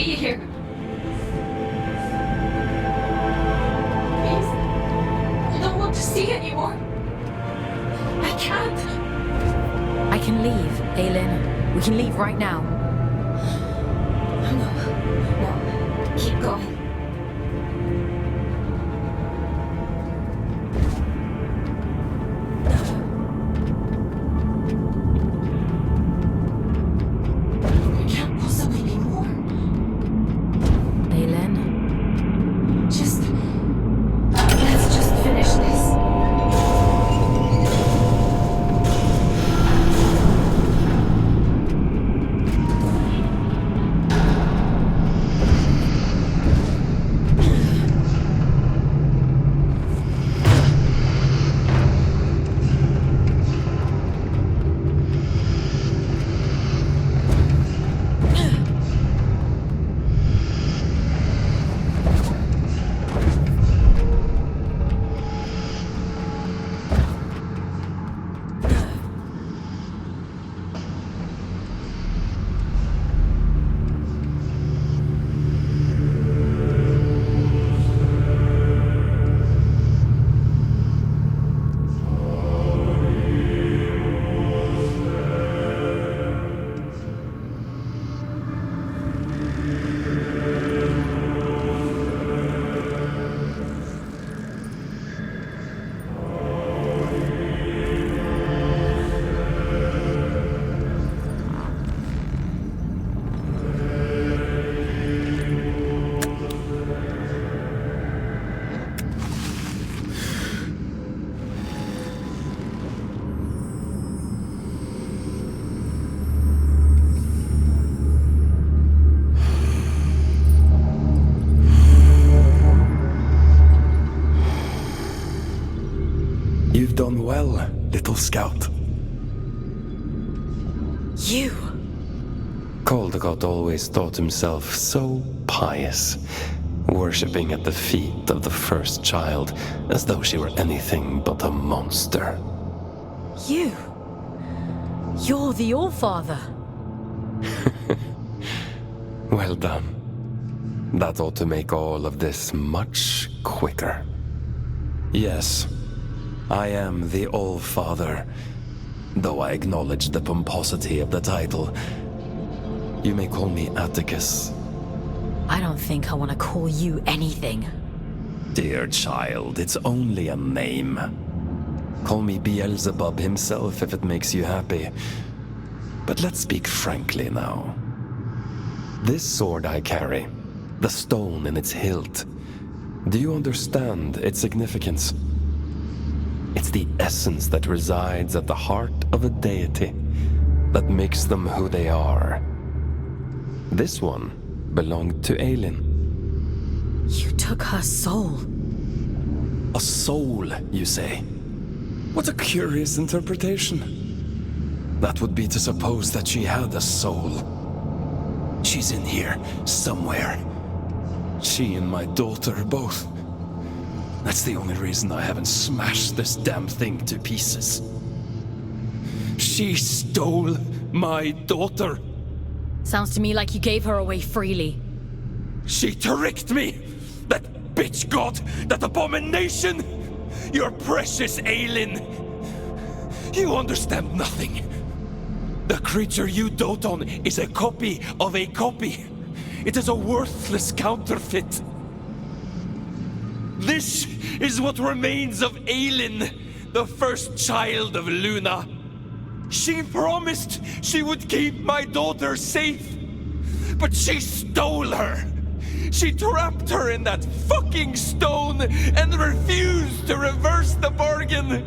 be here. Please. I don't want to see anymore. I can't. I can leave, Aelin. We can leave right now. No. Keep going. You've done well, little scout. You! Caldecott always thought himself so pious, worshipping at the feet of the first child as though she were anything but a monster. You! You're the Allfather! Well done. That ought to make all of this much quicker. Yes, I am the Allfather, though I acknowledge the pomposity of the title. You may call me Atticus. I don't think I want to call you anything. Dear child, it's only a name. Call me Beelzebub himself if it makes you happy. But let's speak frankly now. This sword I carry, the stone in its hilt, do you understand its significance? It's the essence that resides at the heart of a deity that makes them who they are. This one belonged to Aelin. You took her soul. A soul, you say? What a curious interpretation. That would be to suppose that she had a soul. She's in here, somewhere. She and my daughter both. That's the only reason I haven't smashed this damn thing to pieces. She stole my daughter. Sounds to me like you gave her away freely. She tricked me! That bitch god! That abomination! Your precious Aelin! You understand nothing. The creature you dote on is a copy of a copy. It is a worthless counterfeit. This is what remains of Aelin, the first child of Luna. She promised she would keep my daughter safe, but she stole her. She trapped her in that fucking stone and refused to reverse the bargain.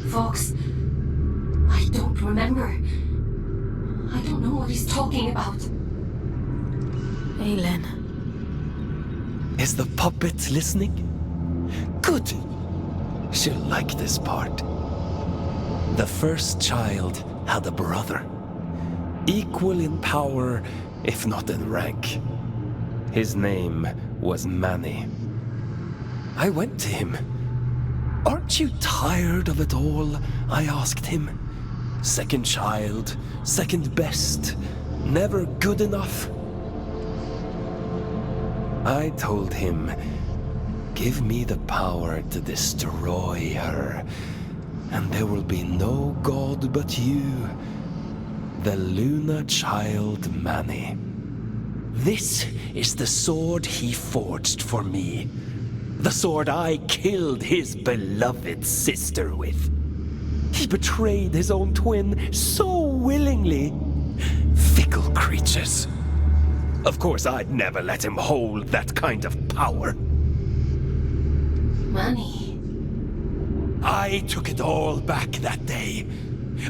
Fawkes, I don't remember. I don't know what he's talking about. Aelin. Is the puppet listening? Good. She'll like this part. The first child had a brother. Equal in power, if not in rank. His name was Manny. I went to him. Aren't you tired of it all? I asked him. Second child, second best, never good enough. I told him, give me the power to destroy her, and there will be no god but you, the Luna child Manny. This is the sword he forged for me. The sword I killed his beloved sister with. He betrayed his own twin so willingly. Fickle creatures. Of course, I'd never let him hold that kind of power. Manny. I took it all back that day.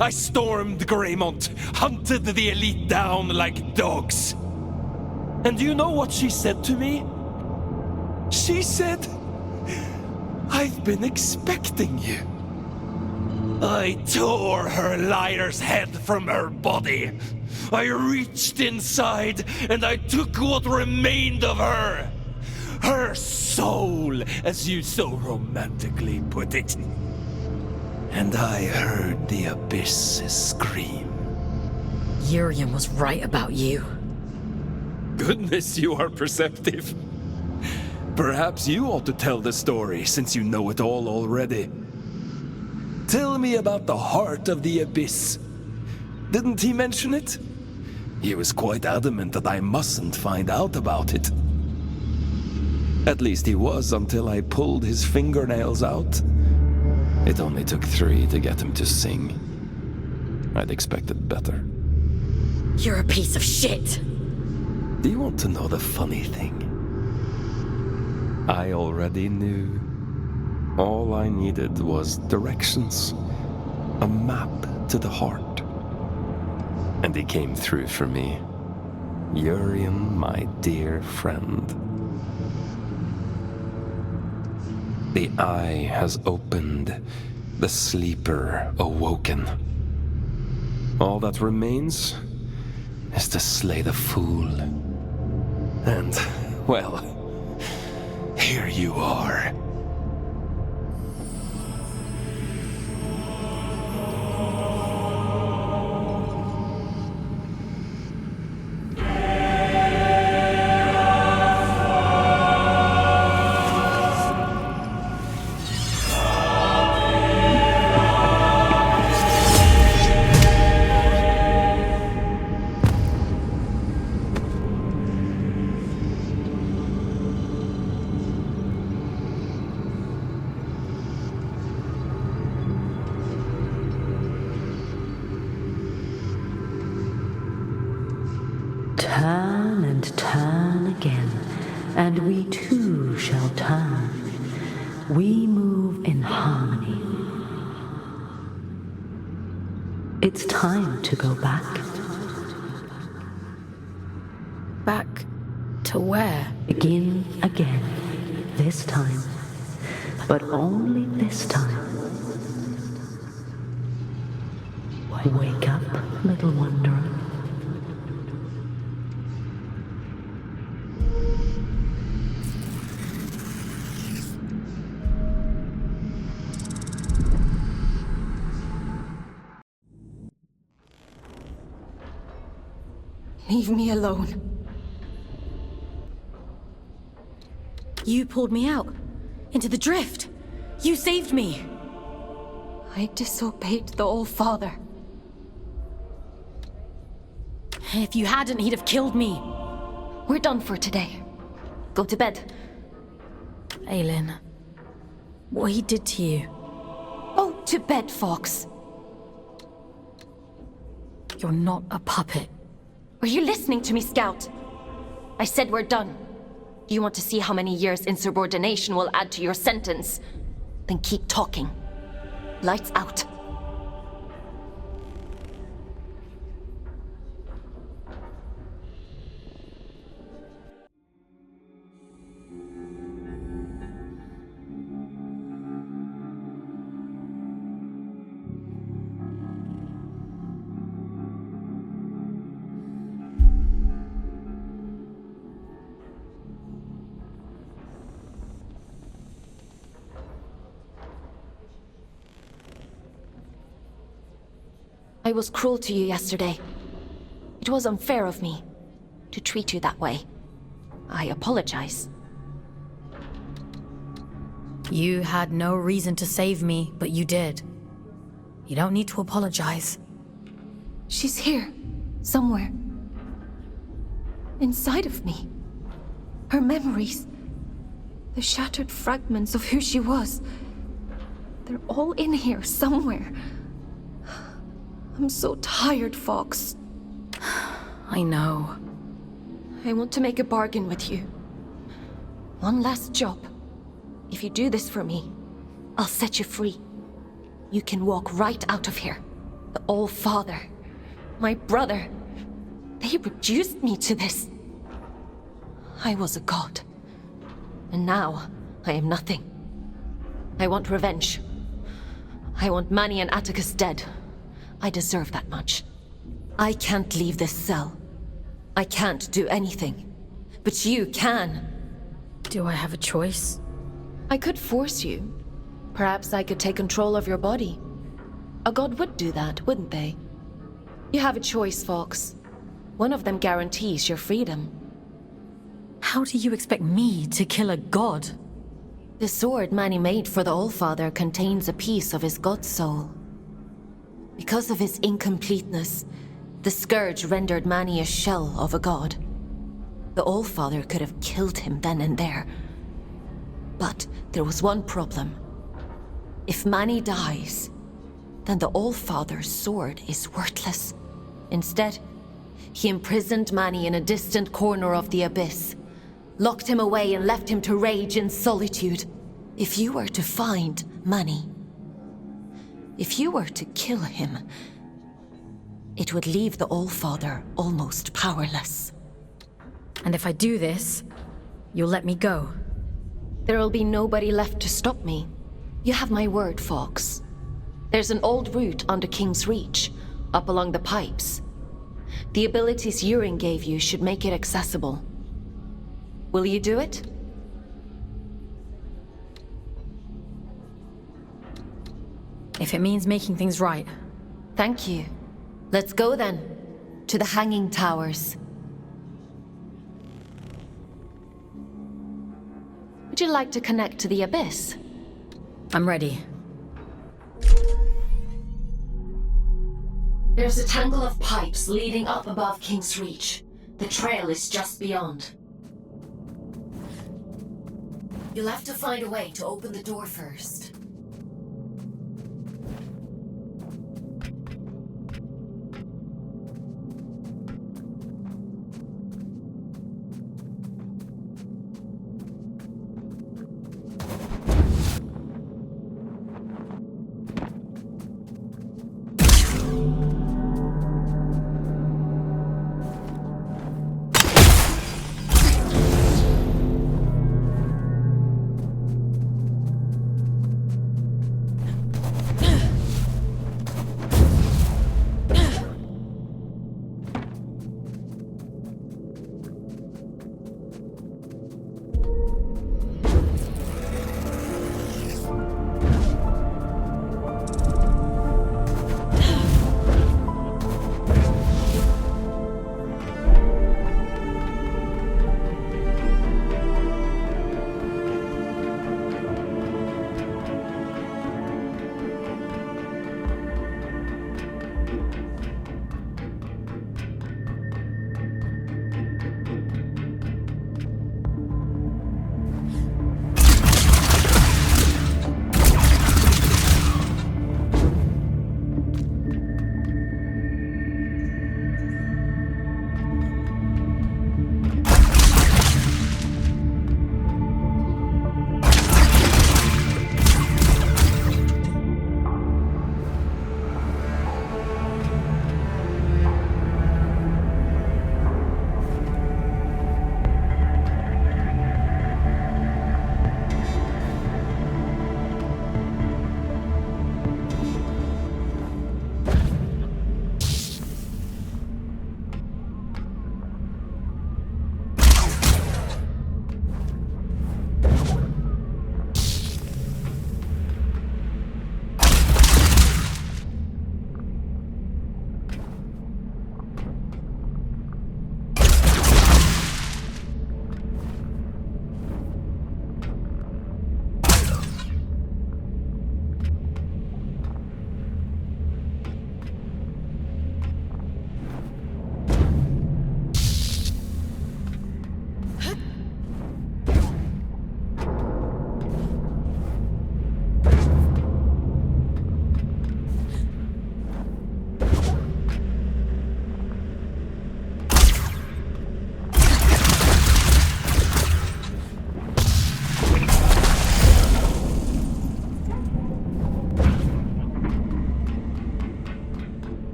I stormed Greymont, hunted the elite down like dogs. And do you know what she said to me? She said, I've been expecting you. I tore her liar's head from her body. I reached inside and I took what remained of her. Her soul, as you so romantically put it. And I heard the abyss scream. Urian was right about you. Goodness, you are perceptive. Perhaps you ought to tell the story, since you know it all already. Tell me about the heart of the abyss. Didn't he mention it? He was quite adamant that I mustn't find out about it. At least he was until I pulled his fingernails out. It only took 3 to get him to sing. I'd expected better. You're a piece of shit! Do you want to know the funny thing? I already knew. All I needed was directions. A map to the heart. And he came through for me. Urian, my dear friend. The eye has opened, the sleeper awoken. All that remains is to slay the fool. And, well, here you are. Turn and turn again, and we too shall turn. We move in harmony. It's time to go back. Back to where? Begin again, this time. But only this time. Wake up, little wanderer. Leave me alone. You pulled me out. Into the drift. You saved me. I disobeyed the All-Father. If you hadn't, he'd have killed me. We're done for today. Go to bed. Aelin, what he did to you. Oh, to bed, Fawkes. You're not a puppet. Are you listening to me, Scout? I said we're done. Do you want to see how many years insubordination will add to your sentence? Then keep talking. Lights out. I was cruel to you yesterday. It was unfair of me to treat you that way. I apologize. You had no reason to save me, but you did. You don't need to apologize. She's here, somewhere. Inside of me. Her memories. The shattered fragments of who she was. They're all in here somewhere. I'm so tired, Fawkes. I know. I want to make a bargain with you. One last job. If you do this for me, I'll set you free. You can walk right out of here. The All-Father, my brother, they reduced me to this. I was a god. And now, I am nothing. I want revenge. I want Manny and Atticus dead. I deserve that much. I can't leave this cell. I can't do anything. But you can. Do I have a choice? I could force you. Perhaps I could take control of your body. A god would do that, wouldn't they? You have a choice, Fawkes. One of them guarantees your freedom. How do you expect me to kill a god? The sword Manny made for the All-Father contains a piece of his god soul. Because of his incompleteness, the Scourge rendered Manny a shell of a god. The All-Father could have killed him then and there. But there was one problem. If Manny dies, then the All-Father's sword is worthless. Instead, he imprisoned Manny in a distant corner of the Abyss, locked him away and left him to rage in solitude. If you were to find Manny, if you were to kill him, it would leave the All-Father almost powerless. And if I do this, you'll let me go? There'll be nobody left to stop me. You have my word, Fawkes. There's an old route under King's Reach, up along the pipes. The abilities Yurin gave you should make it accessible. Will you do it? If it means making things right. Thank you. Let's go then. To the Hanging Towers. Would you like to connect to the Abyss? I'm ready. There's a tangle of pipes leading up above King's Reach. The trail is just beyond. You'll have to find a way to open the door first.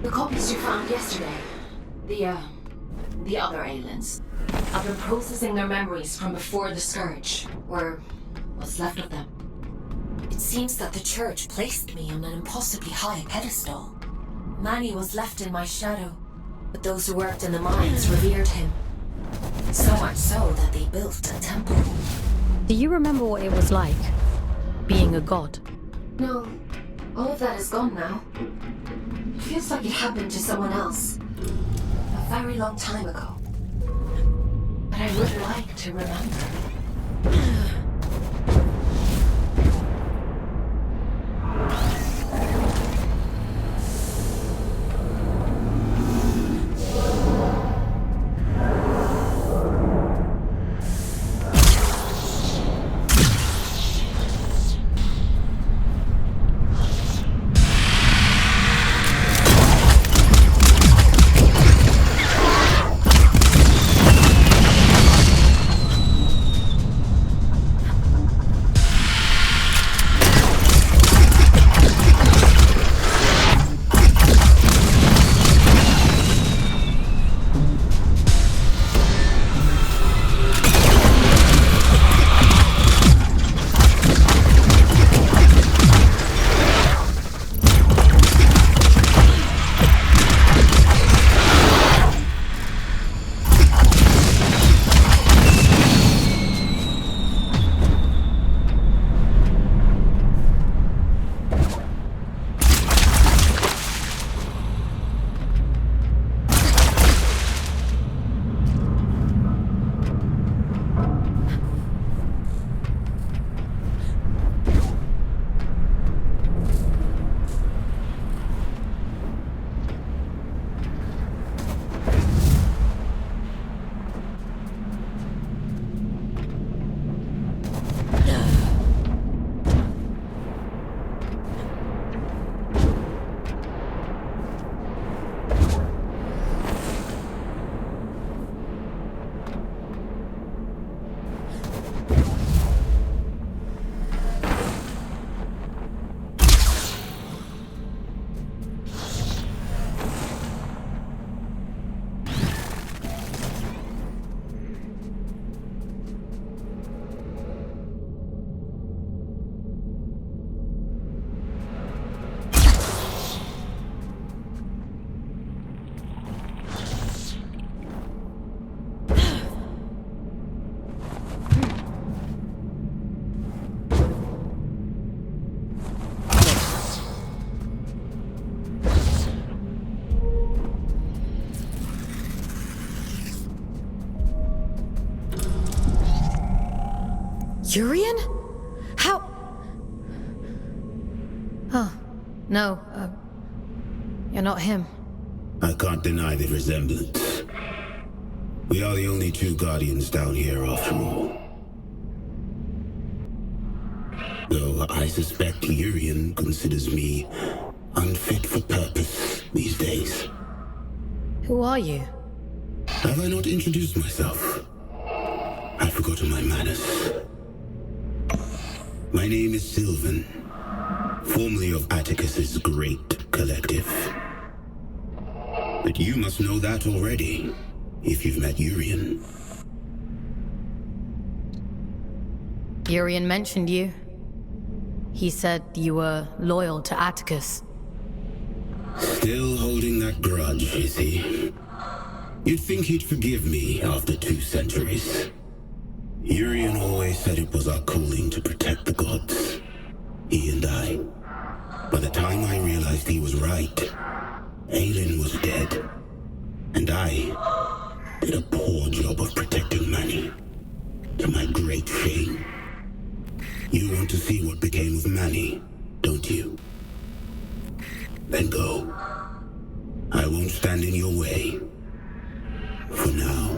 The copies you found yesterday. The other aliens. I've been processing their memories from before the Scourge, or what's left of them. It seems that the church placed me on an impossibly high pedestal. Manny was left in my shadow, but those who worked in the mines revered him. So much so that they built a temple. Do you remember what it was like, being a god? No, all of that is gone now. It feels like it happened to someone else. A very long time ago. But I would like to remember. Urian? How? Oh, no, you're not him. I can't deny the resemblance. We are the only two Guardians down here after all. Though I suspect Urian considers me unfit for purpose these days. Who are you? Have I not introduced myself? I've forgotten my manners. My name is Sylvan, formerly of Atticus's great collective. But you must know that already, if you've met Urian. Urian mentioned you. He said you were loyal to Atticus. Still holding that grudge, is he? You'd think he'd forgive me after 2 centuries. Urian always said it was our calling to protect the gods. He and I. By the time I realized he was right, Aelin was dead. And I did a poor job of protecting Manny. To my great shame. You want to see what became of Manny, don't you? Then go. I won't stand in your way. For now.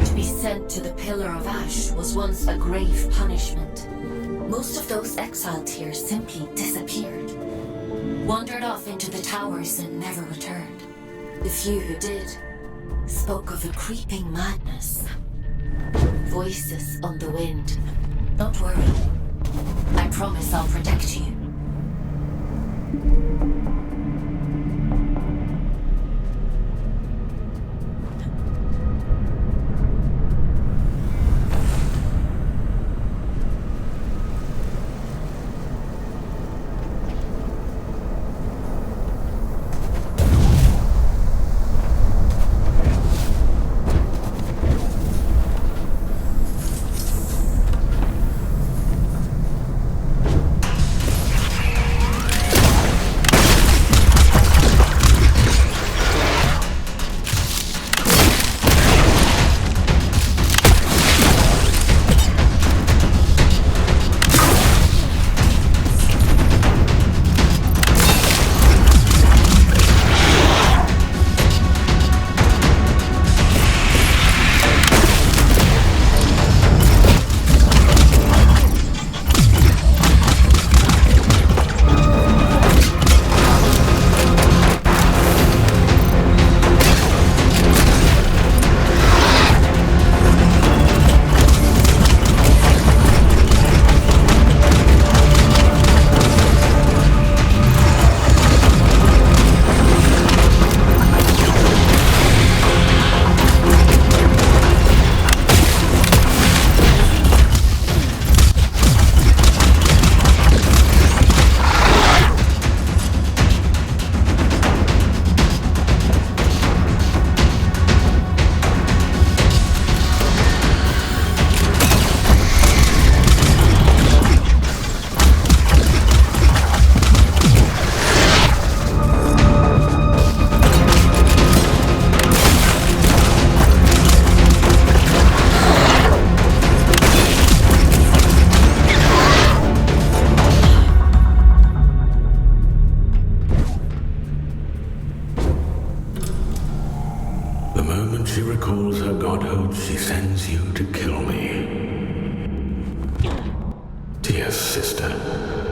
To be sent to the Pillar of Ash was once a grave punishment. Most of those exiled here simply disappeared. Wandered off into the towers and never returned. The few who did spoke of a creeping madness. Voices on the wind. Don't worry. I promise I'll protect you. She recalls her godhood, she sends you to kill me. Dear sister,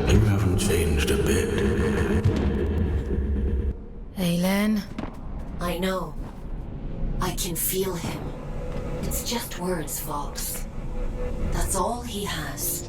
you haven't changed a bit. Aelin? I know. I can feel him. It's just words, Fawkes. That's all he has.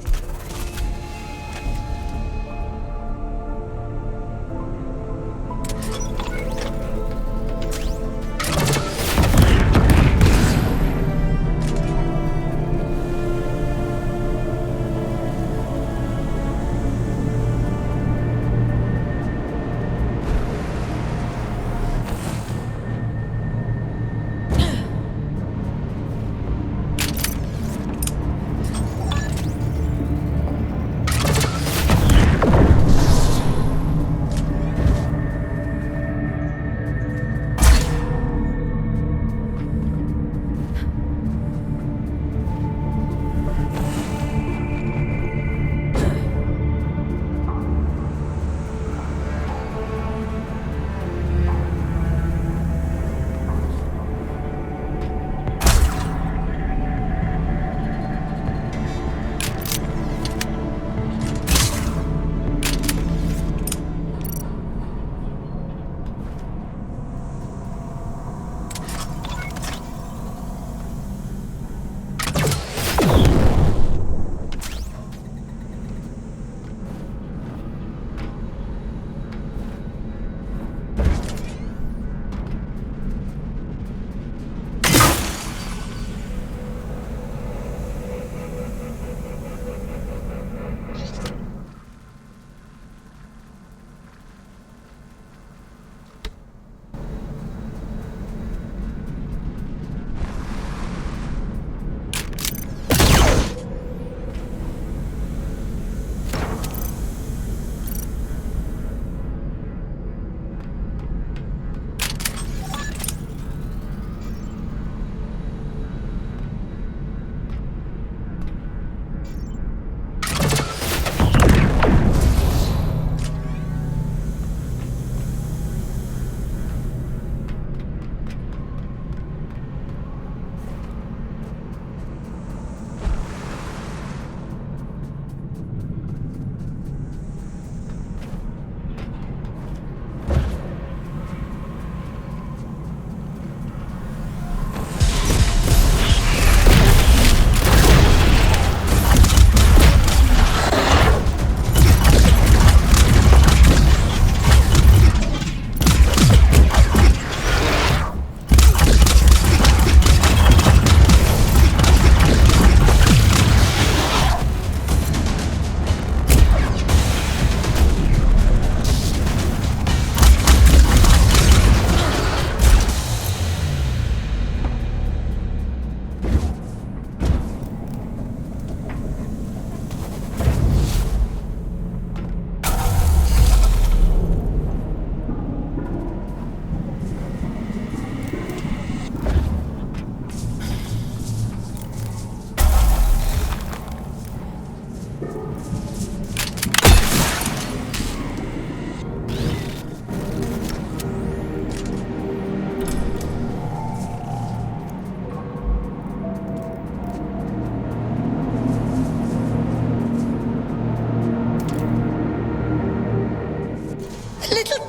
Little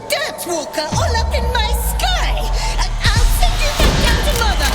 dirt walker all up in my sky! I'll send you back down to Mother!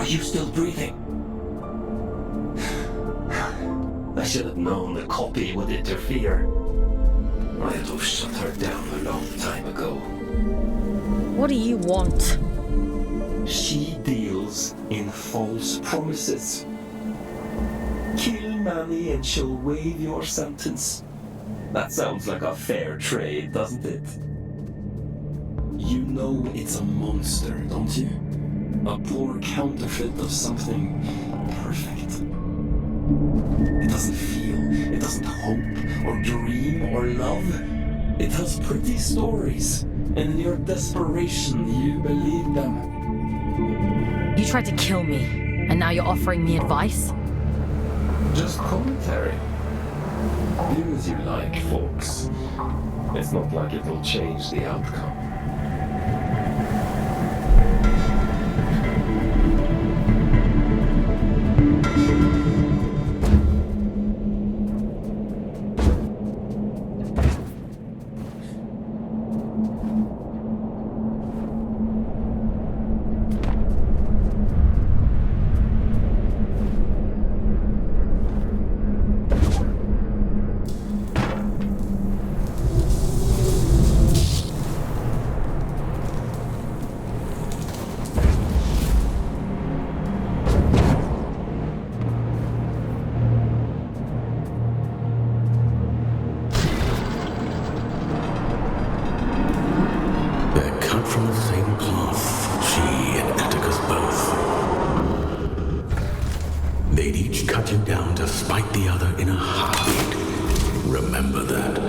Are you still breathing? I should have known the copy would interfere. I had to have shut her down a long time ago. What do you want? She deals in false promises. Kill Manny and she'll waive your sentence. That sounds like a fair trade, doesn't it? You know it's a monster, don't you? A poor counterfeit of something perfect. It doesn't feel, it doesn't hope, or dream, or love. It has pretty stories, and in your desperation, you believe them. You tried to kill me, and now you're offering me advice? Just commentary. Do as you like, Fawkes. It's not like it will change the outcome. From the same cloth, she and Atticus both. They'd each cut you down to spite the other in a heartbeat. Remember that.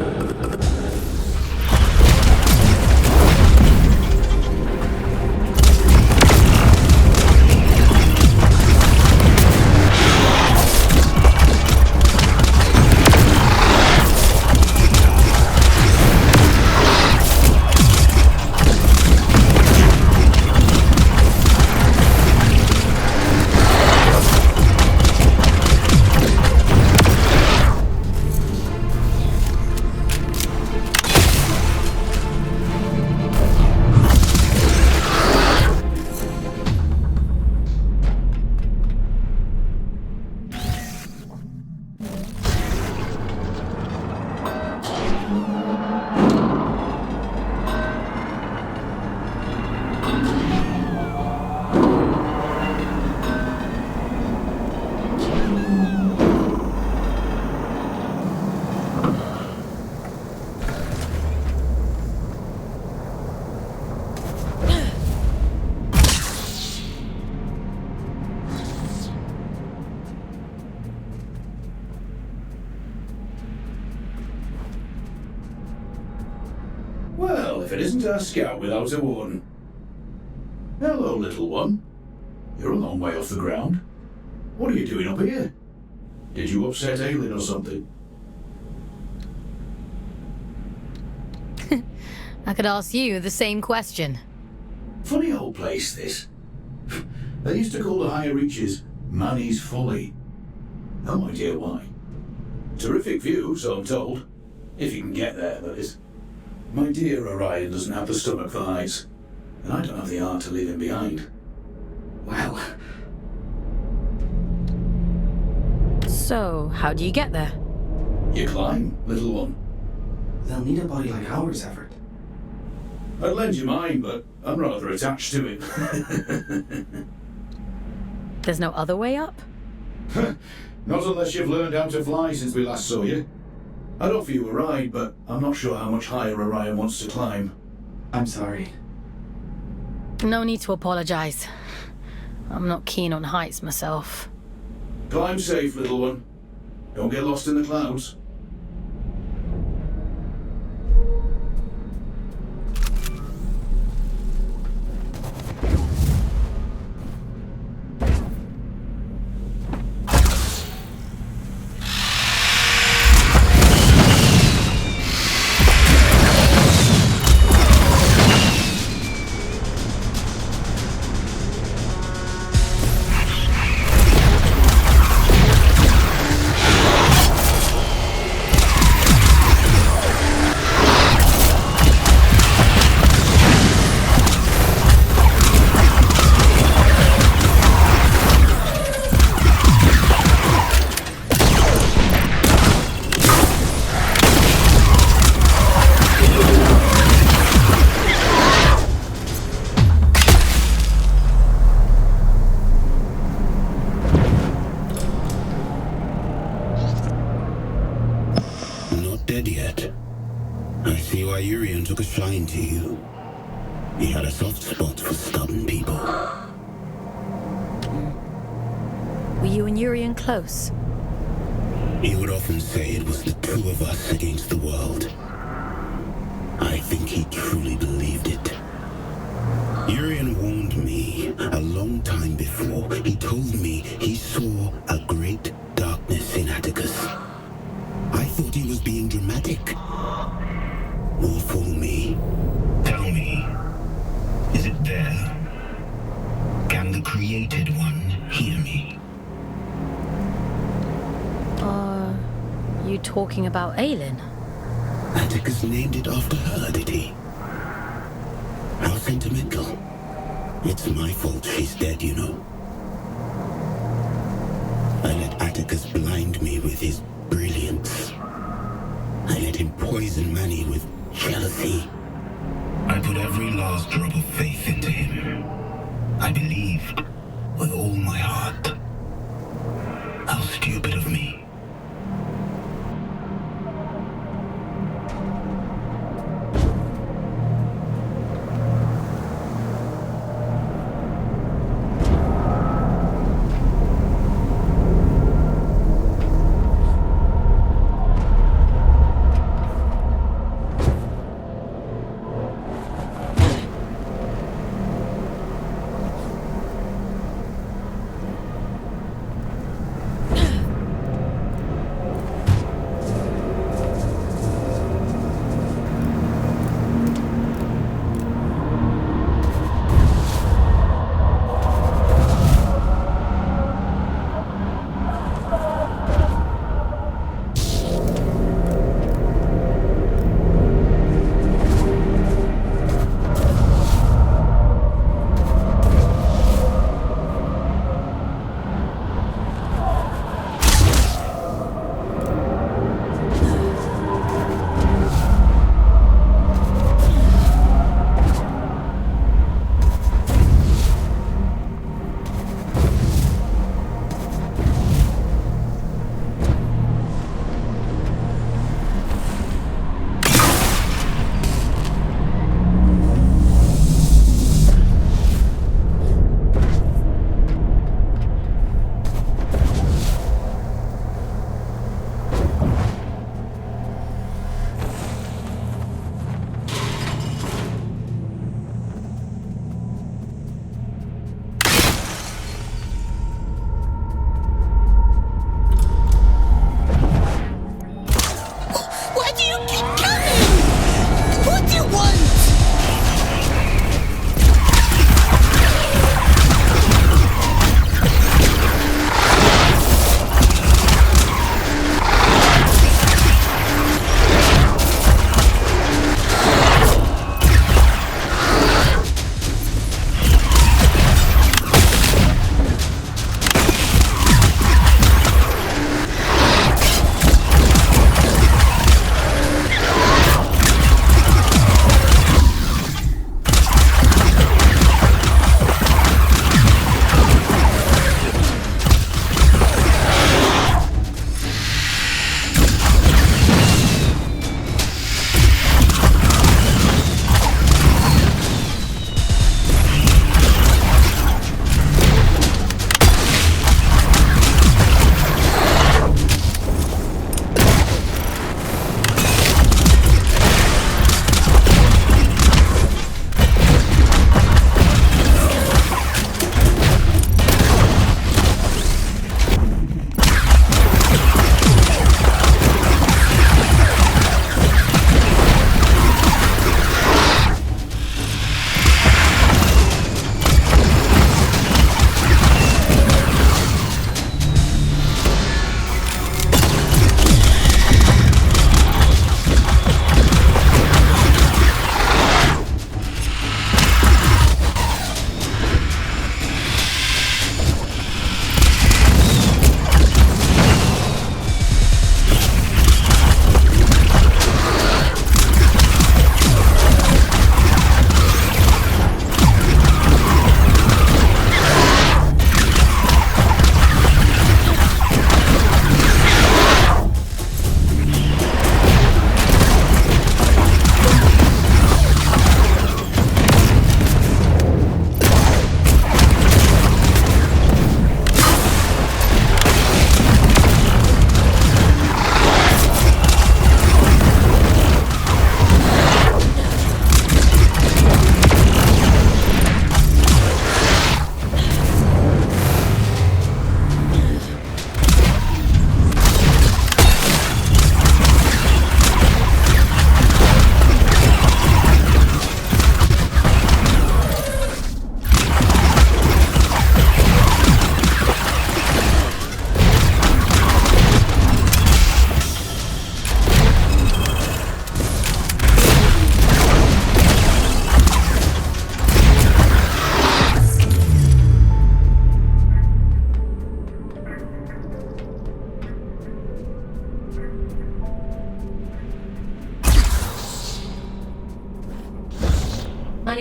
Well, if it isn't our scout without a warden. Hello, little one. You're a long way off the ground. What are you doing up here? Did you upset Aelin or something? I could ask you the same question. Funny old place, this. They used to call the higher reaches Manny's Folly. No idea why. Terrific view, so I'm told. If you can get there, that is. My dear Orion doesn't have the stomach for heights, and I don't have the heart to leave him behind. Well. So, how do you get there? You climb, little one. They'll need a body like ours, Everett. I'd lend you mine, but I'm rather attached to it. There's no other way up? Not unless you've learned how to fly since we last saw you. I'd offer you a ride, but I'm not sure how much higher Orion wants to climb. I'm sorry. No need to apologize. I'm not keen on heights myself. Climb safe, little one. Don't get lost in the clouds. took a shine to you. He had a soft spot for stubborn people. Were you and Urian close? He would often say it was the two of us against the world. I think he truly believed it. Urian warned me a long time before. He told me he saw a great darkness in Atticus. I thought he was being dramatic. Or fool me. Tell me, is it there? Can the created one hear me? Are you talking about Aelin? Atticus named it after her, did he? How sentimental. It's my fault she's dead, you know. I let Atticus blind me with his brilliance. I let him poison Manny with jealousy. I put every last drop of faith into him. I believed with all my heart. How stupid of me.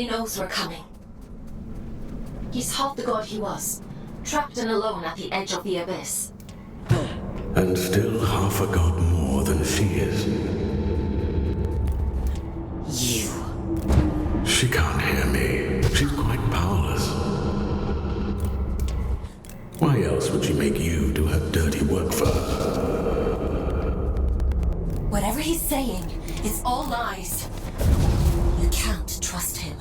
already knows we're coming. He's half the god he was, trapped and alone at the edge of the abyss. And still half a god more than she is. You. She can't hear me. She's quite powerless. Why else would she make you do her dirty work for her? Whatever he's saying, it's all lies. You can't trust him.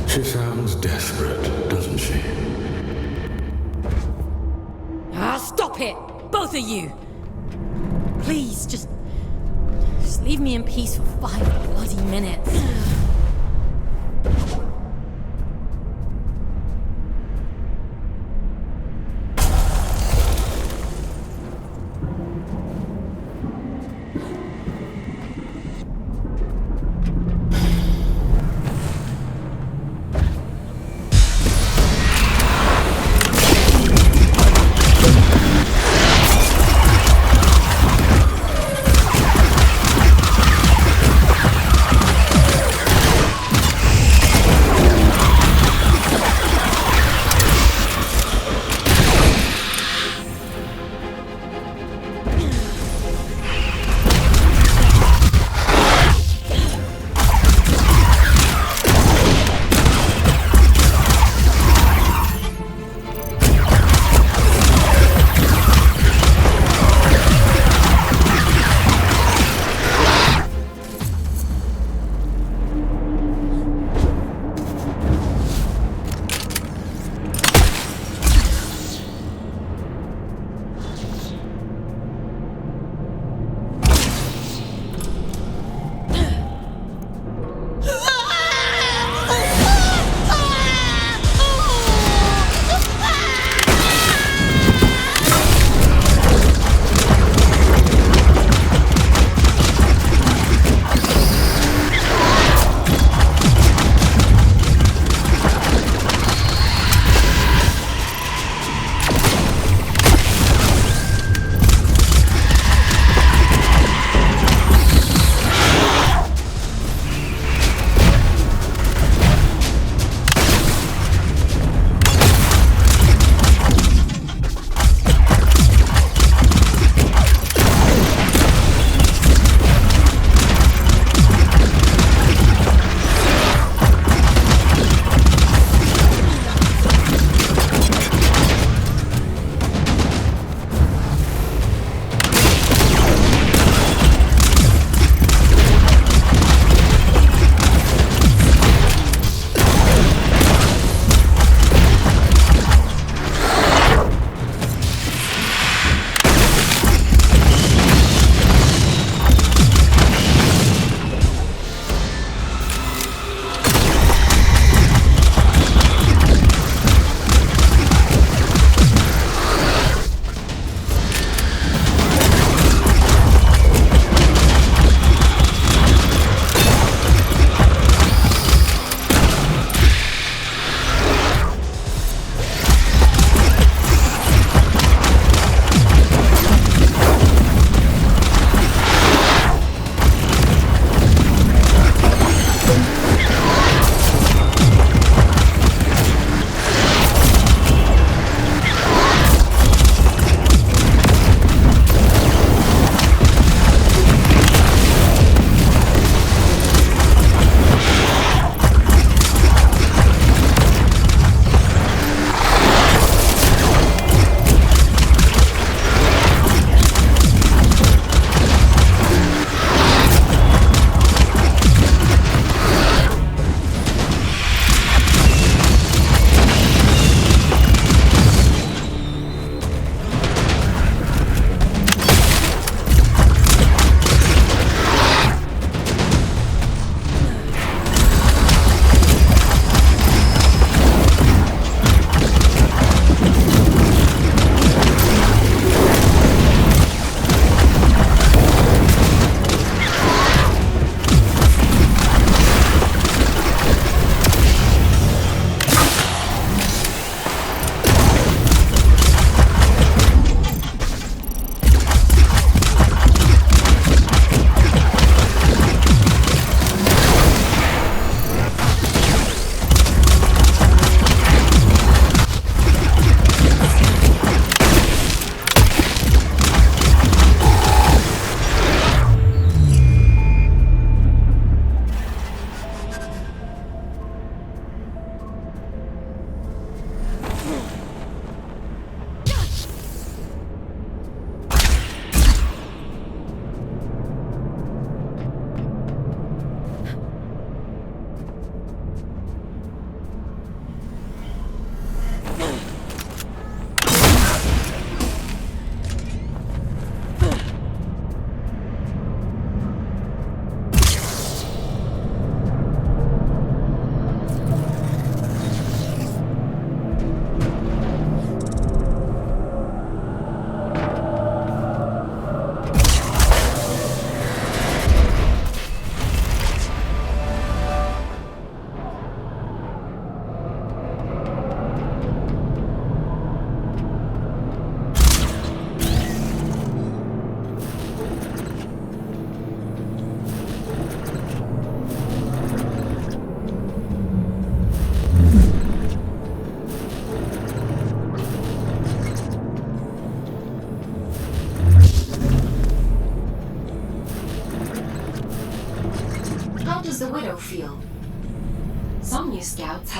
She sounds desperate, doesn't she? Ah, stop it! Both of you! Please, just leave me in peace for 5 bloody minutes.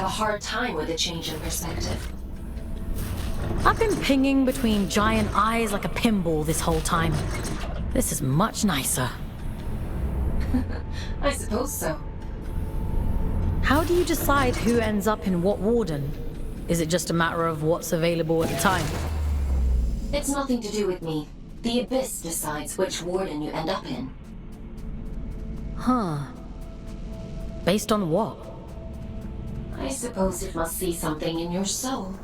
have a hard time with a change in perspective. I've been pinging between giant eyes like a pinball this whole time. This is much nicer. I suppose so. How do you decide who ends up in what warden? Is it just a matter of what's available at the time? It's nothing to do with me. The Abyss decides which warden you end up in. Huh. Based on what? I suppose it must see something in your soul.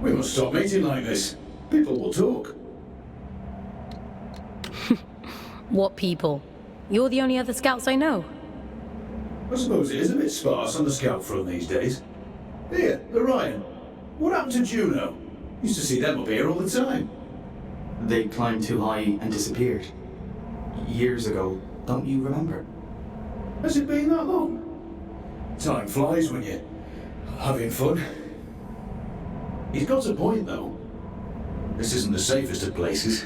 We must stop meeting like this. People will talk. What people? You're the only other scouts I know. I suppose it is a bit sparse on the scout front these days. Here, Orion. What happened to Juno? Used to see them up here all the time. They climbed too high and disappeared. Years ago, don't you remember? Has it been that long? Time flies when you're having fun. He's got a point, though. This isn't the safest of places.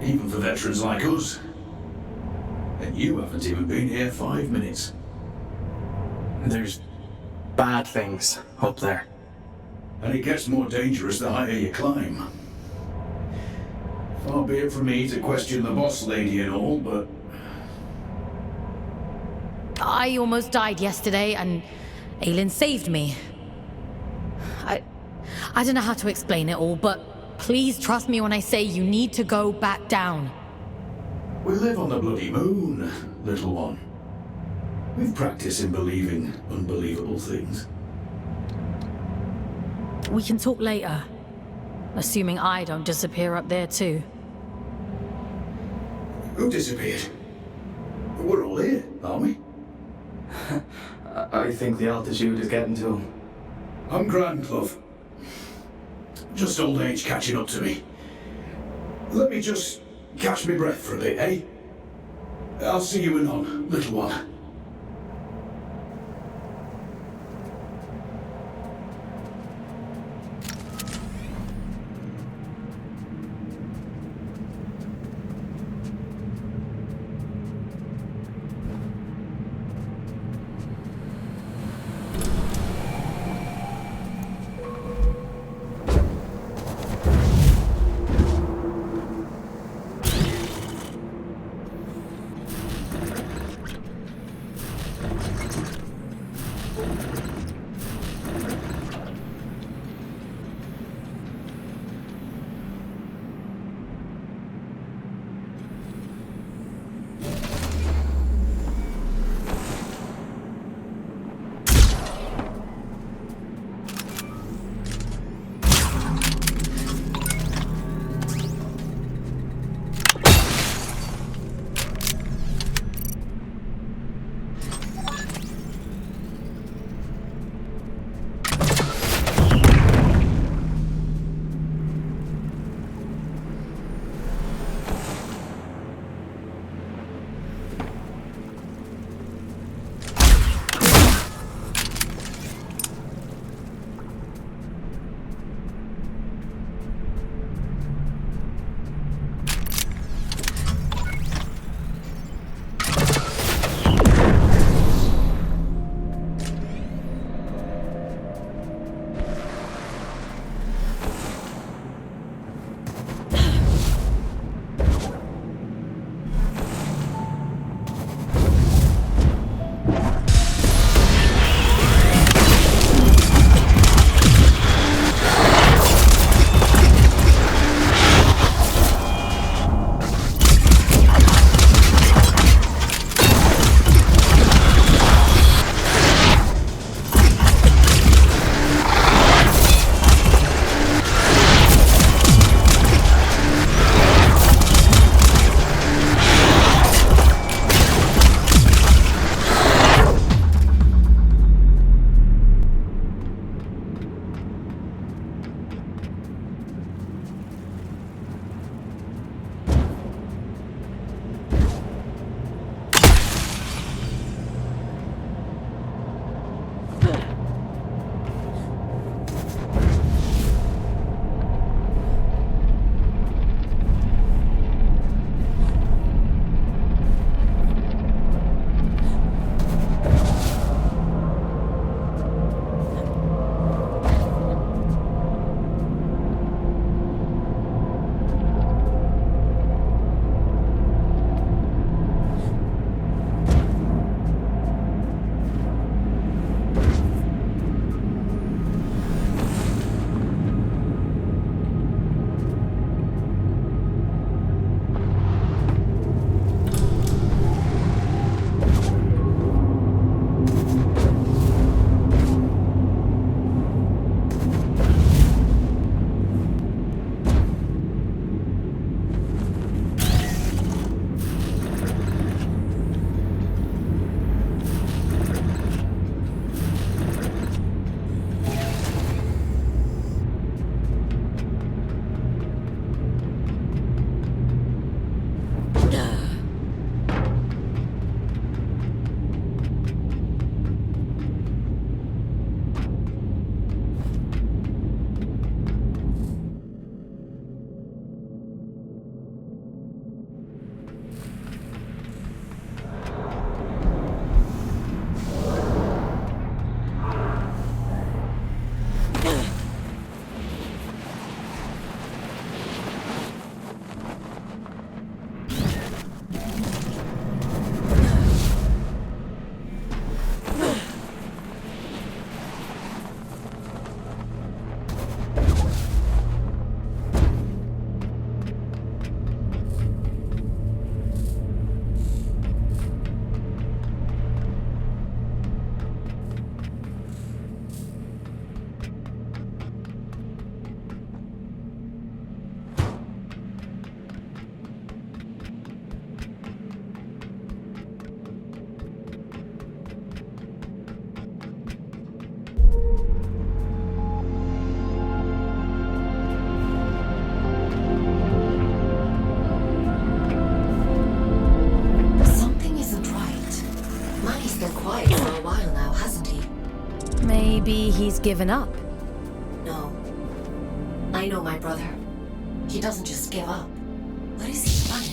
Even for veterans like us. And you haven't even been here 5 minutes. There's bad things up there. And it gets more dangerous the higher you climb. Far be it from me to question the boss lady and all, but... I almost died yesterday, and Aelin saved me. I don't know how to explain it all, but please trust me when I say you need to go back down. We live on the bloody moon, little one. We've practiced in believing unbelievable things. We can talk later. Assuming I don't disappear up there too. Who disappeared? We're all here, aren't we? I think the altitude is getting to him. I'm grand, love. Just old age catching up to me. Let me just catch my breath for a bit, eh? I'll see you anon, little one. Maybe he's given up. No. I know my brother. He doesn't just give up. What is he planning?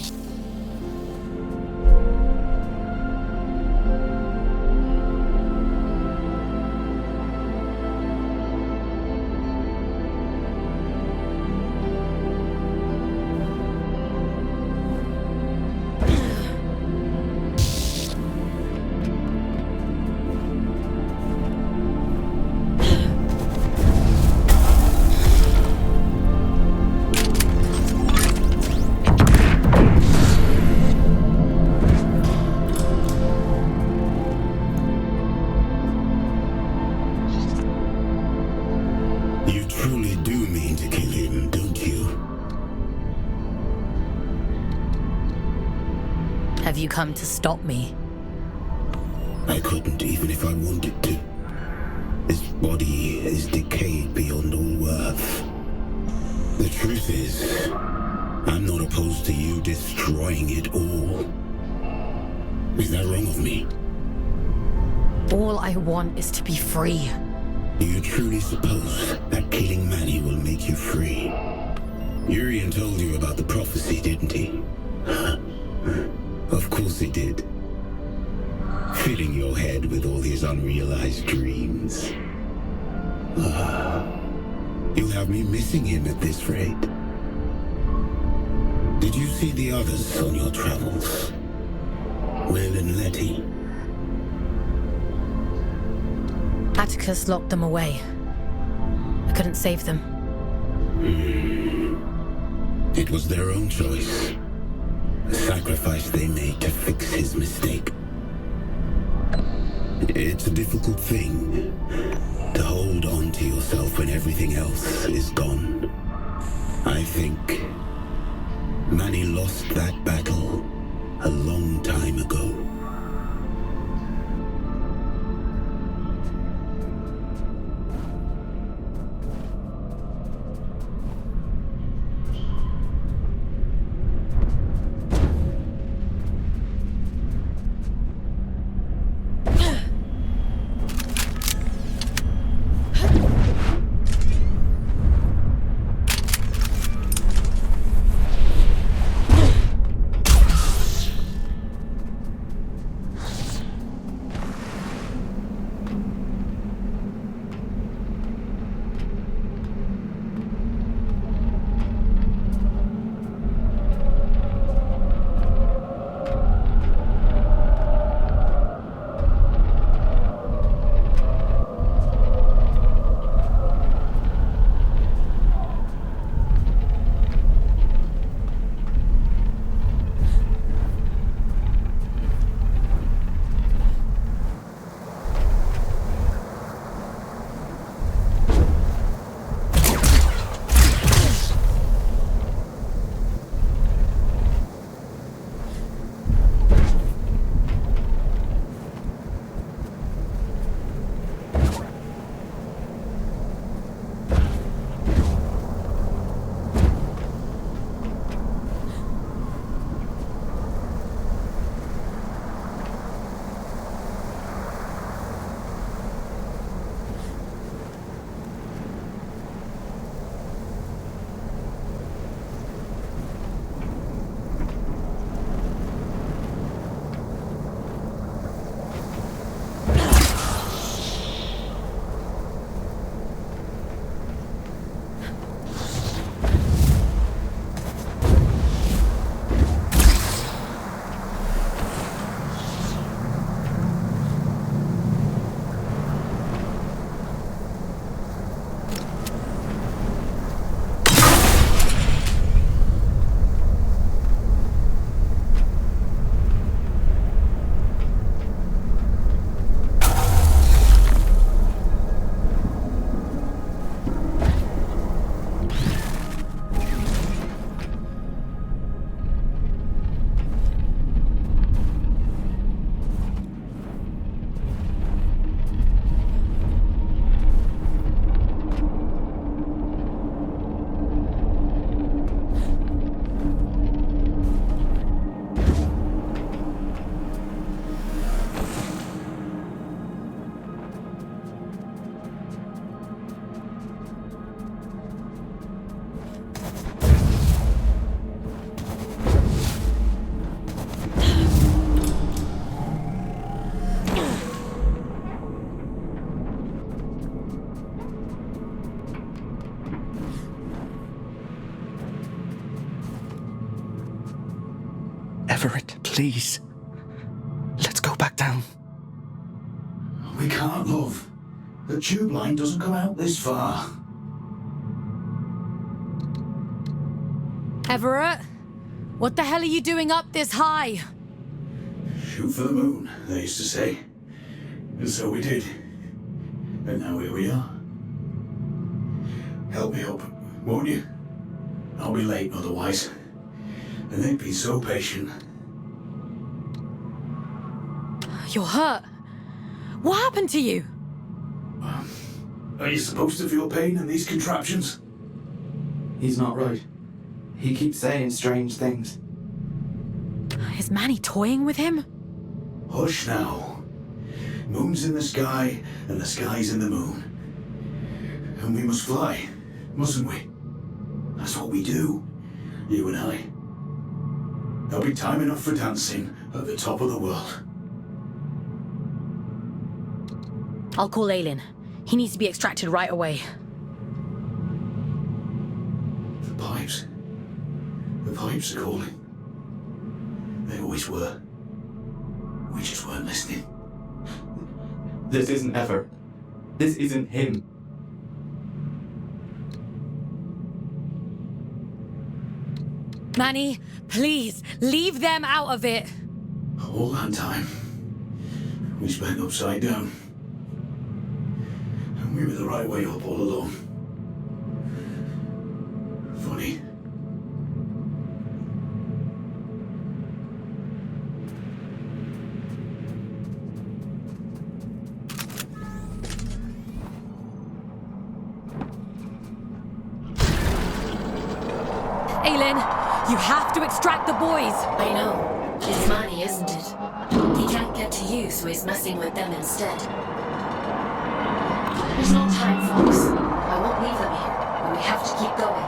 Have you come to stop me? I couldn't, even if I wanted to. This body is decayed beyond all worth. The truth is, I'm not opposed to you destroying it all. Is that wrong of me? All I want is to be free. Do you truly suppose that killing Manny will make you free? Urian told you about the prophecy, didn't he? Of course he did. Filling your head with all his unrealized dreams. You'll have me missing him at this rate. Did you see the others on your travels? Will and Letty? Atticus locked them away. I couldn't save them. It was their own choice. A sacrifice they made to fix his mistake. It's a difficult thing to hold on to yourself when everything else is gone. I think Manny lost that battle a long time ago. please. Let's go back down. We can't, love. The tube line doesn't come out this far. Everett, what the hell are you doing up this high? Shoot for the moon, they used to say. And so we did. And now here we are. Help me up, won't you? I'll be late otherwise. And they've been so patient. You're hurt. What happened to you? Are you supposed to feel pain in these contraptions? He's not right. He keeps saying strange things. Is Manny toying with him? Hush now. Moon's in the sky, and the sky's in the moon. And we must fly, mustn't we? That's what we do, you and I. There'll be time enough for dancing at the top of the world. I'll call Aylin. He needs to be extracted right away. The pipes. The pipes are calling. They always were. We just weren't listening. This isn't Ever. This isn't him. Manny, please, leave them out of it. All that time, we spent upside down. And we were the right way up all along. Funny. Aylin, you have to extract the boys. I know. It's Manny, isn't it? He can't get to you, so he's messing with them instead. There's no time, Fawkes. I won't leave them here, but we have to keep going.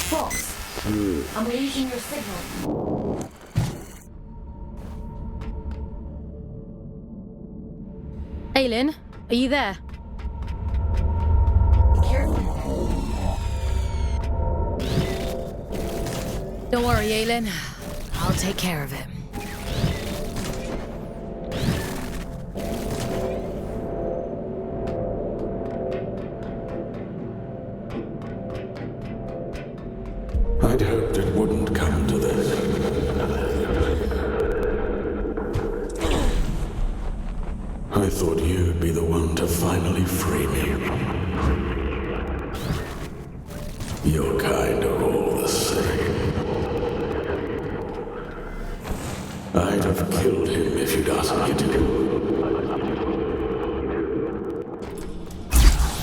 Fawkes, I'm losing your signal. Aylin, are you there? Be careful. Don't worry, Aylin. I'll take care of it. I'd hoped it wouldn't come to this. I thought you'd be the one to finally free me. Your kind are all the same. I'd have killed him if you'd asked me to.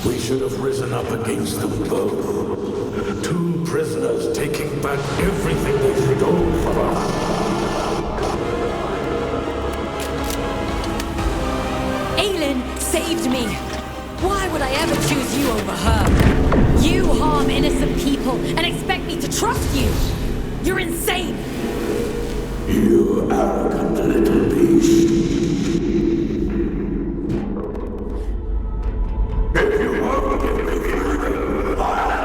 We should have risen up against them both. Two prisoners taking back everything they stole from us. Aylin saved me. Why would I ever choose you over her? You harm innocent people and expect me to trust you. You're insane. You arrogant little beast. If you won't give me freedom, I'll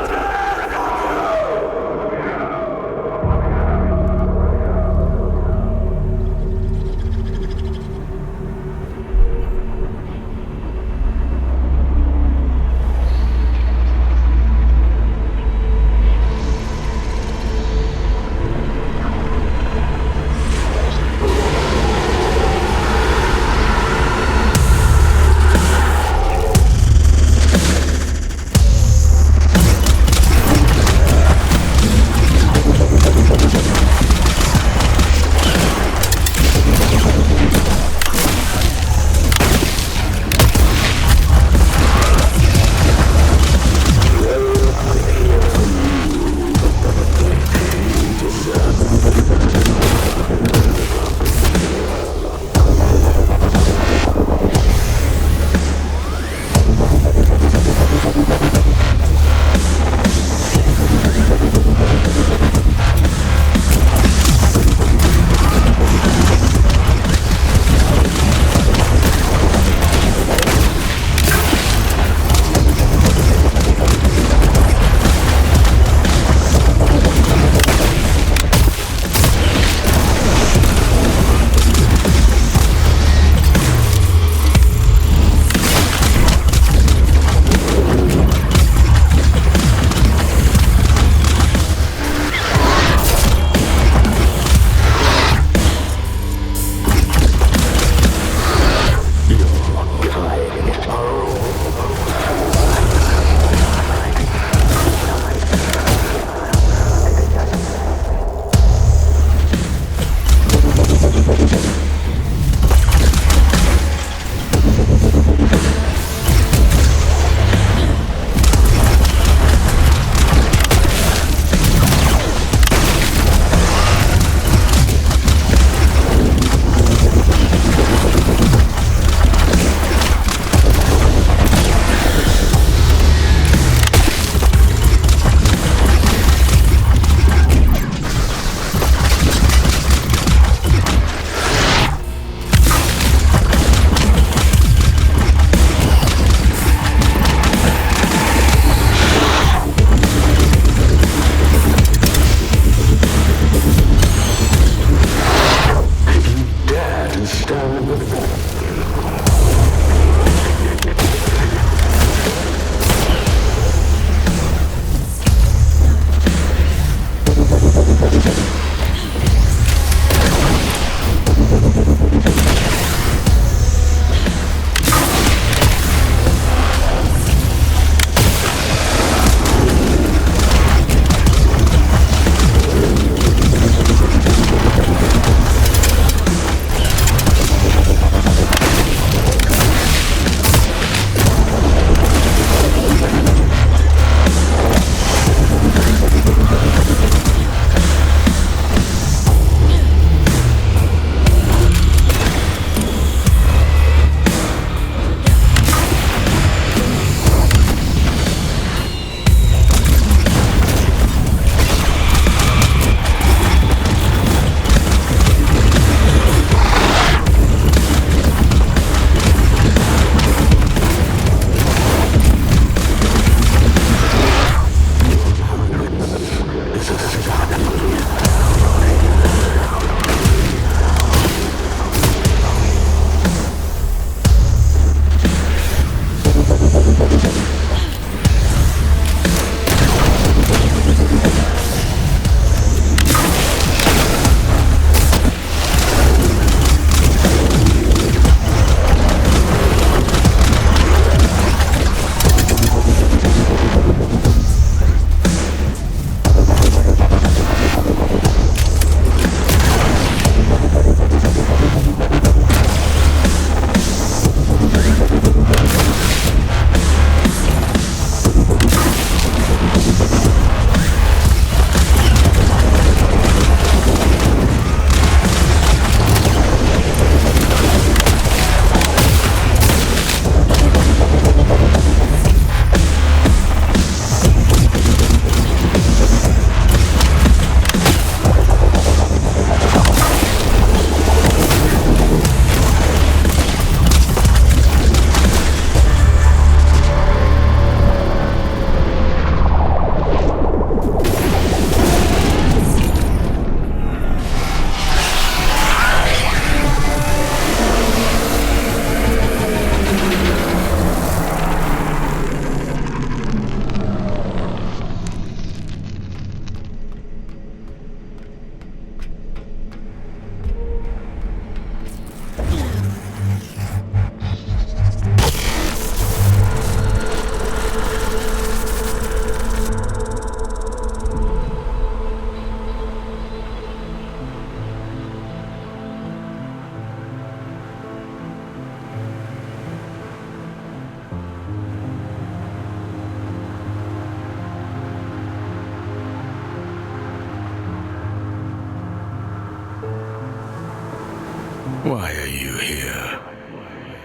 Why are you here?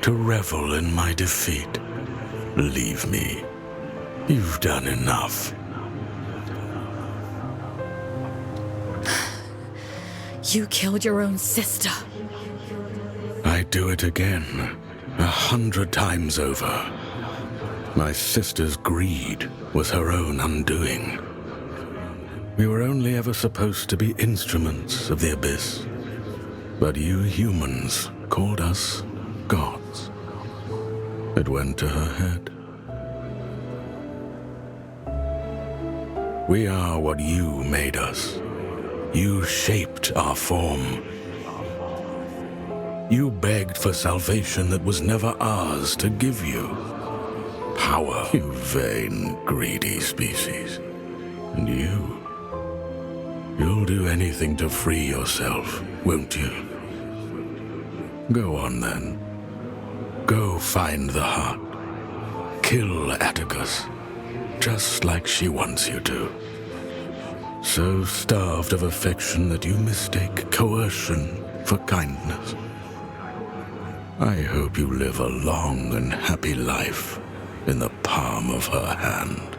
To revel in my defeat? Leave me. You've done enough. You killed your own sister. I'd do it again, 100 times over. My sister's greed was her own undoing. We were only ever supposed to be instruments of the Abyss. But you humans called us gods. It went to her head. We are what you made us. You shaped our form. You begged for salvation that was never ours to give you. Power, you vain, greedy species. And you'll do anything to free yourself, won't you? Go on then. Go find the heart. Kill Atticus, just like she wants you to. So starved of affection that you mistake coercion for kindness. I hope you live a long and happy life in the palm of her hand.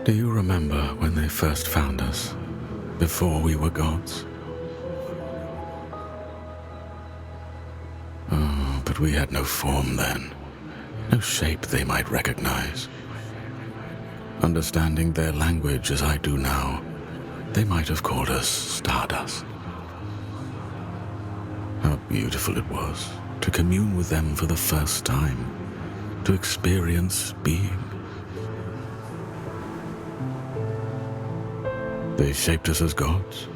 Do you remember when they first found us, before we were gods? Oh, but we had no form then, no shape they might recognize. Understanding their language as I do now, they might have called us Stardust. How beautiful it was to commune with them for the first time, to experience being. They shaped us as gods,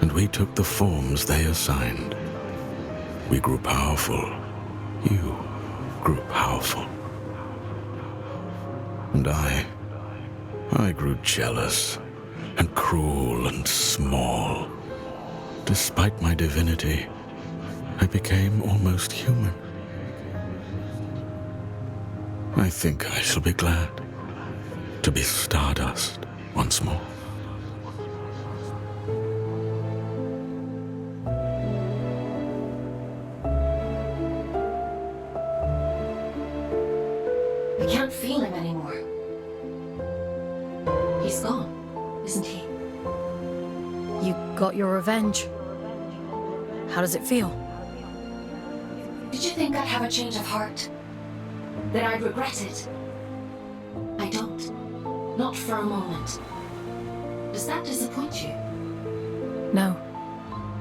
and we took the forms they assigned. We grew powerful. You grew powerful. And I grew jealous and cruel and small. Despite my divinity, I became almost human. I think I shall be glad to be Stardust once more. I can't feel him anymore. He's gone, isn't he? You got your revenge. How does it feel? Did you think I'd have a change of heart? That I'd regret it? I don't. Not for a moment. Does that disappoint you? No.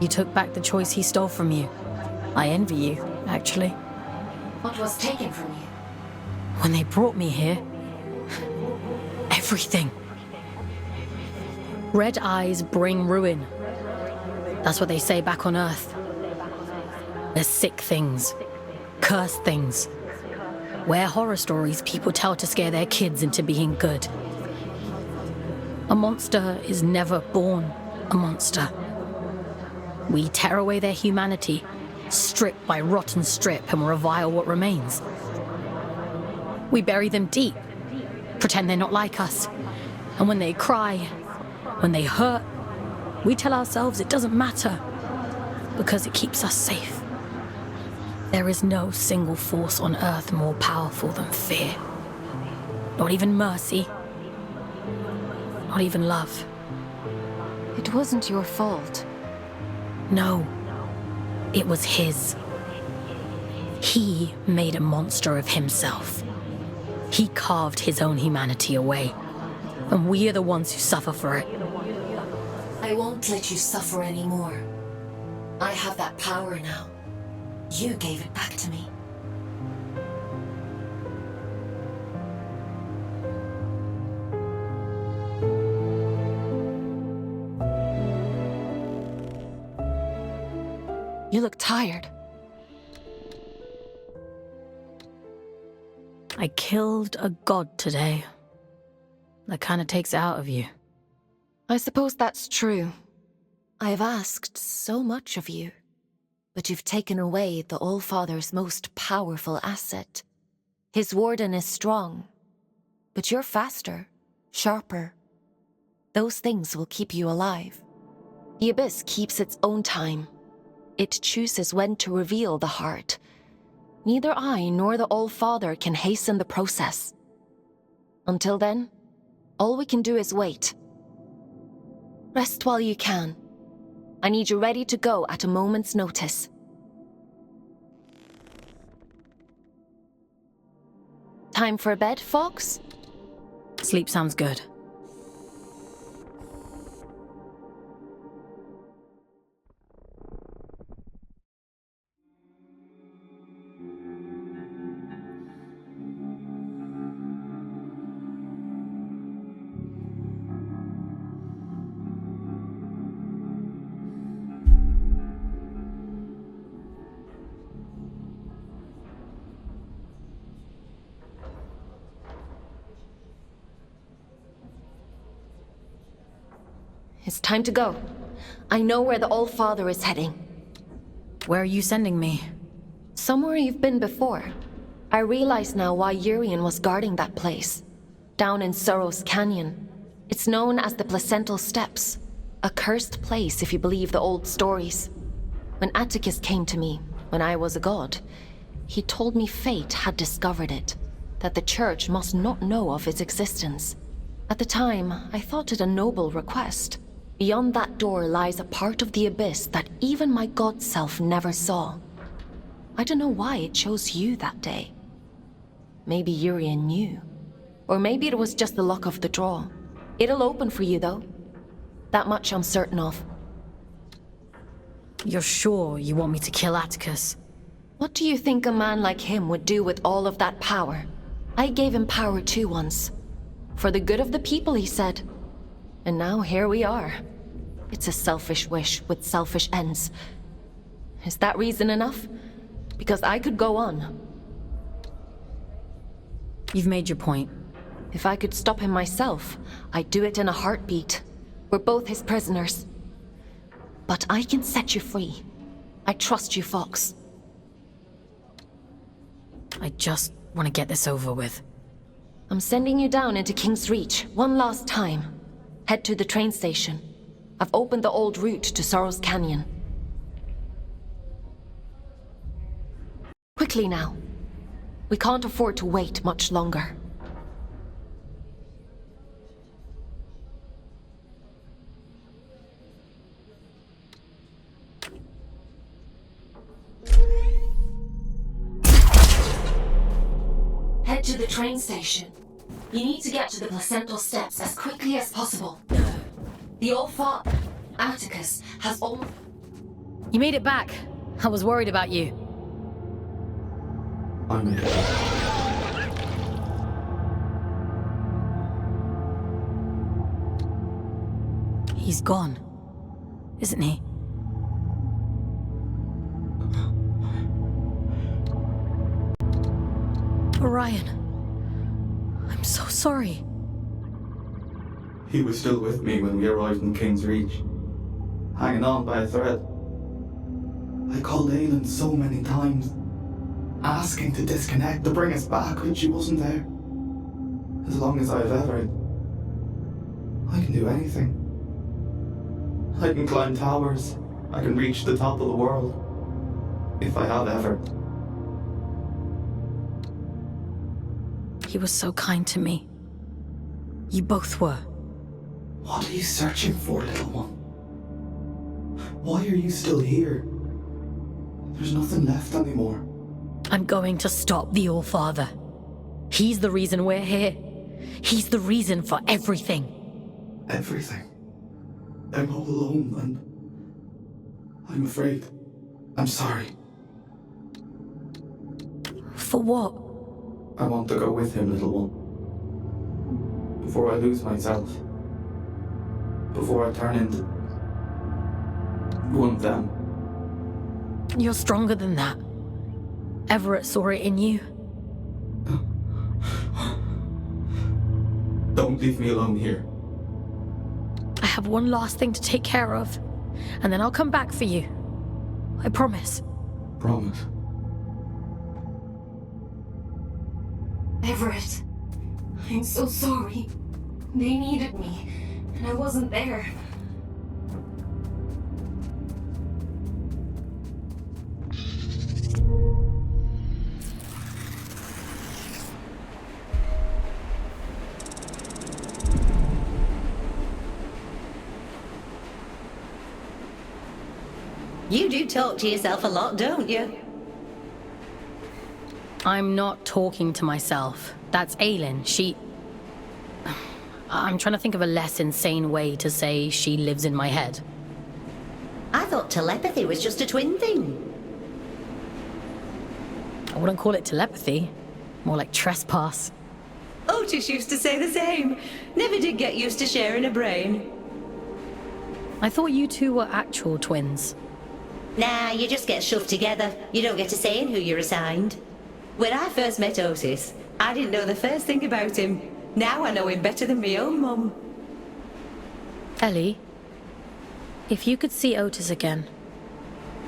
You took back the choice he stole from you. I envy you, actually. What was taken from you? When they brought me here, everything. Red eyes bring ruin. That's what they say back on Earth. There's sick things, cursed things. We're horror stories people tell to scare their kids into being good. A monster is never born a monster. We tear away their humanity, strip by rotten strip, and revile what remains. We bury them deep, pretend they're not like us. And when they cry, when they hurt, we tell ourselves it doesn't matter because it keeps us safe. There is no single force on Earth more powerful than fear. Not even mercy. Not even love. It wasn't your fault. No. It was his. He made a monster of himself. He carved his own humanity away. And we are the ones who suffer for it. I won't let you suffer anymore. I have that power now. You gave it back to me. You look tired. I killed a god today. That kind of takes it out of you. I suppose that's true. I have asked so much of you, but you've taken away the All-Father's most powerful asset. His warden is strong, But you're faster, sharper. Those things will keep you alive. The Abyss keeps its own time. It chooses when to reveal the heart. Neither I nor the All-Father can hasten the process. Until then, all we can do is wait. Rest while you can. I need you ready to go at a moment's notice. Time for bed, Fawkes? Sleep sounds good. It's time to go. I know where the All-Father is heading. Where are you sending me? Somewhere you've been before. I realize now why Urian was guarding that place. Down in Sorrow's Canyon. It's known as the Placental Steppes. A cursed place if you believe the old stories. When Atticus came to me, when I was a god, he told me fate had discovered it. That the Church must not know of its existence. At the time, I thought it a noble request. Beyond that door lies a part of the Abyss that even my god self never saw. I don't know why it chose you that day. Maybe Urian knew. Or maybe it was just the luck of the draw. It'll open for you, though. That much I'm certain of. You're sure you want me to kill Atticus? What do you think a man like him would do with all of that power? I gave him power too once. For the good of the people, he said. And now here we are. It's a selfish wish with selfish ends. Is that reason enough? Because I could go on. You've made your point. If I could stop him myself, I'd do it in a heartbeat. We're both his prisoners. But I can set you free. I trust you, Fawkes. I just want to get this over with. I'm sending you down into King's Reach one last time. Head to the train station. I've opened the old route to Sorrow's Canyon. Quickly now. We can't afford to wait much longer. Head to the train station. You need to get to the Placental Steppes as quickly as possible. The All-Father, Atticus, has almost... You made it back. I was worried about you. I made it back. He's gone, isn't he? Orion, I'm so sorry. He was still with me when we arrived in King's Reach, hanging on by a thread. I called Aelin so many times, asking to disconnect, to bring us back, but she wasn't there. As long as I've ever, I can do anything. I can climb towers, I can reach the top of the world, if I have ever. He was so kind to me. You both were. What are you searching for, little one? Why are you still here? There's nothing left anymore. I'm going to stop the All-Father. He's the reason we're here. He's the reason for everything. Everything? I'm all alone and... I'm afraid. I'm sorry. For what? I want to go with him, little one. Before I lose myself. Before I turn into... one of them. You're stronger than that. Everett saw it in you. Don't leave me alone here. I have one last thing to take care of, and then I'll come back for you. I promise. Promise. Everett. I'm so sorry. They needed me, and I wasn't there. You do talk to yourself a lot, don't you? I'm not talking to myself. That's Aylin. I'm trying to think of a less insane way to say she lives in my head. I thought telepathy was just a twin thing. I wouldn't call it telepathy. More like trespass. Otis used to say the same. Never did get used to sharing a brain. I thought you two were actual twins. Nah, you just get shoved together. You don't get a say in who you're assigned. When I first met Otis, I didn't know the first thing about him. Now I know him better than my own mum. Ellie, if you could see Otis again,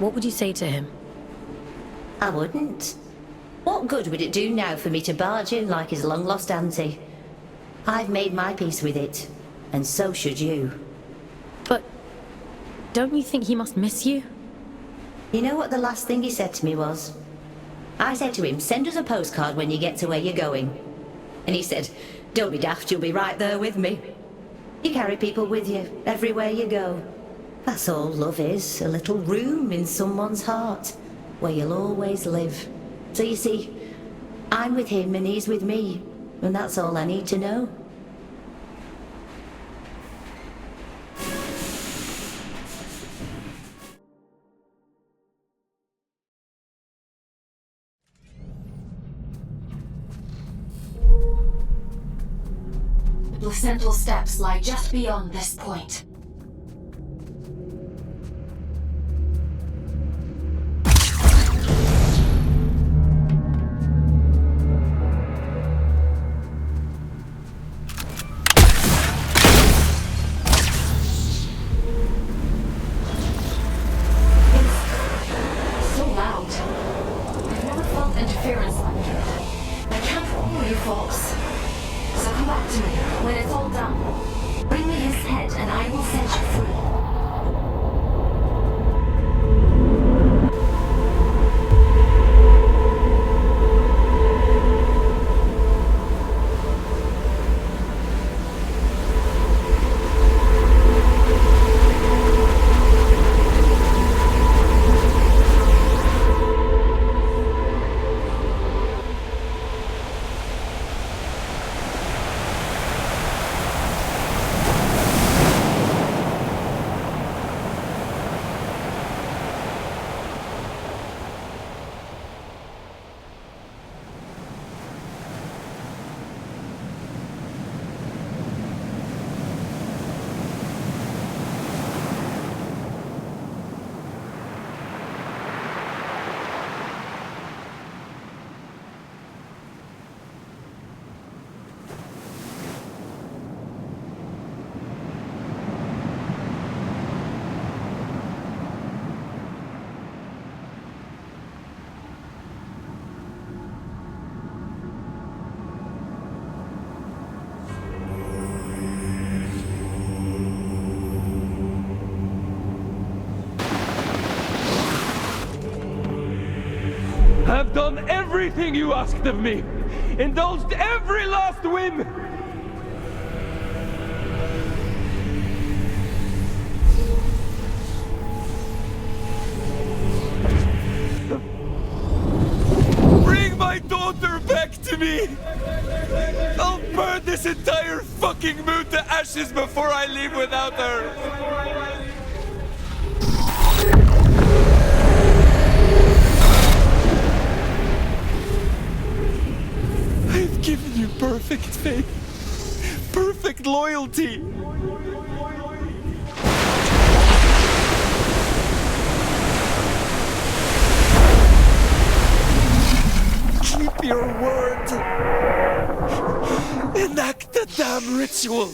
what would you say to him? I wouldn't. What good would it do now for me to barge in like his long-lost auntie? I've made my peace with it, and so should you. But don't you think he must miss you? You know what the last thing he said to me was? I said to him, send us a postcard when you get to where you're going. And he said, don't be daft, you'll be right there with me. You carry people with you, everywhere you go. That's all love is, a little room in someone's heart, where you'll always live. So you see, I'm with him and he's with me, and that's all I need to know. The placental steps lie just beyond this point. It's so loud. I've never felt interference like it. I can't fool you, Fawkes. So come back to me when it's all done. Bring me his head and I will set you free. I've done everything you asked of me! Indulged every last whim! Bring my daughter back to me! I'll burn this entire fucking moon to ashes before I leave without her! I've given you perfect faith, perfect loyalty. Keep your word. Enact the damn ritual.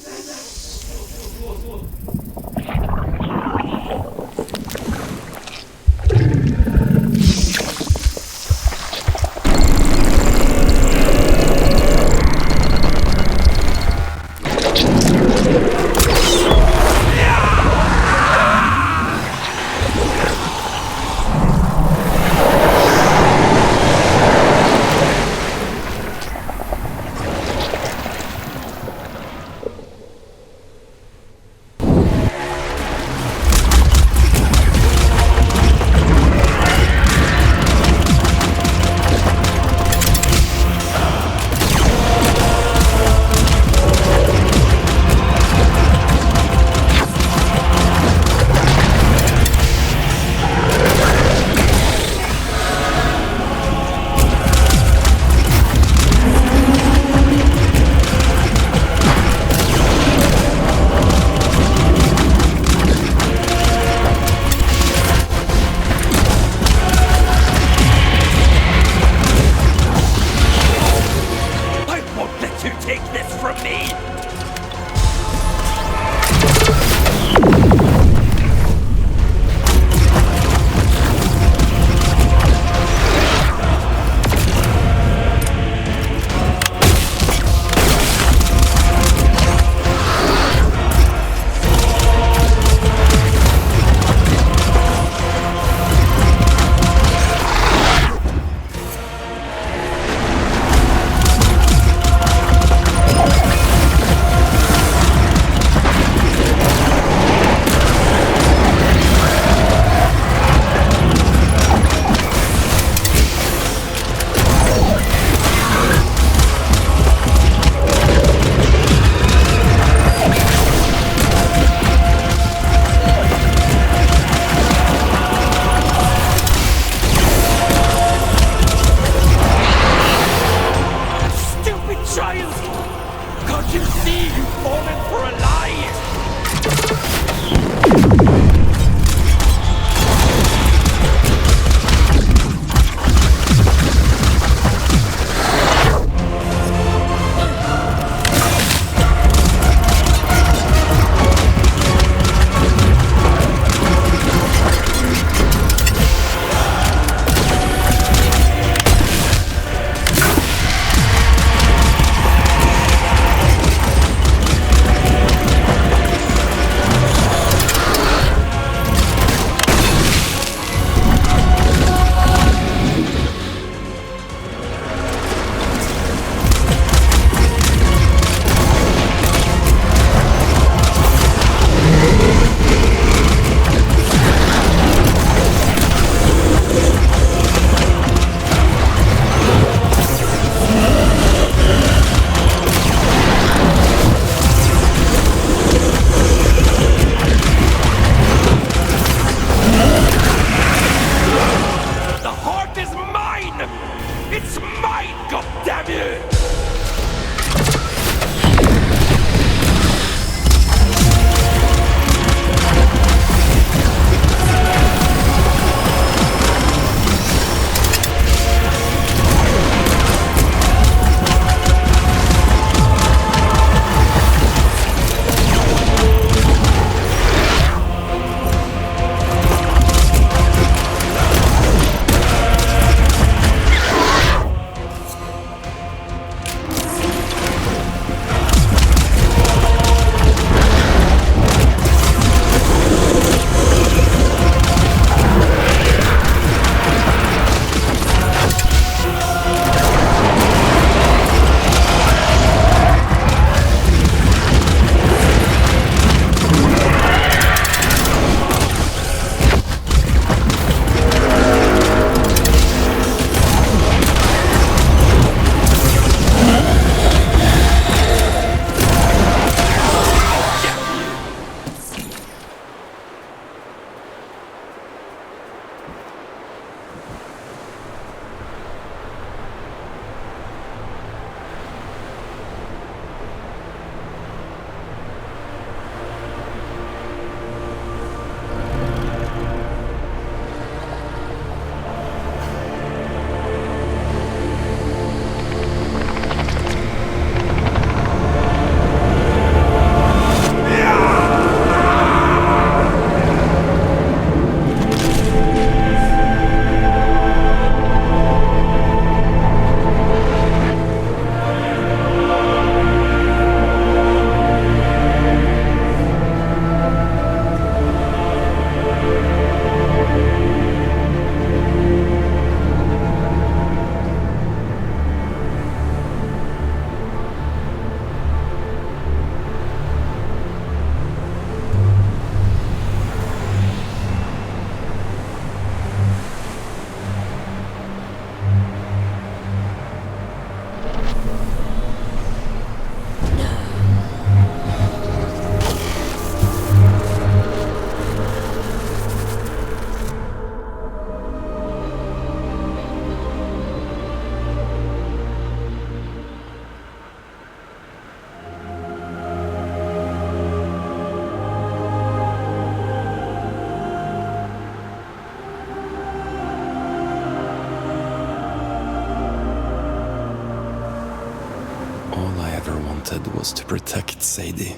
wanted was to protect Sadie.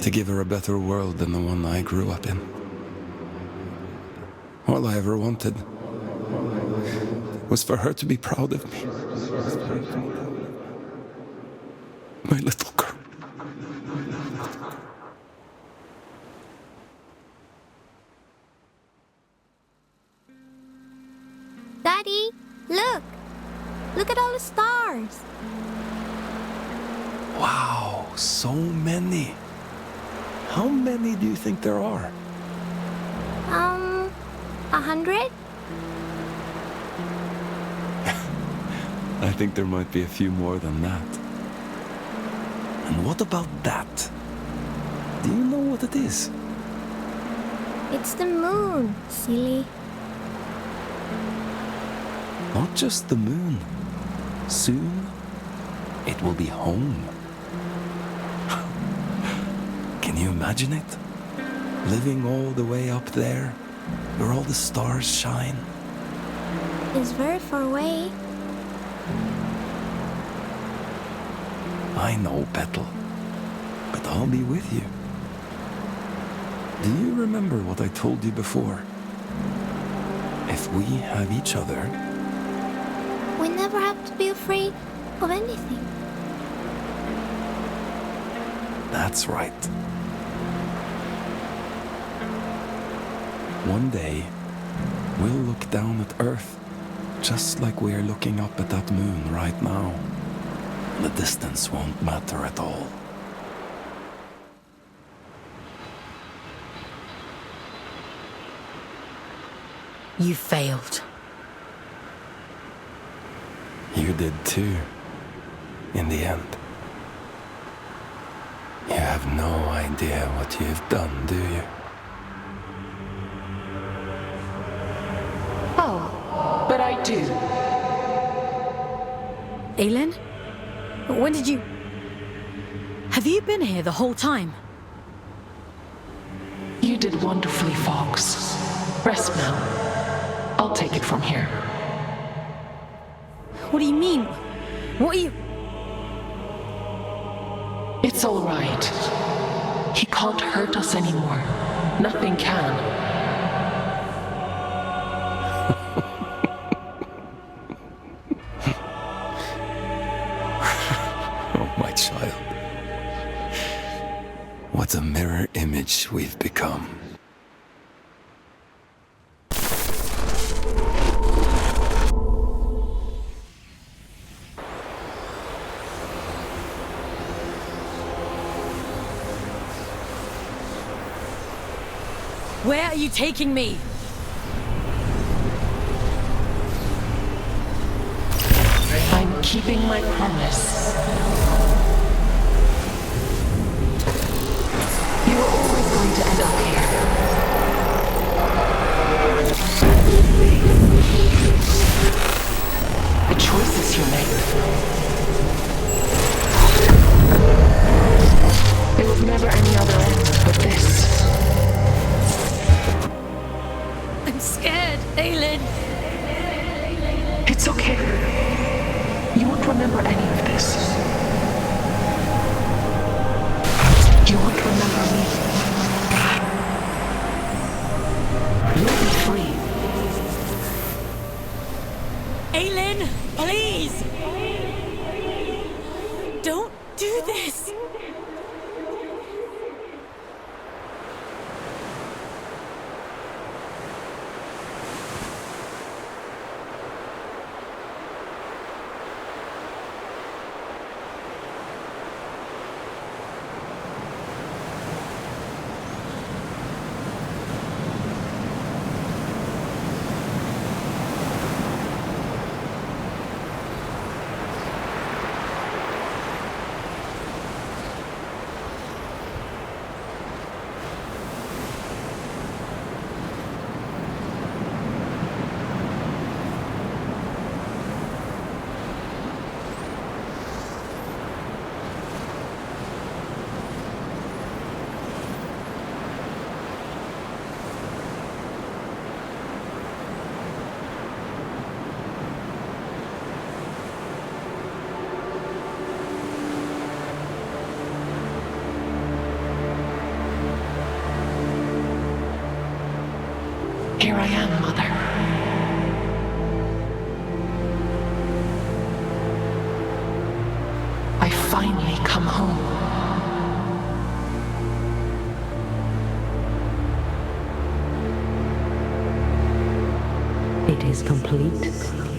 To give her a better world than the one I grew up in. All I ever wanted was for her to be proud of me. My little girl. Daddy, look! Look at all the stars! Wow, so many. How many do you think there are? 100? I think there might be a few more than that. And what about that? Do you know what it is? It's the moon, silly. Not just the moon. Soon, it will be home. Can you imagine it? Living all the way up there, where all the stars shine. It's very far away. I know, Petal. But I'll be with you. Do you remember what I told you before? If we have each other... We never have to be afraid of anything. That's right. One day, we'll look down at Earth, just like we're looking up at that moon right now. The distance won't matter at all. You failed. You did too, in the end. You have no idea what you've done, do you? Oh, but I do. Aylin? When did you... Have you been here the whole time? You did wonderfully, Fawkes. Rest now. I'll take it from here. What do you mean? What are you... It's all right. He can't hurt us anymore. Nothing can. Oh, my child. What a mirror image we've become. Where are you taking me? I'm keeping my promise. You were always going to end up here. The choices you made. There was never any other end but this. I'm scared, Aylin. It's okay. You won't remember any of this. You won't remember me. You'll be free. Aylin, please! Don't do this! am, Mother. I finally come home. It is complete.